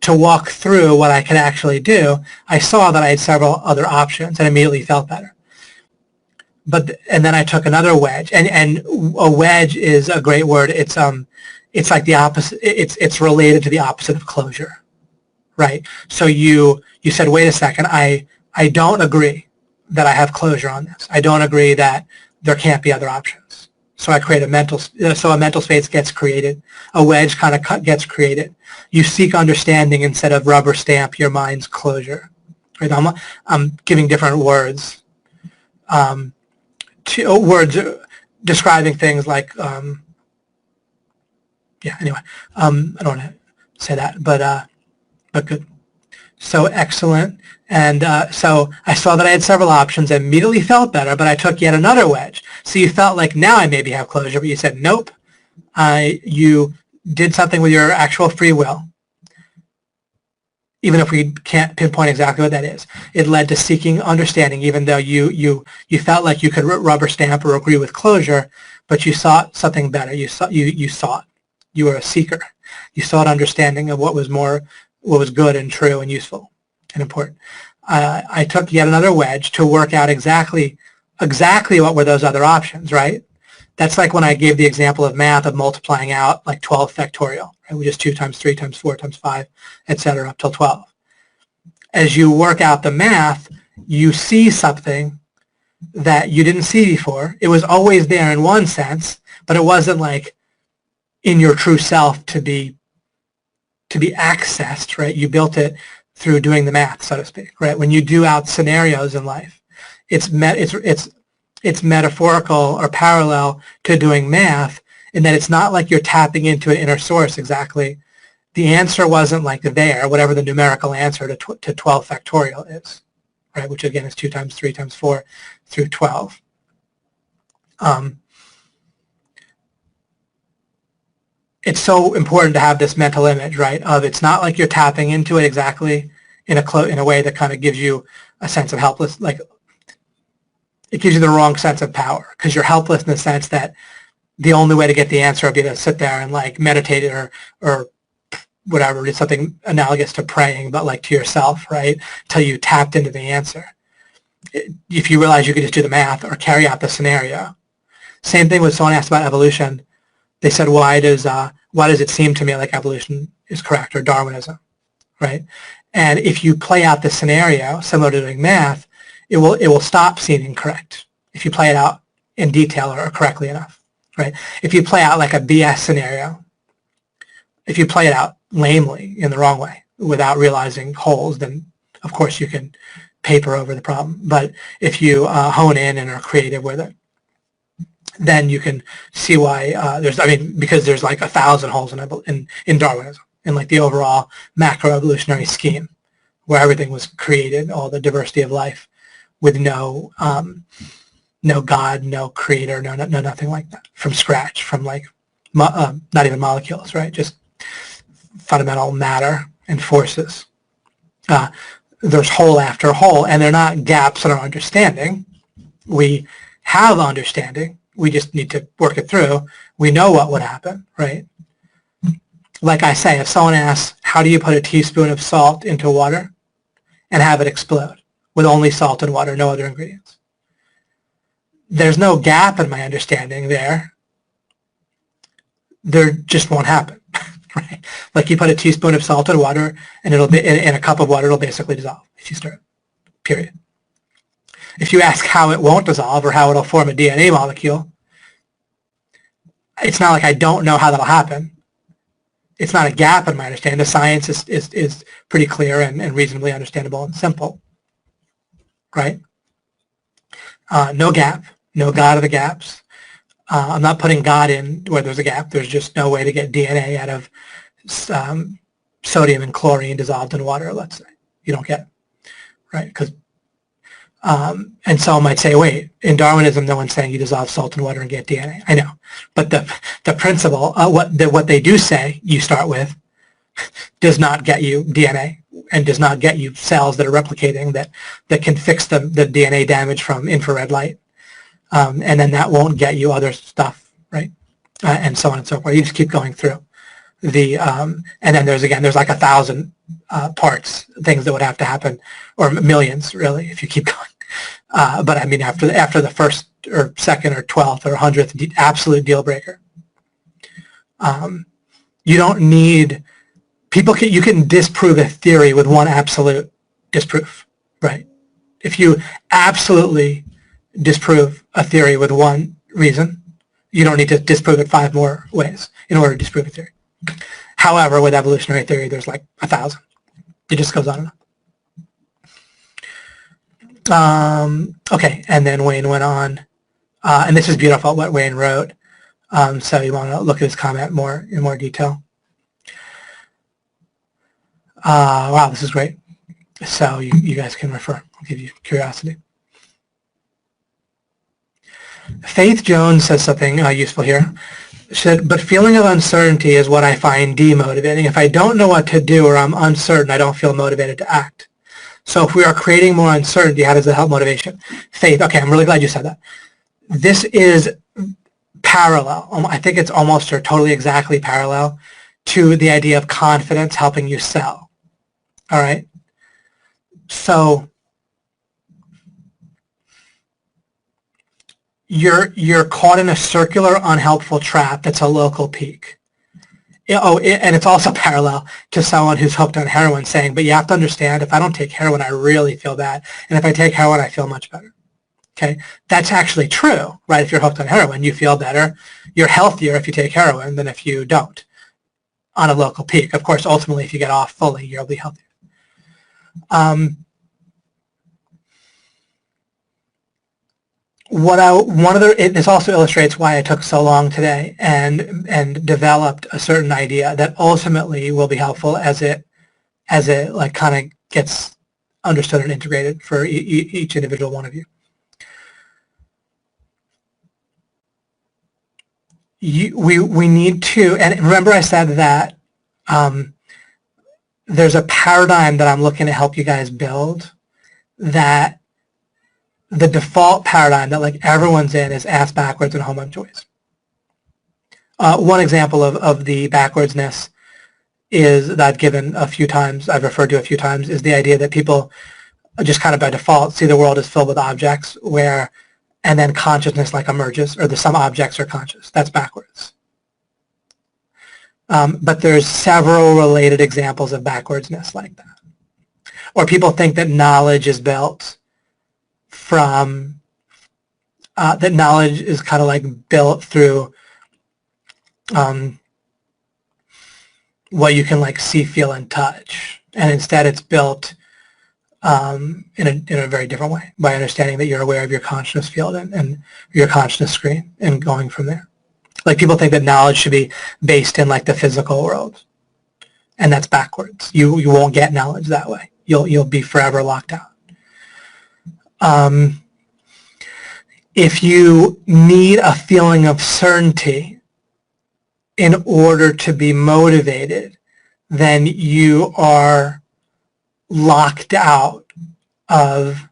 to walk through what I could actually do, I saw that I had several other options and immediately felt better. And then I took another wedge, and a wedge is a great word. It's like the opposite, it's related to the opposite of closure, right? So you said, wait a second, I don't agree that I have closure on this. I don't agree that there can't be other options. So I create a mental space gets created. A wedge kind of gets created. You seek understanding instead of rubber stamp your mind's closure. Right? I'm giving different words. Words describing things like, yeah, anyway, I don't want to say that, but good. So excellent. And so I saw that I had several options. I immediately felt better, but I took yet another wedge. So you felt like now I maybe have closure, but you said, nope. You did something with your actual free will, even if we can't pinpoint exactly what that is. It led to seeking understanding, even though you felt like you could rubber stamp or agree with closure, but you sought something better. You sought. You were a seeker. You sought understanding of what was good and true and useful and important. I took yet another wedge to work out exactly what were those other options, right? That's like when I gave the example of math of multiplying out like 12 factorial, right? Which is 2 times 3 times 4 times 5, etc. up till 12. As you work out the math, you see something that you didn't see before. It was always there in one sense, but it wasn't like in your true self to be accessed, right? You built it through doing the math, so to speak, right? When you do out scenarios in life, it's metaphorical or parallel to doing math in that it's not like you're tapping into an inner source exactly. The answer wasn't like there, whatever the numerical answer to 12 factorial is, right? Which again is 2 times 3 times 4 through 12. it's so important to have this mental image, right, of it's not like you're tapping into it exactly in a way that kind of gives you a sense of helpless, like it gives you the wrong sense of power, because you're helpless in the sense that the only way to get the answer would be to sit there and like meditate or whatever, do something analogous to praying, but like to yourself, right, till you tapped into the answer. If you realize you could just do the math or carry out the scenario. Same thing with someone asked about evolution. They said, why does it seem to me like evolution is correct, or Darwinism, right? And if you play out the scenario, similar to doing math, it will stop seeming correct if you play it out in detail or correctly enough, right? If you play out like a BS scenario, if you play it out lamely in the wrong way without realizing holes, then of course you can paper over the problem. But if you hone in and are creative with it, then you can see why because there's like 1,000 holes in Darwinism, in like the overall macroevolutionary scheme, where everything was created, all the diversity of life, with no God, no creator, no nothing like that, from scratch, from like not even molecules, right? Just fundamental matter and forces. There's hole after hole, and they're not gaps in our understanding. We have understanding. We just need to work it through. We know what would happen, right? Like I say, if someone asks, how do you put a teaspoon of salt into water and have it explode with only salt and water, no other ingredients? There's no gap in my understanding there. There just won't happen, right? Like you put a teaspoon of salt in water, and it'll be in a cup of water, it'll basically dissolve if you stir it, period. If you ask how it won't dissolve or how it'll form a DNA molecule, it's not like I don't know how that'll happen. It's not a gap in my understanding. The science is pretty clear and reasonably understandable and simple, right? No gap, no God of the gaps. I'm not putting God in where there's a gap. There's just no way to get DNA out of sodium and chlorine dissolved in water, let's say. You don't get it, right? Because and someone might say, wait, in Darwinism, no one's saying you dissolve salt in water and get DNA. I know. But the principle, what they do say you start with does not get you DNA and does not get you cells that are replicating that can fix the DNA damage from infrared light. And then that won't get you other stuff, right? And so on and so forth. You just keep going through. And then there's like 1,000 parts, things that would have to happen, or millions, really, if you keep going. But I mean, after the first or second or 12th or 100th absolute deal breaker, you don't need you can disprove a theory with one absolute disproof, right? If you absolutely disprove a theory with one reason, you don't need to disprove it 5 more ways in order to disprove a theory. However, with evolutionary theory, there's like 1,000. It just goes on and on. Okay, and then Wayne went on, and this is beautiful what Wayne wrote. So you want to look at his comment in more detail. Wow, this is great. So you guys can refer. I'll give you curiosity. Faith Jones says something useful here. She said, but feeling of uncertainty is what I find demotivating. If I don't know what to do or I'm uncertain, I don't feel motivated to act. So if we are creating more uncertainty, how does that help motivation? Faith, okay, I'm really glad you said that. This is parallel. I think it's almost or totally exactly parallel to the idea of confidence helping you sell. All right? So you're caught in a circular, unhelpful trap that's a local peak. And it's also parallel to someone who's hooked on heroin saying, but you have to understand, if I don't take heroin, I really feel bad. And if I take heroin, I feel much better. Okay? That's actually true, right? If you're hooked on heroin, you feel better. You're healthier if you take heroin than if you don't on a local peak. Of course, ultimately, if you get off fully, you'll be healthier. This also illustrates why I took so long today and developed a certain idea that ultimately will be helpful as it like kind of gets understood and integrated for each individual one of you. we need to, and remember I said that there's a paradigm that I'm looking to help you guys build, that the default paradigm that like everyone's in is ass backwards and home on choice. One example of the backwardsness is that I've given a few times, I've referred to a few times, is the idea that people just kind of by default see the world as filled with objects where, and then consciousness like emerges, or some objects are conscious. That's backwards. But there's several related examples of backwardsness like that. Or people think that knowledge is built from, that knowledge is kind of like built through what you can like see, feel, and touch. And instead it's built in a very different way, by understanding that you're aware of your consciousness field and your consciousness screen and going from there. Like people think that knowledge should be based in like the physical world, and that's backwards. You won't get knowledge that way. You'll be forever locked out. If you need a feeling of certainty in order to be motivated, then you are locked out of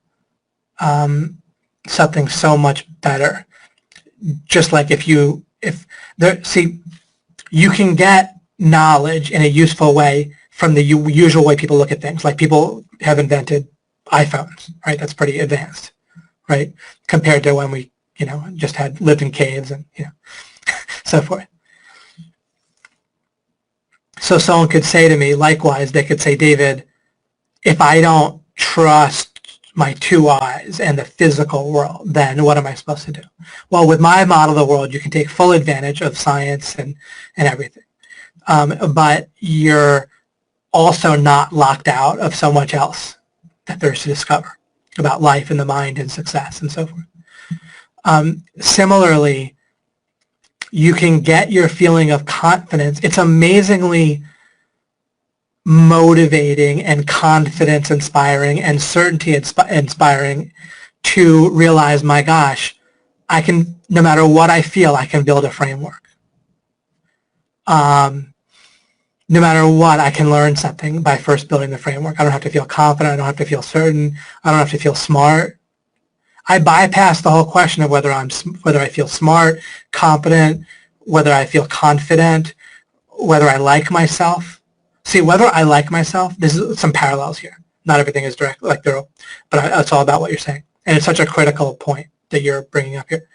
something so much better. Just like you can get knowledge in a useful way from the usual way people look at things. Like people have invented iPhones, right? That's pretty advanced, right? Compared to when we, just lived in caves and, so forth. So someone could say to me, likewise, they could say, David, if I don't trust my two eyes and the physical world, then what am I supposed to do? Well, with my model of the world, you can take full advantage of science and everything. But you're also not locked out of so much else that there's to discover about life and the mind and success and so forth. Similarly, you can get your feeling of confidence. It's amazingly motivating and confidence inspiring and certainty inspiring to realize, my gosh, I can, no matter what I feel, I can build a framework. No matter what, I can learn something by first building the framework. I don't have to feel confident. I don't have to feel certain. I don't have to feel smart. I bypass the whole question of whether I feel smart, competent, whether I feel confident, whether I like myself. See, whether I like myself, this is some parallels here. Not everything is direct, like they're, but it's all about what you're saying. And it's such a critical point that you're bringing up here.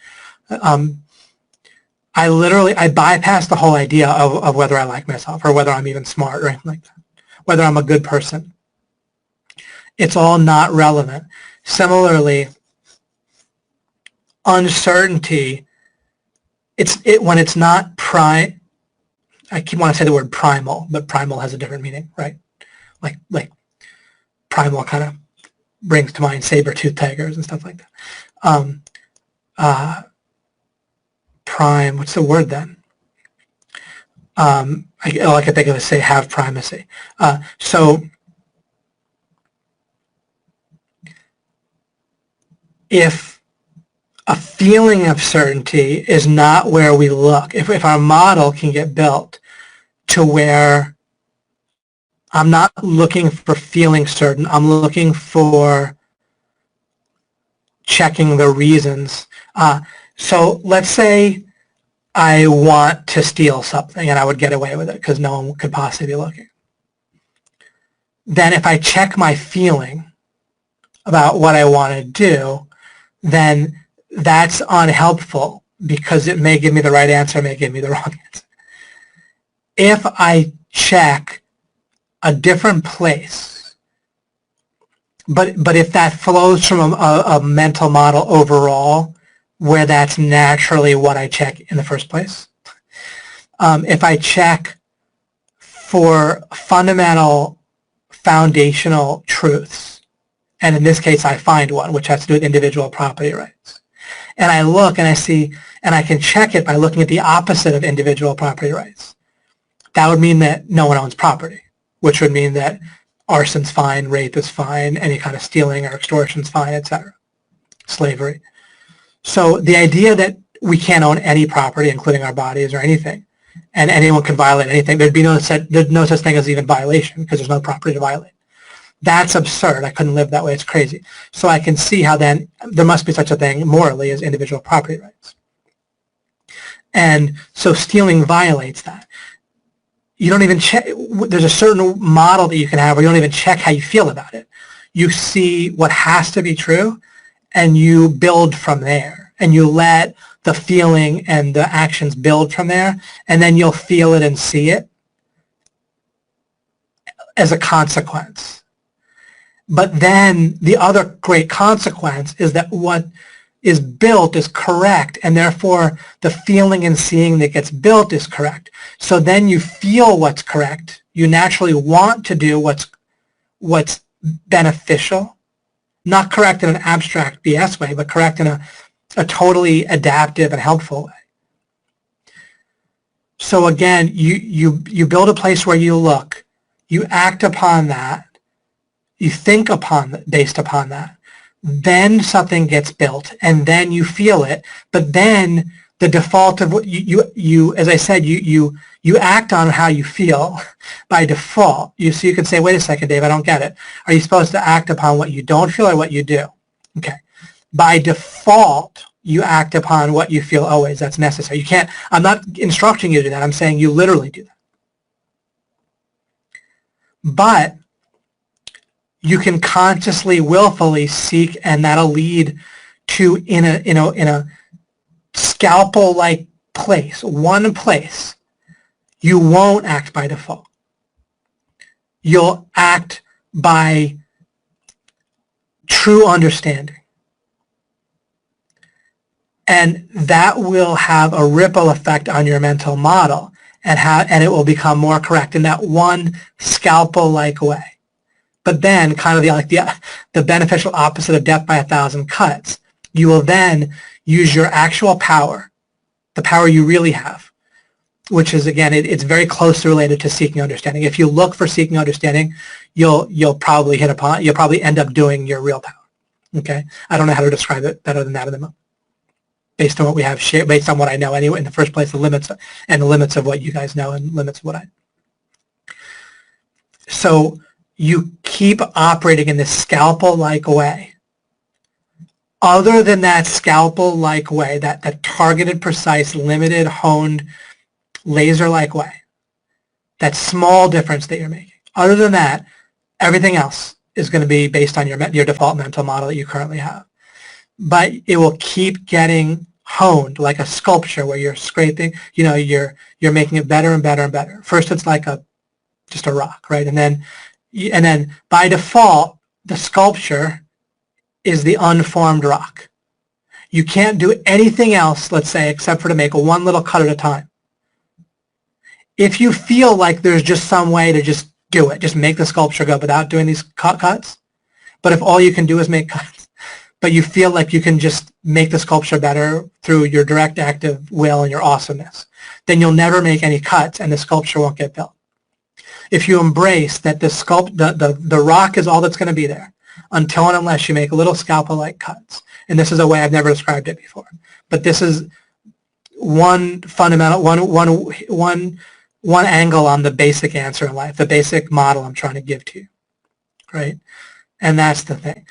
I bypass the whole idea of whether I like myself or whether I'm even smart or anything like that, whether I'm a good person. It's all not relevant. Similarly, uncertainty, when it's not I keep wanting to say the word primal, but primal has a different meaning, right? Like primal kind of brings to mind saber-toothed tigers and stuff like that. Prime, what's the word then? All I can think of is say have primacy. So if a feeling of certainty is not where we look, if our model can get built to where I'm not looking for feeling certain, I'm looking for checking the reasons. So let's say I want to steal something and I would get away with it because no one could possibly be looking. Then if I check my feeling about what I want to do, then that's unhelpful because it may give me the right answer, it may give me the wrong answer. If I check a different place, but if that flows from a mental model overall, where that's naturally what I check in the first place, if I check for fundamental foundational truths, and in this case I find one, which has to do with individual property rights, and I look and I see, and I can check it by looking at the opposite of individual property rights. That would mean that no one owns property, which would mean that arson's fine, rape is fine, any kind of stealing or extortion is fine, etc. Slavery. So the idea that we can't own any property, including our bodies or anything, and anyone can violate anything. There'd no such thing as even violation because there's no property to violate. That's absurd. I couldn't live that way. It's crazy. So I can see how then there must be such a thing morally as individual property rights. And so stealing violates that. You don't even check. There's a certain model that you can have where you don't even check how you feel about it. You see what has to be true, and you build from there. And you let the feeling and the actions build from there, and then you'll feel it and see it as a consequence. But then the other great consequence is that what is built is correct, and therefore the feeling and seeing that gets built is correct. So then you feel what's correct. You naturally want to do what's beneficial, not correct in an abstract BS way, but correct in a totally adaptive and helpful way. So again, you build a place where you look, you act upon that, you think based upon that, then something gets built, and then you feel it, but then the default of what you as I said, you act on how you feel by default. So you can say, wait a second, Dave, I don't get it. Are you supposed to act upon what you don't feel or what you do? Okay. By default, you act upon what you feel always. That's necessary. You can't, I'm not instructing you to do that. I'm saying you literally do that. But you can consciously, willfully seek, and that'll lead to in a scalpel-like place, one place. You won't act by default. You'll act by true understanding. And that will have a ripple effect on your mental model, and it will become more correct in that one scalpel-like way. But then, kind of the beneficial opposite of death by 1,000 cuts, you will then use your actual power, the power you really have, which is, again, it's very closely related to seeking understanding. If you look for seeking understanding, you'll probably end up doing your real power. Okay, I don't know how to describe it better than that at the moment, based on what we have shared, based on what I know anyway. In the first place, the limits of what you guys know, and limits of what I. So you keep operating in this scalpel-like way. Other than that scalpel-like way, that targeted, precise, limited, honed, laser-like way, that small difference that you're making. Other than that, everything else is going to be based on your default mental model that you currently have. But it will keep getting honed like a sculpture where you're scraping, you're making it better and better and better. First it's like just a rock, right? And then by default, the sculpture is the unformed rock. You can't do anything else, let's say, except for to make one little cut at a time. If you feel like there's just some way to just do it, just make the sculpture go without doing these cuts, but if all you can do is make cuts, but you feel like you can just make the sculpture better through your direct active will and your awesomeness, then you'll never make any cuts and the sculpture won't get built. If you embrace that the rock is all that's going to be there until and unless you make little scalpel-like cuts, and this is a way I've never described it before, but this is one fundamental, one angle on the basic answer in life, the basic model I'm trying to give to you, right? And that's the thing.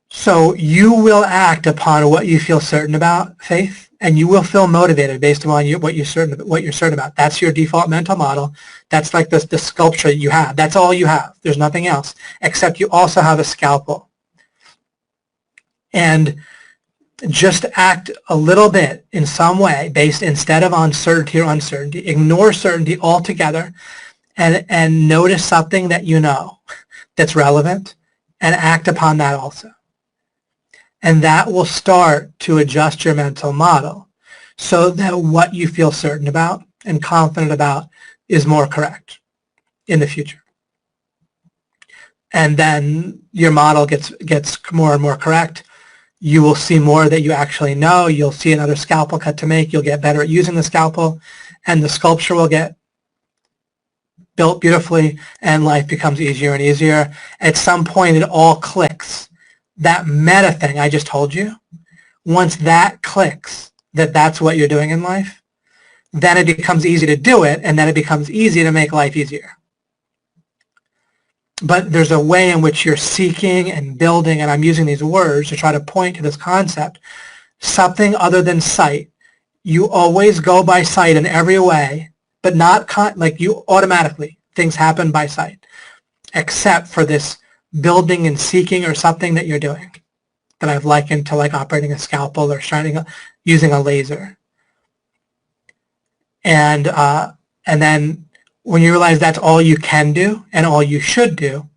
So you will act upon what you feel certain about, Faith, and you will feel motivated based upon what you're certain about. That's your default mental model. That's like the sculpture you have. That's all you have. There's nothing else, except you also have a scalpel. And just act a little bit in some way based, instead of on certainty or uncertainty, ignore certainty altogether and notice something that you know that's relevant and act upon that also. And that will start to adjust your mental model so that what you feel certain about and confident about is more correct in the future. And then your model gets more and more correct. You will see more that you actually know. You'll see another scalpel cut to make. You'll get better at using the scalpel, and the sculpture will get built beautifully, and life becomes easier and easier. At some point, it all clicks. That meta thing I just told you, once that clicks, that that's what you're doing in life, then it becomes easy to do it, and then it becomes easy to make life easier. But there's a way in which you're seeking and building, and I'm using these words to try to point to this concept, something other than sight. You always go by sight in every way, but not like you automatically, things happen by sight, except for this building and seeking or something that you're doing that I've likened to like operating a scalpel or using a laser. And then when you realize that's all you can do and all you should do,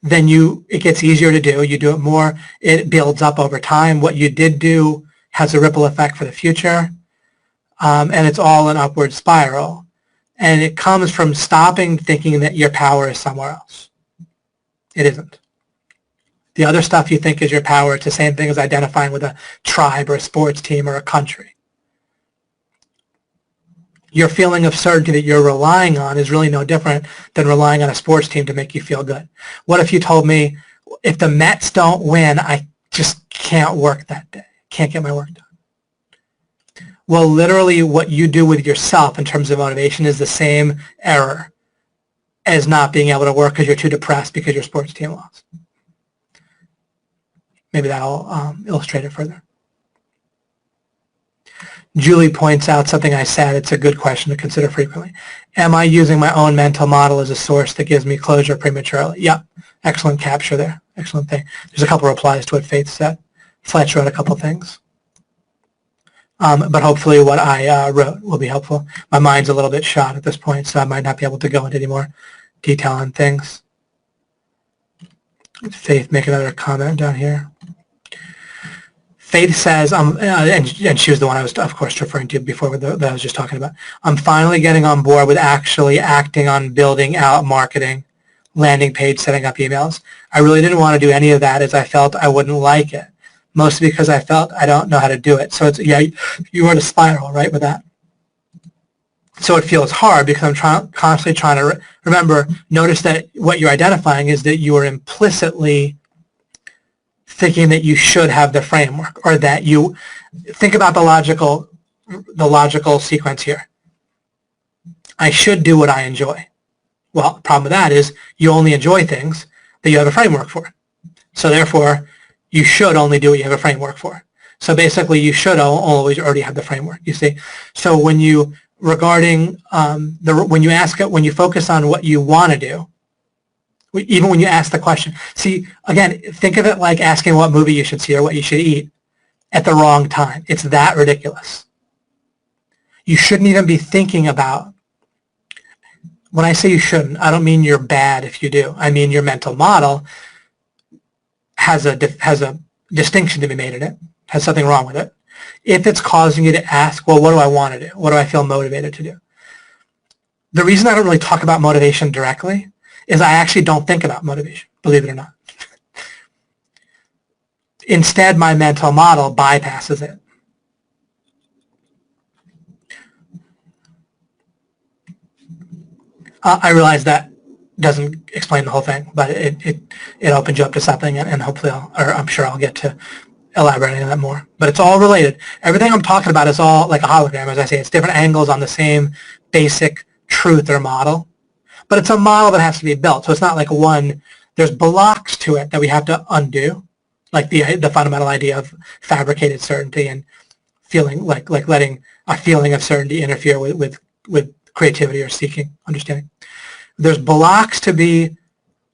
then it gets easier to do. You do it more. It builds up over time. What you did do has a ripple effect for the future. And it's all an upward spiral. And it comes from stopping thinking that your power is somewhere else. It isn't. The other stuff you think is your power, it's the same thing as identifying with a tribe or a sports team or a country. Your feeling of certainty that you're relying on is really no different than relying on a sports team to make you feel good. What if you told me, if the Mets don't win, I just can't work that day, can't get my work done? Well, literally what you do with yourself in terms of motivation is the same error as not being able to work because you're too depressed because your sports team lost. Maybe that'll illustrate it further. Julie points out something I said. It's a good question to consider frequently. Am I using my own mental model as a source that gives me closure prematurely? Yep. Excellent capture there. Excellent thing. There's a couple of replies to what Faith said. Fletch wrote a couple things. But hopefully what I wrote will be helpful. My mind's a little bit shot at this point, so I might not be able to go into any more detail on things. Faith, make another comment down here. Faith says, and she was the one I was, of course, referring to before that I was just talking about. I'm finally getting on board with actually acting on building out marketing, landing page, setting up emails. I really didn't want to do any of that as I felt I wouldn't like it, mostly because I felt I don't know how to do it. So it's, yeah, you were in a spiral, right, with that. So it feels hard because I'm constantly trying to remember, notice that what you're identifying is that you are implicitly thinking that you should have the framework, or that you think about the logical sequence here. I should do what I enjoy. Well, the problem with that is you only enjoy things that you have a framework for. So therefore, you should only do what you have a framework for. So basically, you should always already have the framework, you see. So when you, when you focus on what you want to do, even when you ask the question, see, again, think of it like asking what movie you should see or what you should eat at the wrong time. It's that ridiculous. You shouldn't even be thinking about, when I say you shouldn't, I don't mean you're bad if you do. I mean your mental model has a distinction to be made in it, has something wrong with it. If it's causing you to ask, well, what do I want to do? What do I feel motivated to do? The reason I don't really talk about motivation directly is I actually don't think about motivation, believe it or not. Instead, my mental model bypasses it. I realize that doesn't explain the whole thing, but it opens you up to something, and hopefully, I'm sure I'll get to elaborating on that more. But it's all related. Everything I'm talking about is all like a hologram, as I say. It's different angles on the same basic truth or model. But it's a model that has to be built. So it's not like one, there's blocks to it that we have to undo, like the fundamental idea of fabricated certainty and feeling like letting a feeling of certainty interfere with creativity or seeking understanding. There's blocks to be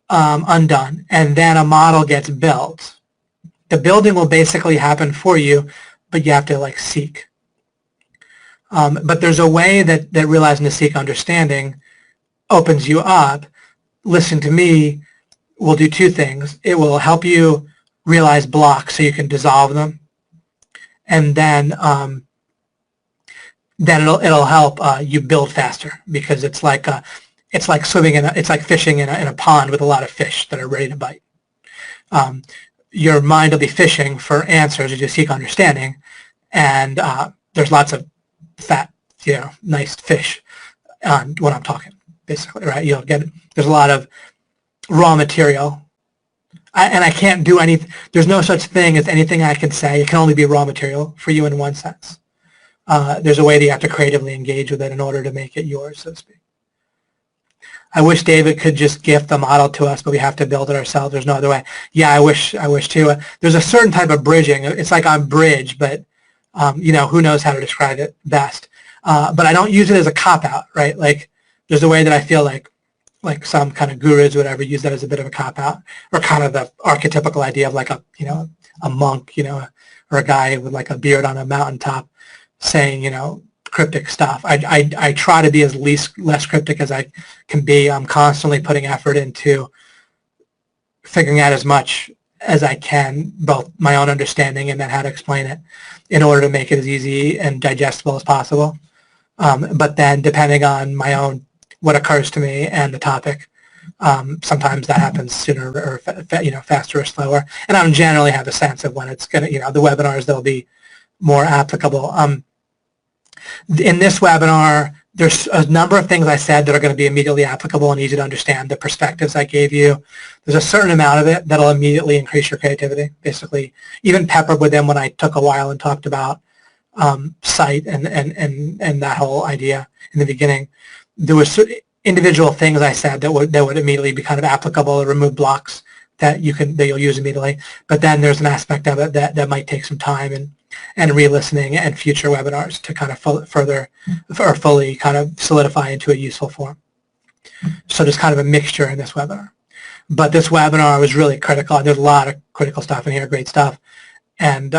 undone, and then a model gets built. The building will basically happen for you, but you have to like seek. But there's a way that realizing to seek understanding opens you up. Listen to me will do two things. It will help you realize blocks so you can dissolve them, and then it'll help you build faster, because it's like swimming it's like fishing in a pond with a lot of fish that are ready to bite. Your mind will be fishing for answers as you seek understanding, and there's lots of fat, nice fish when I'm talking. Basically, right? You'll get it. There's a lot of raw material and I can't do anything. There's no such thing as anything I can say. It can only be raw material for you in one sense. There's a way that you have to creatively engage with it in order to make it yours, so to speak. I wish David could just gift the model to us, but we have to build it ourselves. There's no other way. Yeah, I wish too. There's a certain type of bridging. It's like on bridge, but you know, who knows how to describe it best. But I don't use it as a cop-out, right? Like, there's a way that I feel like some kind of gurus or whatever use that as a bit of a cop-out, or kind of the archetypical idea of like a, you know, a monk, you know, or a guy with like a beard on a mountaintop saying, you know, cryptic stuff. I try to be as less cryptic as I can be. I'm constantly putting effort into figuring out as much as I can, both my own understanding and then how to explain it, in order to make it as easy and digestible as possible. But then, depending on my own, what occurs to me and the topic, sometimes that happens sooner or you know, faster or slower. And I generally have a sense of when it's gonna, you know, the webinars they'll be more applicable. In this webinar, there's a number of things I said that are going to be immediately applicable and easy to understand. The perspectives I gave you, there's a certain amount of it that'll immediately increase your creativity. Basically, even peppered with them when I took a while and talked about sight and that whole idea in the beginning. There were individual things I said that would immediately be kind of applicable or remove blocks that you'll use immediately. But then there's an aspect of it that might take some time and re-listening and future webinars to kind of further or fully kind of solidify into a useful form. So there's kind of a mixture in this webinar. But this webinar was really critical. There's a lot of critical stuff in here, great stuff, and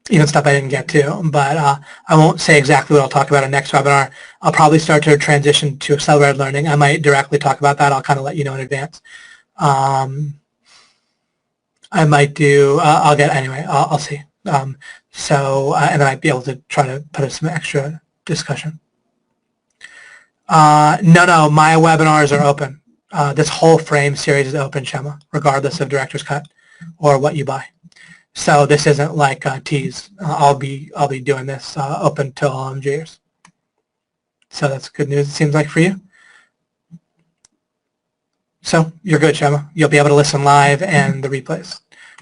even stuff I didn't get to. But I won't say exactly what I'll talk about in next webinar. I'll probably start to transition to accelerated learning. I might directly talk about that. I'll kind of let you know in advance. I might do, I'll see. And I might be able to try to put in some extra discussion. No, my webinars are open. This whole frame series is open, Shema, regardless of Director's Cut or what you buy. So this isn't like tease. I'll be doing this open to all MGers. So that's good news, it seems like, for you. So you're good, Shema. You'll be able to listen live and the replays,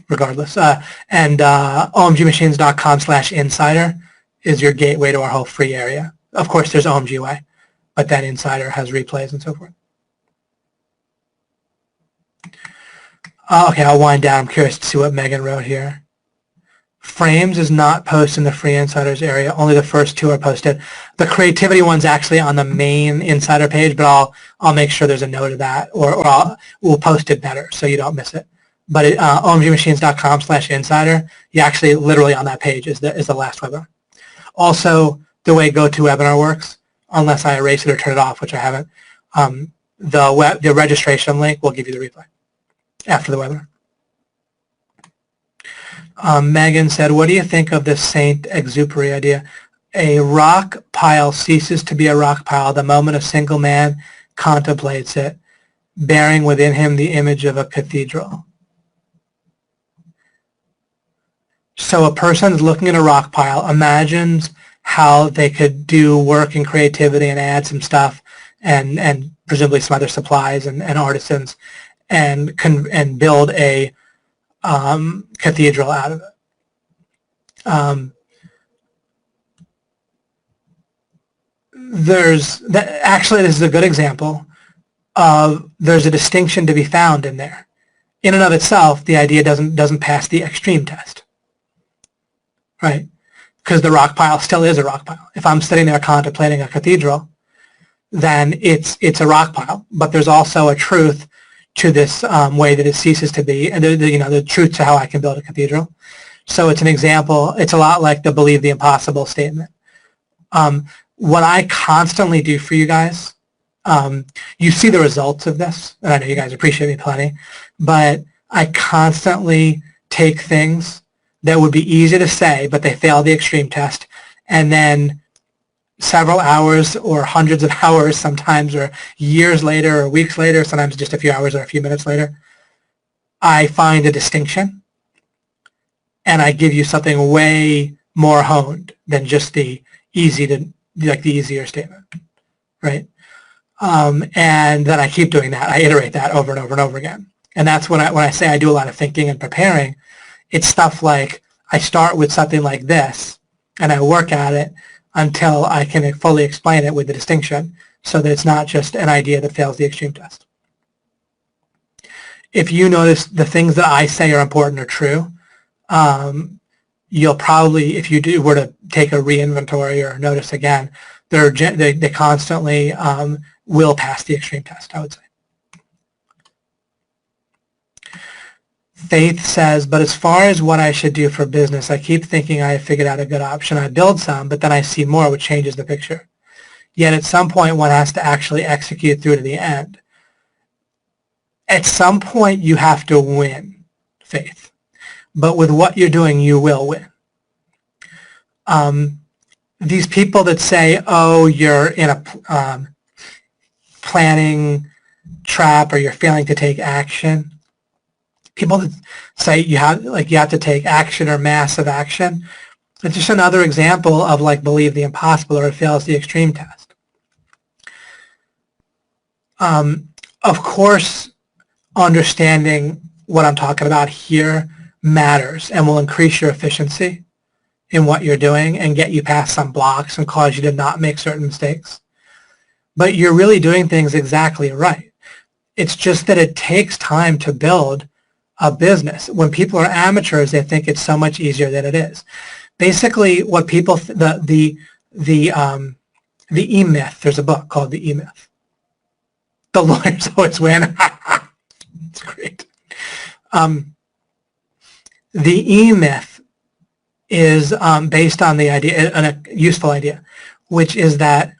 regardless. And omgmachines.com/insider is your gateway to our whole free area. Of course, there's OMGUI, but that Insider has replays and so forth. Okay, I'll wind down. I'm curious to see what Megan wrote here. Frames is not posted in the free Insiders area. Only the first two are posted. The creativity one's actually on the main Insider page, but I'll make sure there's a note of that, or we'll post it better so you don't miss it. But omgmachines.com/insider, you actually literally on that page is the last webinar. Also, the way GoToWebinar works, unless I erase it or turn it off, which I haven't, the registration link will give you the replay after the webinar. Megan said, what do you think of the Saint-Exupéry idea? A rock pile ceases to be a rock pile the moment a single man contemplates it, bearing within him the image of a cathedral. So a person's looking at a rock pile, imagines how they could do work and creativity and add some stuff and presumably some other supplies and artisans and build a cathedral out of it. Actually, this is a good example of there's a distinction to be found in there. In and of itself, the idea doesn't pass the extreme test, right? Because the rock pile still is a rock pile. If I'm sitting there contemplating a cathedral, then it's a rock pile. But there's also a truth to this way that it ceases to be, and the truth to how I can build a cathedral. So it's an example. It's a lot like the believe the impossible statement. What I constantly do for you guys, you see the results of this, and I know you guys appreciate me plenty, but I constantly take things that would be easy to say, but they fail the extreme test, and then several hours or hundreds of hours sometimes, or years later or weeks later, sometimes just a few hours or a few minutes later, I find a distinction and I give you something way more honed than just the easier statement, right? And then I keep doing that. I iterate that over and over and over again. And that's when I say I do a lot of thinking and preparing. It's stuff like I start with something like this, and I work at it until I can fully explain it with the distinction, so that it's not just an idea that fails the extreme test. If you notice the things that I say are important are true, you'll probably, if you were to take a re-inventory or notice again, they constantly will pass the extreme test, I would say. Faith says, but as far as what I should do for business, I keep thinking I have figured out a good option. I build some, but then I see more, which changes the picture. Yet at some point, one has to actually execute through to the end. At some point, you have to win, Faith. But with what you're doing, you will win. These people that say, oh, you're in a planning trap or you're failing to take action, people that say you have to take action or massive action, it's just another example of like believe the impossible or it fails the extreme test. Of course, understanding what I'm talking about here matters and will increase your efficiency in what you're doing and get you past some blocks and cause you to not make certain mistakes. But you're really doing things exactly right. It's just that it takes time to build a business. When people are amateurs, they think it's so much easier than it is. Basically, what people, the E-Myth, there's a book called The E-Myth. The lawyers always win. It's great. The E-Myth is based on the idea, a useful idea, which is that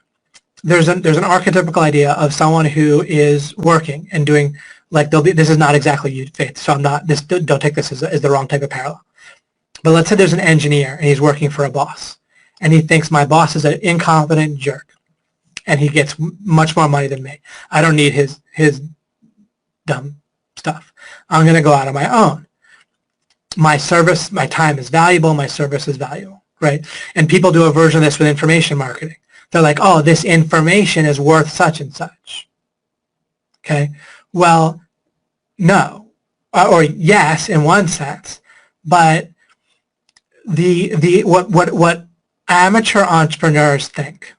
there's an archetypical idea of someone who is working and doing, like this is not exactly you, Faith, so don't take this as the wrong type of parallel. But let's say there's an engineer and he's working for a boss and he thinks my boss is an incompetent jerk and he gets much more money than me. I don't need his dumb stuff. I'm going to go out on my own. My service, my time is valuable, my service is valuable, right? And people do a version of this with information marketing. They're like, oh, this information is worth such and such. Okay? Well, no. Or yes, in one sense, but what amateur entrepreneurs think,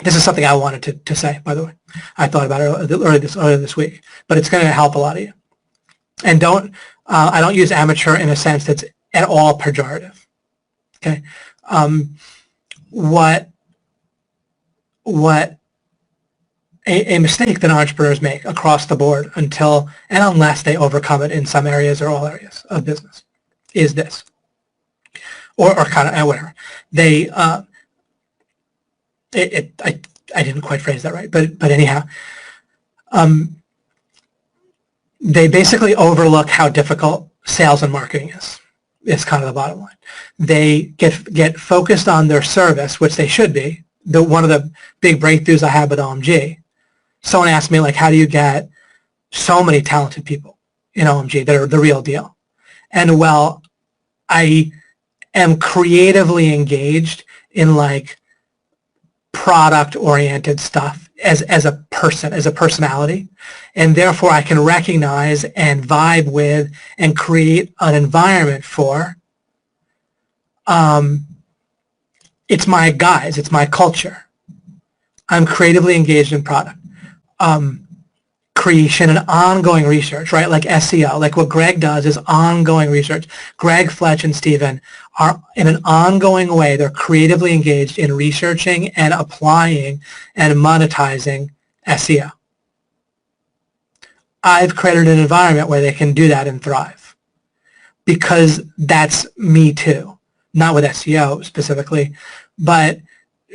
this is something I wanted to say, by the way. I thought about it earlier this week, but it's going to help a lot of you. And I don't use amateur in a sense that's at all pejorative. Okay, what a mistake that entrepreneurs make across the board until and unless they overcome it in some areas or all areas of business is this, or kind of whatever they. I didn't quite phrase that right, but anyhow, they basically overlook how difficult sales and marketing is. It's kind of the bottom line. They get focused on their service, which they should be. One of the big breakthroughs I had with OMG, someone asked me, like, how do you get so many talented people in OMG that are the real deal? And, well, I am creatively engaged in, like, product-oriented stuff as a person, as a personality, and therefore I can recognize and vibe with and create an environment for it's my guys, it's my culture. I'm creatively engaged in product creation and ongoing research, right? Like SEO, like what Greg does is ongoing research. Greg, Fletch, and Steven are in an ongoing way, they're creatively engaged in researching and applying and monetizing SEO. I've created an environment where they can do that and thrive because that's me too. Not with SEO specifically, but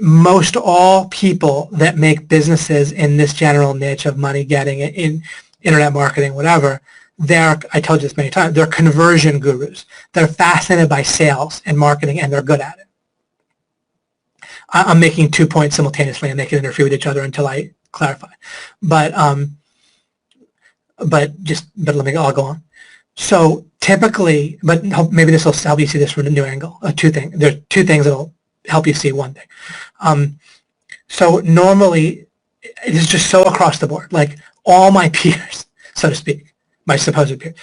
most all people that make businesses in this general niche of money getting in internet marketing, whatever, I told you this many times, they're conversion gurus. They're fascinated by sales and marketing and they're good at it. I'm making 2 points simultaneously and they can interfere with each other until I clarify. But let me, I'll go on. So typically, but maybe this will help you see this from a new angle. There's two things that'll help you see one thing. So normally, it is just so across the board. Like all my peers, so to speak, my supposed peers.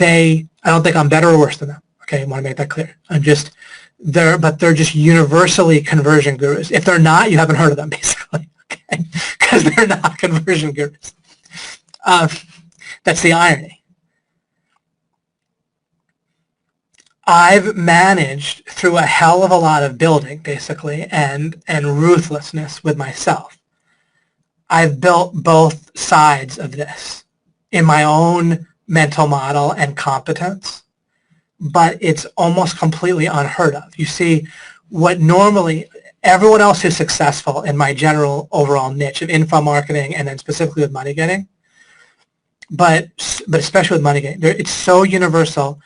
I don't think I'm better or worse than them. Okay, I want to make that clear. But they're just universally conversion gurus. If they're not, you haven't heard of them, basically, okay? Because they're not conversion gurus. That's the irony. I've managed through a hell of a lot of building, basically, and ruthlessness with myself. I've built both sides of this in my own mental model and competence, but it's almost completely unheard of. You see, what normally everyone else who's successful in my general overall niche of info marketing and then specifically with money getting, but especially with money getting, it's so universal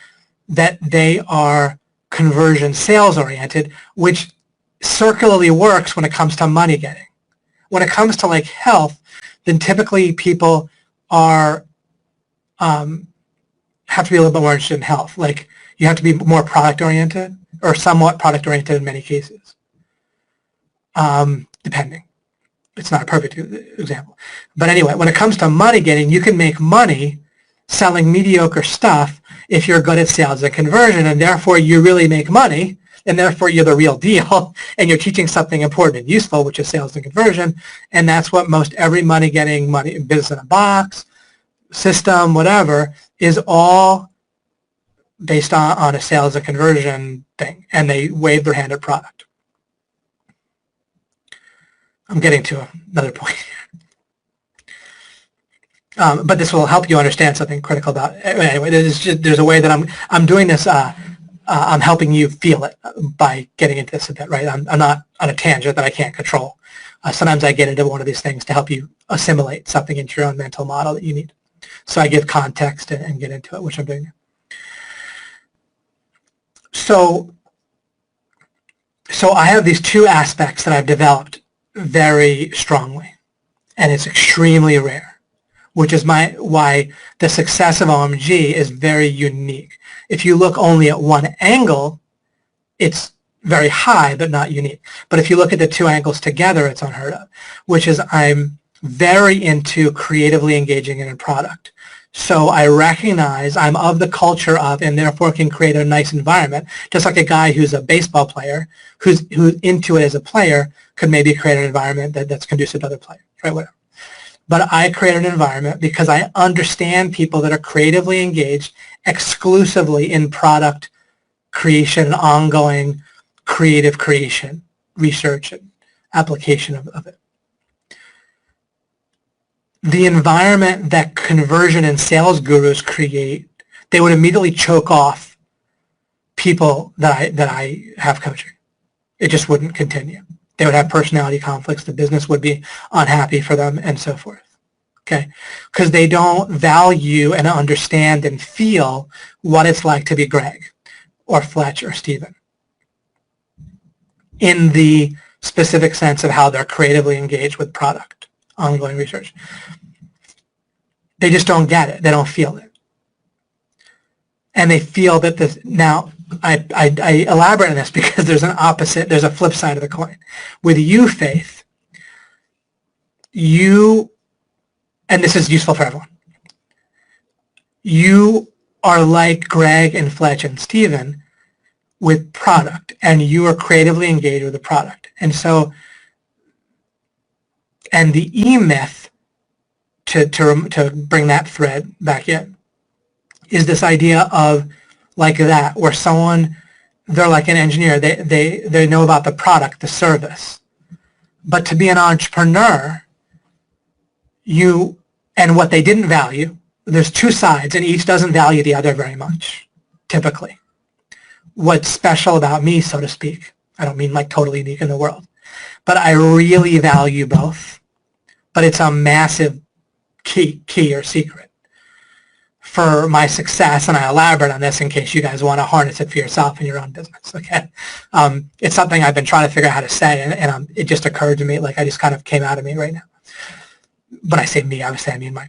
that they are conversion sales oriented, which circularly works when it comes to money getting. When it comes to like health, then typically people are have to be a little bit more interested in health. Like you have to be more product oriented or somewhat product oriented in many cases, depending. It's not a perfect example. But anyway, when it comes to money getting, you can make money selling mediocre stuff if you're good at sales and conversion, and therefore you really make money, and therefore you're the real deal, and you're teaching something important and useful, which is sales and conversion, and that's what most every money business in a box, system, whatever, is all based on a sales and conversion thing, and they wave their hand at product. I'm getting to another point here. But this will help you understand something critical about it. Anyway, there's a way that I'm doing this. I'm helping you feel it by getting into this a bit, right? I'm not on a tangent that I can't control. Sometimes I get into one of these things to help you assimilate something into your own mental model that you need. So I give context and get into it, which I'm doing. So I have these two aspects that I've developed very strongly, and it's extremely rare, which is why the success of OMG is very unique. If you look only at one angle, it's very high but not unique. But if you look at the two angles together, it's unheard of, which is I'm very into creatively engaging in a product. So I recognize I'm of the culture of, and therefore can create a nice environment, just like a guy who's a baseball player, who's into it as a player, could maybe create an environment that's conducive to other players, right, whatever. But I create an environment because I understand people that are creatively engaged exclusively in product creation and ongoing creative creation, research and application of it. The environment that conversion and sales gurus create, they would immediately choke off people that I have coaching. It just wouldn't continue. They would have personality conflicts. The business would be unhappy for them and so forth. Okay? Because they don't value and understand and feel what it's like to be Greg or Fletch or Stephen in the specific sense of how they're creatively engaged with product, ongoing research. They just don't get it. They don't feel it. And they feel that this, now I elaborate on this because there's a flip side of the coin. With you, Faith, and this is useful for everyone, you are like Greg and Fletch and Stephen with product, and you are creatively engaged with the product. And so, and the E-myth, to bring that thread back in, is this idea of like that, where someone, they're like an engineer, they know about the product, the service. But to be an entrepreneur, and what they didn't value, there's two sides, and each doesn't value the other very much, typically. What's special about me, so to speak, I don't mean like totally unique in the world, but I really value both. But it's a massive key or secret for my success, and I elaborate on this in case you guys want to harness it for yourself in your own business, okay? It's something I've been trying to figure out how to say, and it just occurred to me, like it just kind of came out of me right now. When I say me, obviously I mean my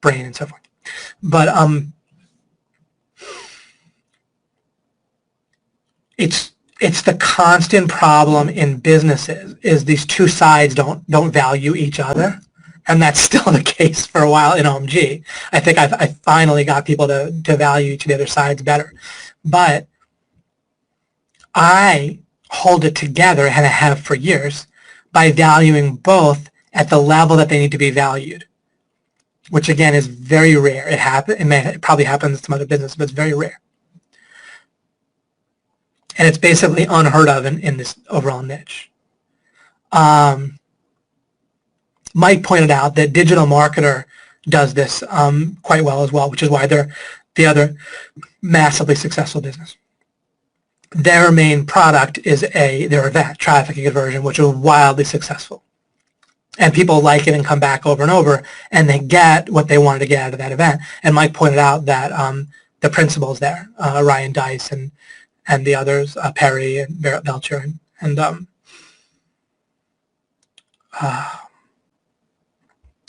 brain and so forth. But it's the constant problem in businesses is these two sides don't value each other. And that's still the case for a while in OMG. I think I finally got people to value each of the other sides better. But I hold it together, and I have for years, by valuing both at the level that they need to be valued, which again is very rare. It probably happens in some other business, but it's very rare. And it's basically unheard of in this overall niche. Mike pointed out that Digital Marketer does this quite well as well, which is why they're the other massively successful business. Their main product is their event, traffic and conversion, which is wildly successful. And people like it and come back over and over, and they get what they wanted to get out of that event. And Mike pointed out that the principals there, Ryan Dice and the others, Perry and Barrett Belcher, and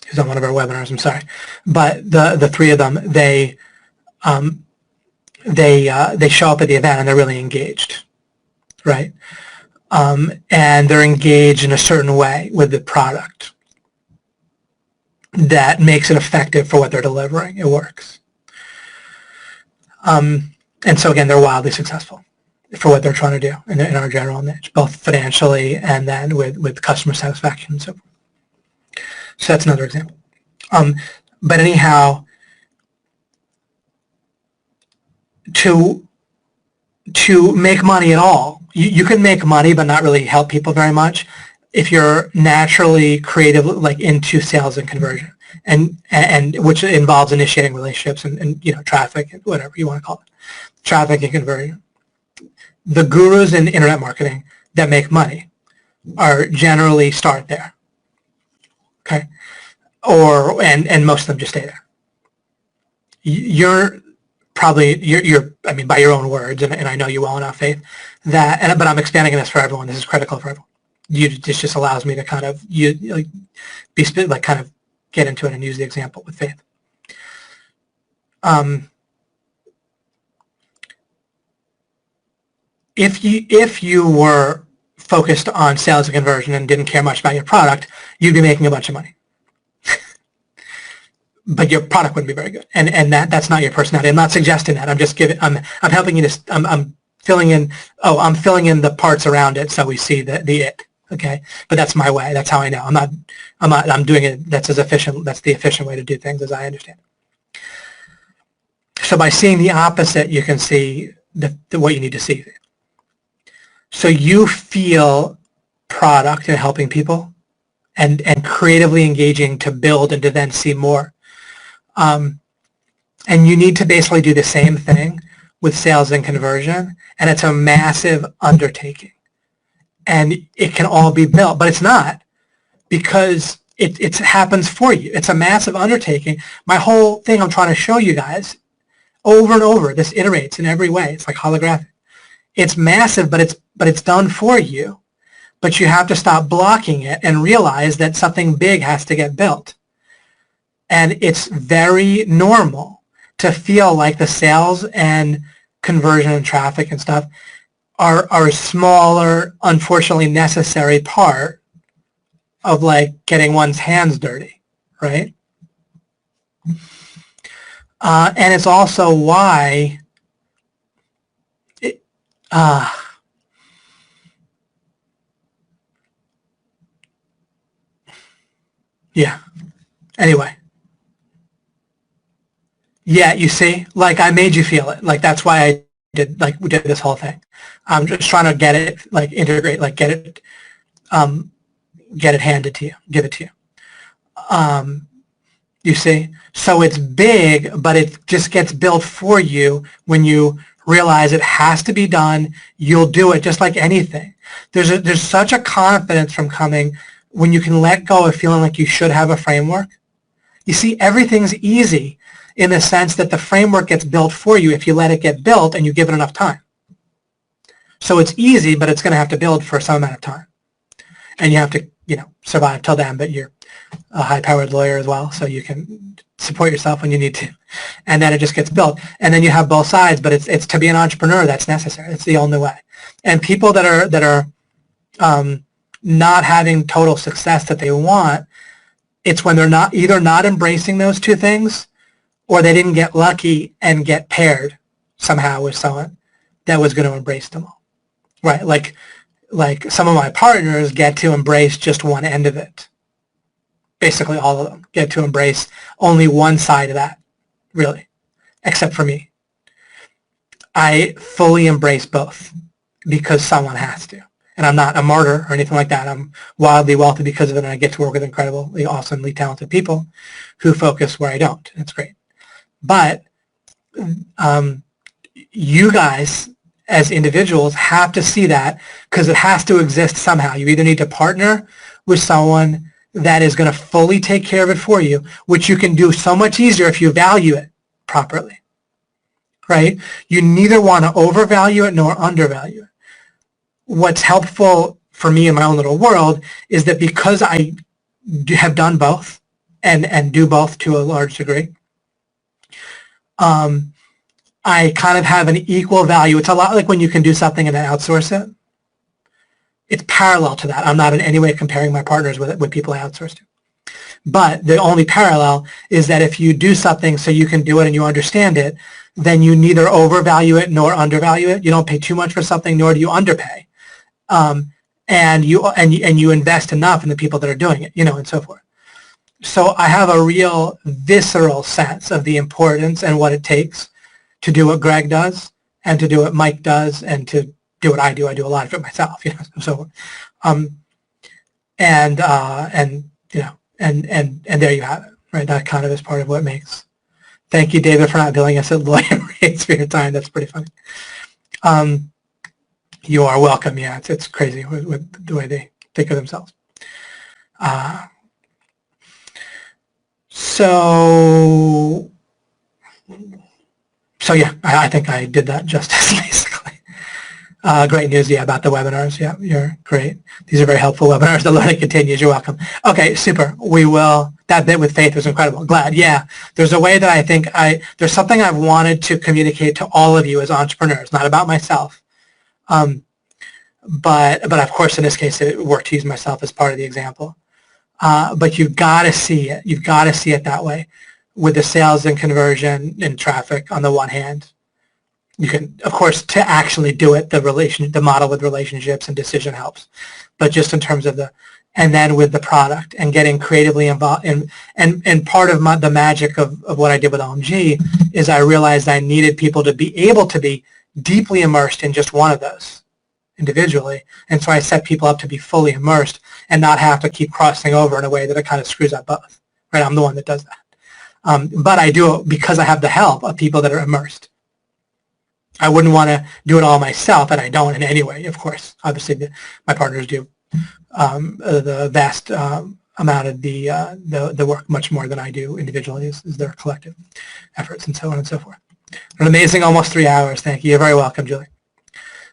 who's on one of our webinars, I'm sorry. But the three of them, they show up at the event and they're really engaged, right? And they're engaged in a certain way with the product that makes it effective for what they're delivering. It works. And so again, they're wildly successful for what they're trying to do in our general niche, both financially and then with customer satisfaction and so forth. So that's another example. But anyhow, to make money at all, you can make money but not really help people very much if you're naturally creative, like into sales and conversion, and which involves initiating relationships and traffic and whatever you want to call it, traffic and conversion. The gurus in internet marketing that make money are generally start there, okay, and most of them just stay there. You're I mean, by your own words, and I know you well enough, Faith, but I'm expanding this for everyone. This is critical for everyone. This just allows me to kind of kind of get into it and use the example with Faith. If you were focused on sales and conversion and didn't care much about your product, you'd be making a bunch of money. But your product wouldn't be very good, and that's not your personality. I'm not suggesting that. I'm just I'm helping you to. I'm filling in. Oh, I'm filling in the parts around it so we see the it. Okay, but that's my way. That's how I know. I'm doing it. That's the efficient way to do things, as I understand it. So by seeing the opposite, you can see what you need to see. So you feel product and helping people, and creatively engaging to build and to then see more. And you need to basically do the same thing with sales and conversion, and it's a massive undertaking. And it can all be built, but it's not, because it happens for you. It's a massive undertaking. My whole thing I'm trying to show you guys over and over, this iterates in every way. It's like holographic. It's massive, but it's done for you. But you have to stop blocking it and realize that something big has to get built. And it's very normal to feel like the sales and conversion and traffic and stuff are a smaller, unfortunately necessary part of like getting one's hands dirty, right? And it's also why yeah. Anyway. Yeah, you see, like I made you feel it. Like that's why we did this whole thing. I'm just trying to get it, like integrate, like get it handed to you, give it to you. You see, so it's big, but it just gets built for you when you realize it has to be done. You'll do it just like anything. There's such a confidence from coming when you can let go of feeling like you should have a framework. You see, everything's easy in the sense that the framework gets built for you if you let it get built and you give it enough time. So it's easy, but it's going to have to build for some amount of time. And you have to, survive till then, but you're a high-powered lawyer as well, so you can support yourself when you need to. And then it just gets built. And then you have both sides, but it's to be an entrepreneur that's necessary. It's the only way. And people that are not having total success that they want, It's when they're not either not embracing those two things, or they didn't get lucky and get paired somehow with someone that was going to embrace them all, right? Like some of my partners get to embrace just one end of it. Basically all of them get to embrace only one side of that, really, except for me. I fully embrace both because someone has to. And I'm not a martyr or anything like that. I'm wildly wealthy because of it, and I get to work with incredibly, awesomely talented people who focus where I don't. It's great. But you guys as individuals have to see that because it has to exist somehow. You either need to partner with someone that is going to fully take care of it for you, which you can do so much easier if you value it properly, right? You neither want to overvalue it nor undervalue it. What's helpful for me in my own little world is that because I have done both and do both to a large degree, I kind of have an equal value. It's a lot like when you can do something and then outsource it. It's parallel to that. I'm not in any way comparing my partners with people I outsource to. But the only parallel is that if you do something so you can do it and you understand it, then you neither overvalue it nor undervalue it. You don't pay too much for something, nor do you underpay. And you invest enough in the people that are doing it, and so forth. So I have a real visceral sense of the importance and what it takes to do what Greg does and to do what Mike does and to do what I do. I do a lot of it myself, so and there you have it, right? That kind of is part of what makes. Thank you, David, for not billing us at LOI rates for your time. That's pretty funny. You are welcome. Yeah, it's crazy with the way they think of themselves. So yeah, I think I did that justice, basically. Great news, yeah, about the webinars. Yeah, you're great. These are very helpful webinars. The learning continues. You're welcome. Okay, super. We will. That bit with Faith was incredible. Glad. Yeah, there's a way that I think there's something I've wanted to communicate to all of you as entrepreneurs, not about myself. But of course, in this case, it worked to use myself as part of the example. But you've got to see it. You've got to see it that way. With the sales and conversion and traffic on the one hand, you can, of course, to actually do it, the model with relationships and decision helps. But just in terms of and then with the product and getting creatively involved, and part of the magic of what I did with OMG is I realized I needed people to be able to be deeply immersed in just one of those individually, and so I set people up to be fully immersed and not have to keep crossing over in a way that it kind of screws up both. Right? I'm the one that does that. But I do it because I have the help of people that are immersed. I wouldn't want to do it all myself, and I don't in any way, of course. Obviously, my partners do the vast amount of the work, much more than I do individually, is their collective efforts and so on and so forth. An amazing almost 3 hours. Thank you. You're very welcome, Julie.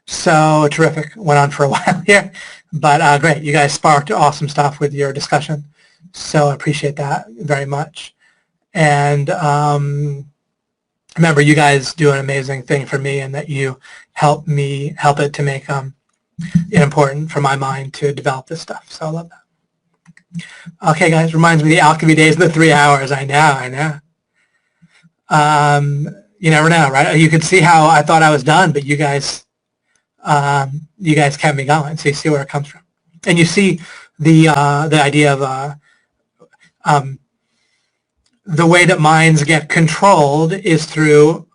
So terrific. Went on for a while here, but great. You guys sparked awesome stuff with your discussion, so I appreciate that very much. And remember, you guys do an amazing thing for me, and that you help it to make it important for my mind to develop this stuff. So I love that. Okay, guys, reminds me of the alchemy days of the 3 hours. I know. You never know, right? You could see how I thought I was done, but you guys kept me going. So you see where it comes from, and you see the idea of the way that minds get controlled is through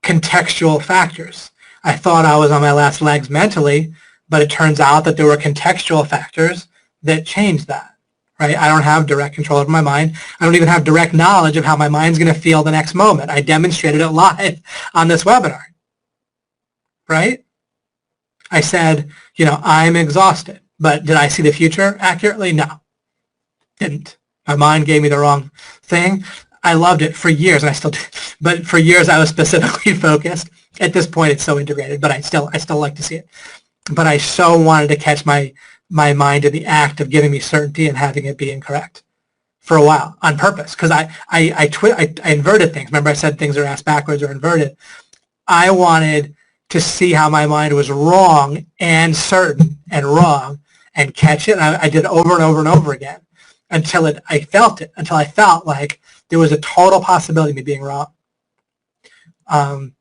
contextual factors. I thought I was on my last legs mentally, but it turns out that there were contextual factors that changed that, right? I don't have direct control over my mind. I don't even have direct knowledge of how my mind's going to feel the next moment. I demonstrated it live on this webinar, right? I said, I'm exhausted, but did I see the future accurately? No, didn't. My mind gave me the wrong thing. I loved it for years, and I still do. But for years, I was specifically focused. At this point, it's so integrated, but I still like to see it. But I so wanted to catch my mind in the act of giving me certainty and having it be incorrect for a while on purpose, because I inverted things. Remember, I said things are asked backwards or inverted. I wanted to see how my mind was wrong and certain and wrong and catch it. And I did it over and over and over again until I felt it, until I felt like there was a total possibility of me being wrong. And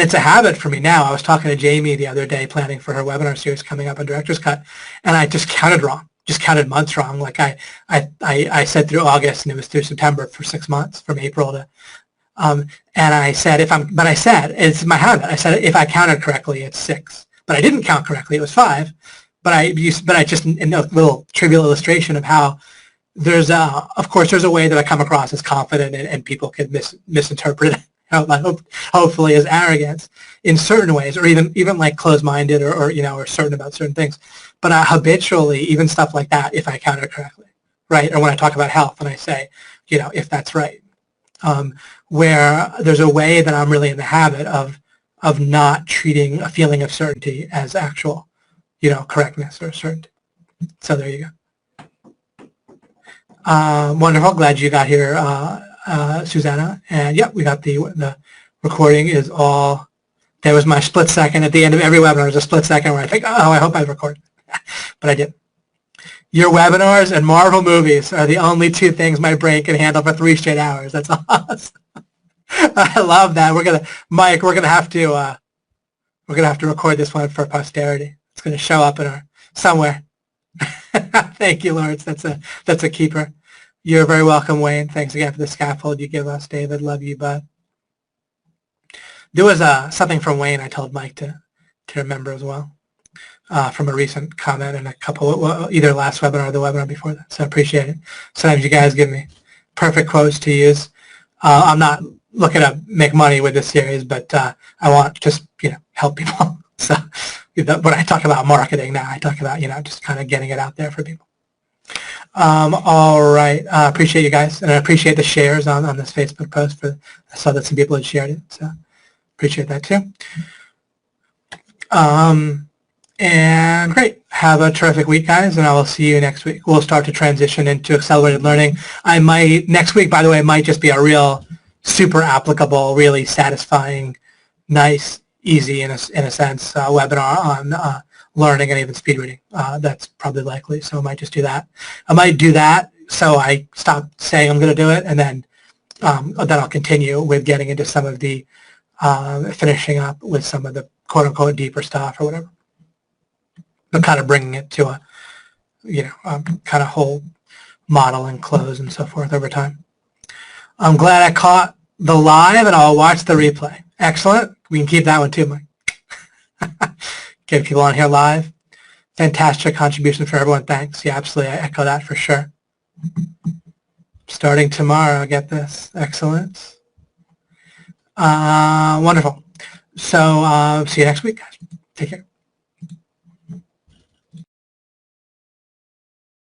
it's a habit for me now. I was talking to Jamie the other day, planning for her webinar series coming up on Director's Cut, and I just counted wrong, just counted months wrong. Like I said through August, and it was through September for 6 months, from April to, and I said but I said, it's my habit. I said if I counted correctly, it's 6, but I didn't count correctly, it was 5. But I just, in a little trivial illustration of how there's of course there's a way that I come across as confident, and people can misinterpret it. Hopefully as arrogance in certain ways, or even like closed-minded, or certain about certain things. But habitually, even stuff like that, if I count it correctly, right? Or when I talk about health and I say, if that's right, where there's a way that I'm really in the habit of not treating a feeling of certainty as actual, correctness or certainty. So there you go. Wonderful. Glad you got here. Susanna, and yep, we got the recording is all. There was my split second at the end of every webinar. There's a split second where I think, oh, I hope I record, but I didn't. Your webinars and Marvel movies are the only 2 things my brain can handle for 3 straight hours. That's awesome. I love that. Mike, we're gonna have to record this one for posterity. It's gonna show up in our somewhere. Thank you, Lawrence. That's a keeper. You're very welcome, Wayne. Thanks again for the scaffold you give us, David. Love you, bud. There was something from Wayne I told Mike to remember as well, from a recent comment and a couple, either last webinar or the webinar before that. So I appreciate it. Sometimes you guys give me perfect quotes to use. I'm not looking to make money with this series, but I want to just help people. So when I talk about marketing now, I talk about just kind of getting it out there for people. All right. I appreciate you guys, and I appreciate the shares on this Facebook post. I saw that some people had shared it, so appreciate that too. And great. Have a terrific week, guys, and I will see you next week. We'll start to transition into accelerated learning. Next week, by the way, might just be a real super applicable, really satisfying, nice, easy in a sense webinar on learning and even speed reading. That's probably likely, so I might just do that. I might do that so I stop saying I'm going to do it, and then I'll continue with getting into some of the finishing up with some of the quote-unquote deeper stuff or whatever, but kind of bringing it to a kind of whole model and close and so forth over time. I'm glad I caught the live, and I'll watch the replay. Excellent. We can keep that one too, Mike. Get people on here live. Fantastic contribution for everyone. Thanks. Yeah, absolutely. I echo that for sure. Starting tomorrow. Get this. Excellent. Wonderful. So see you next week, guys. Take care.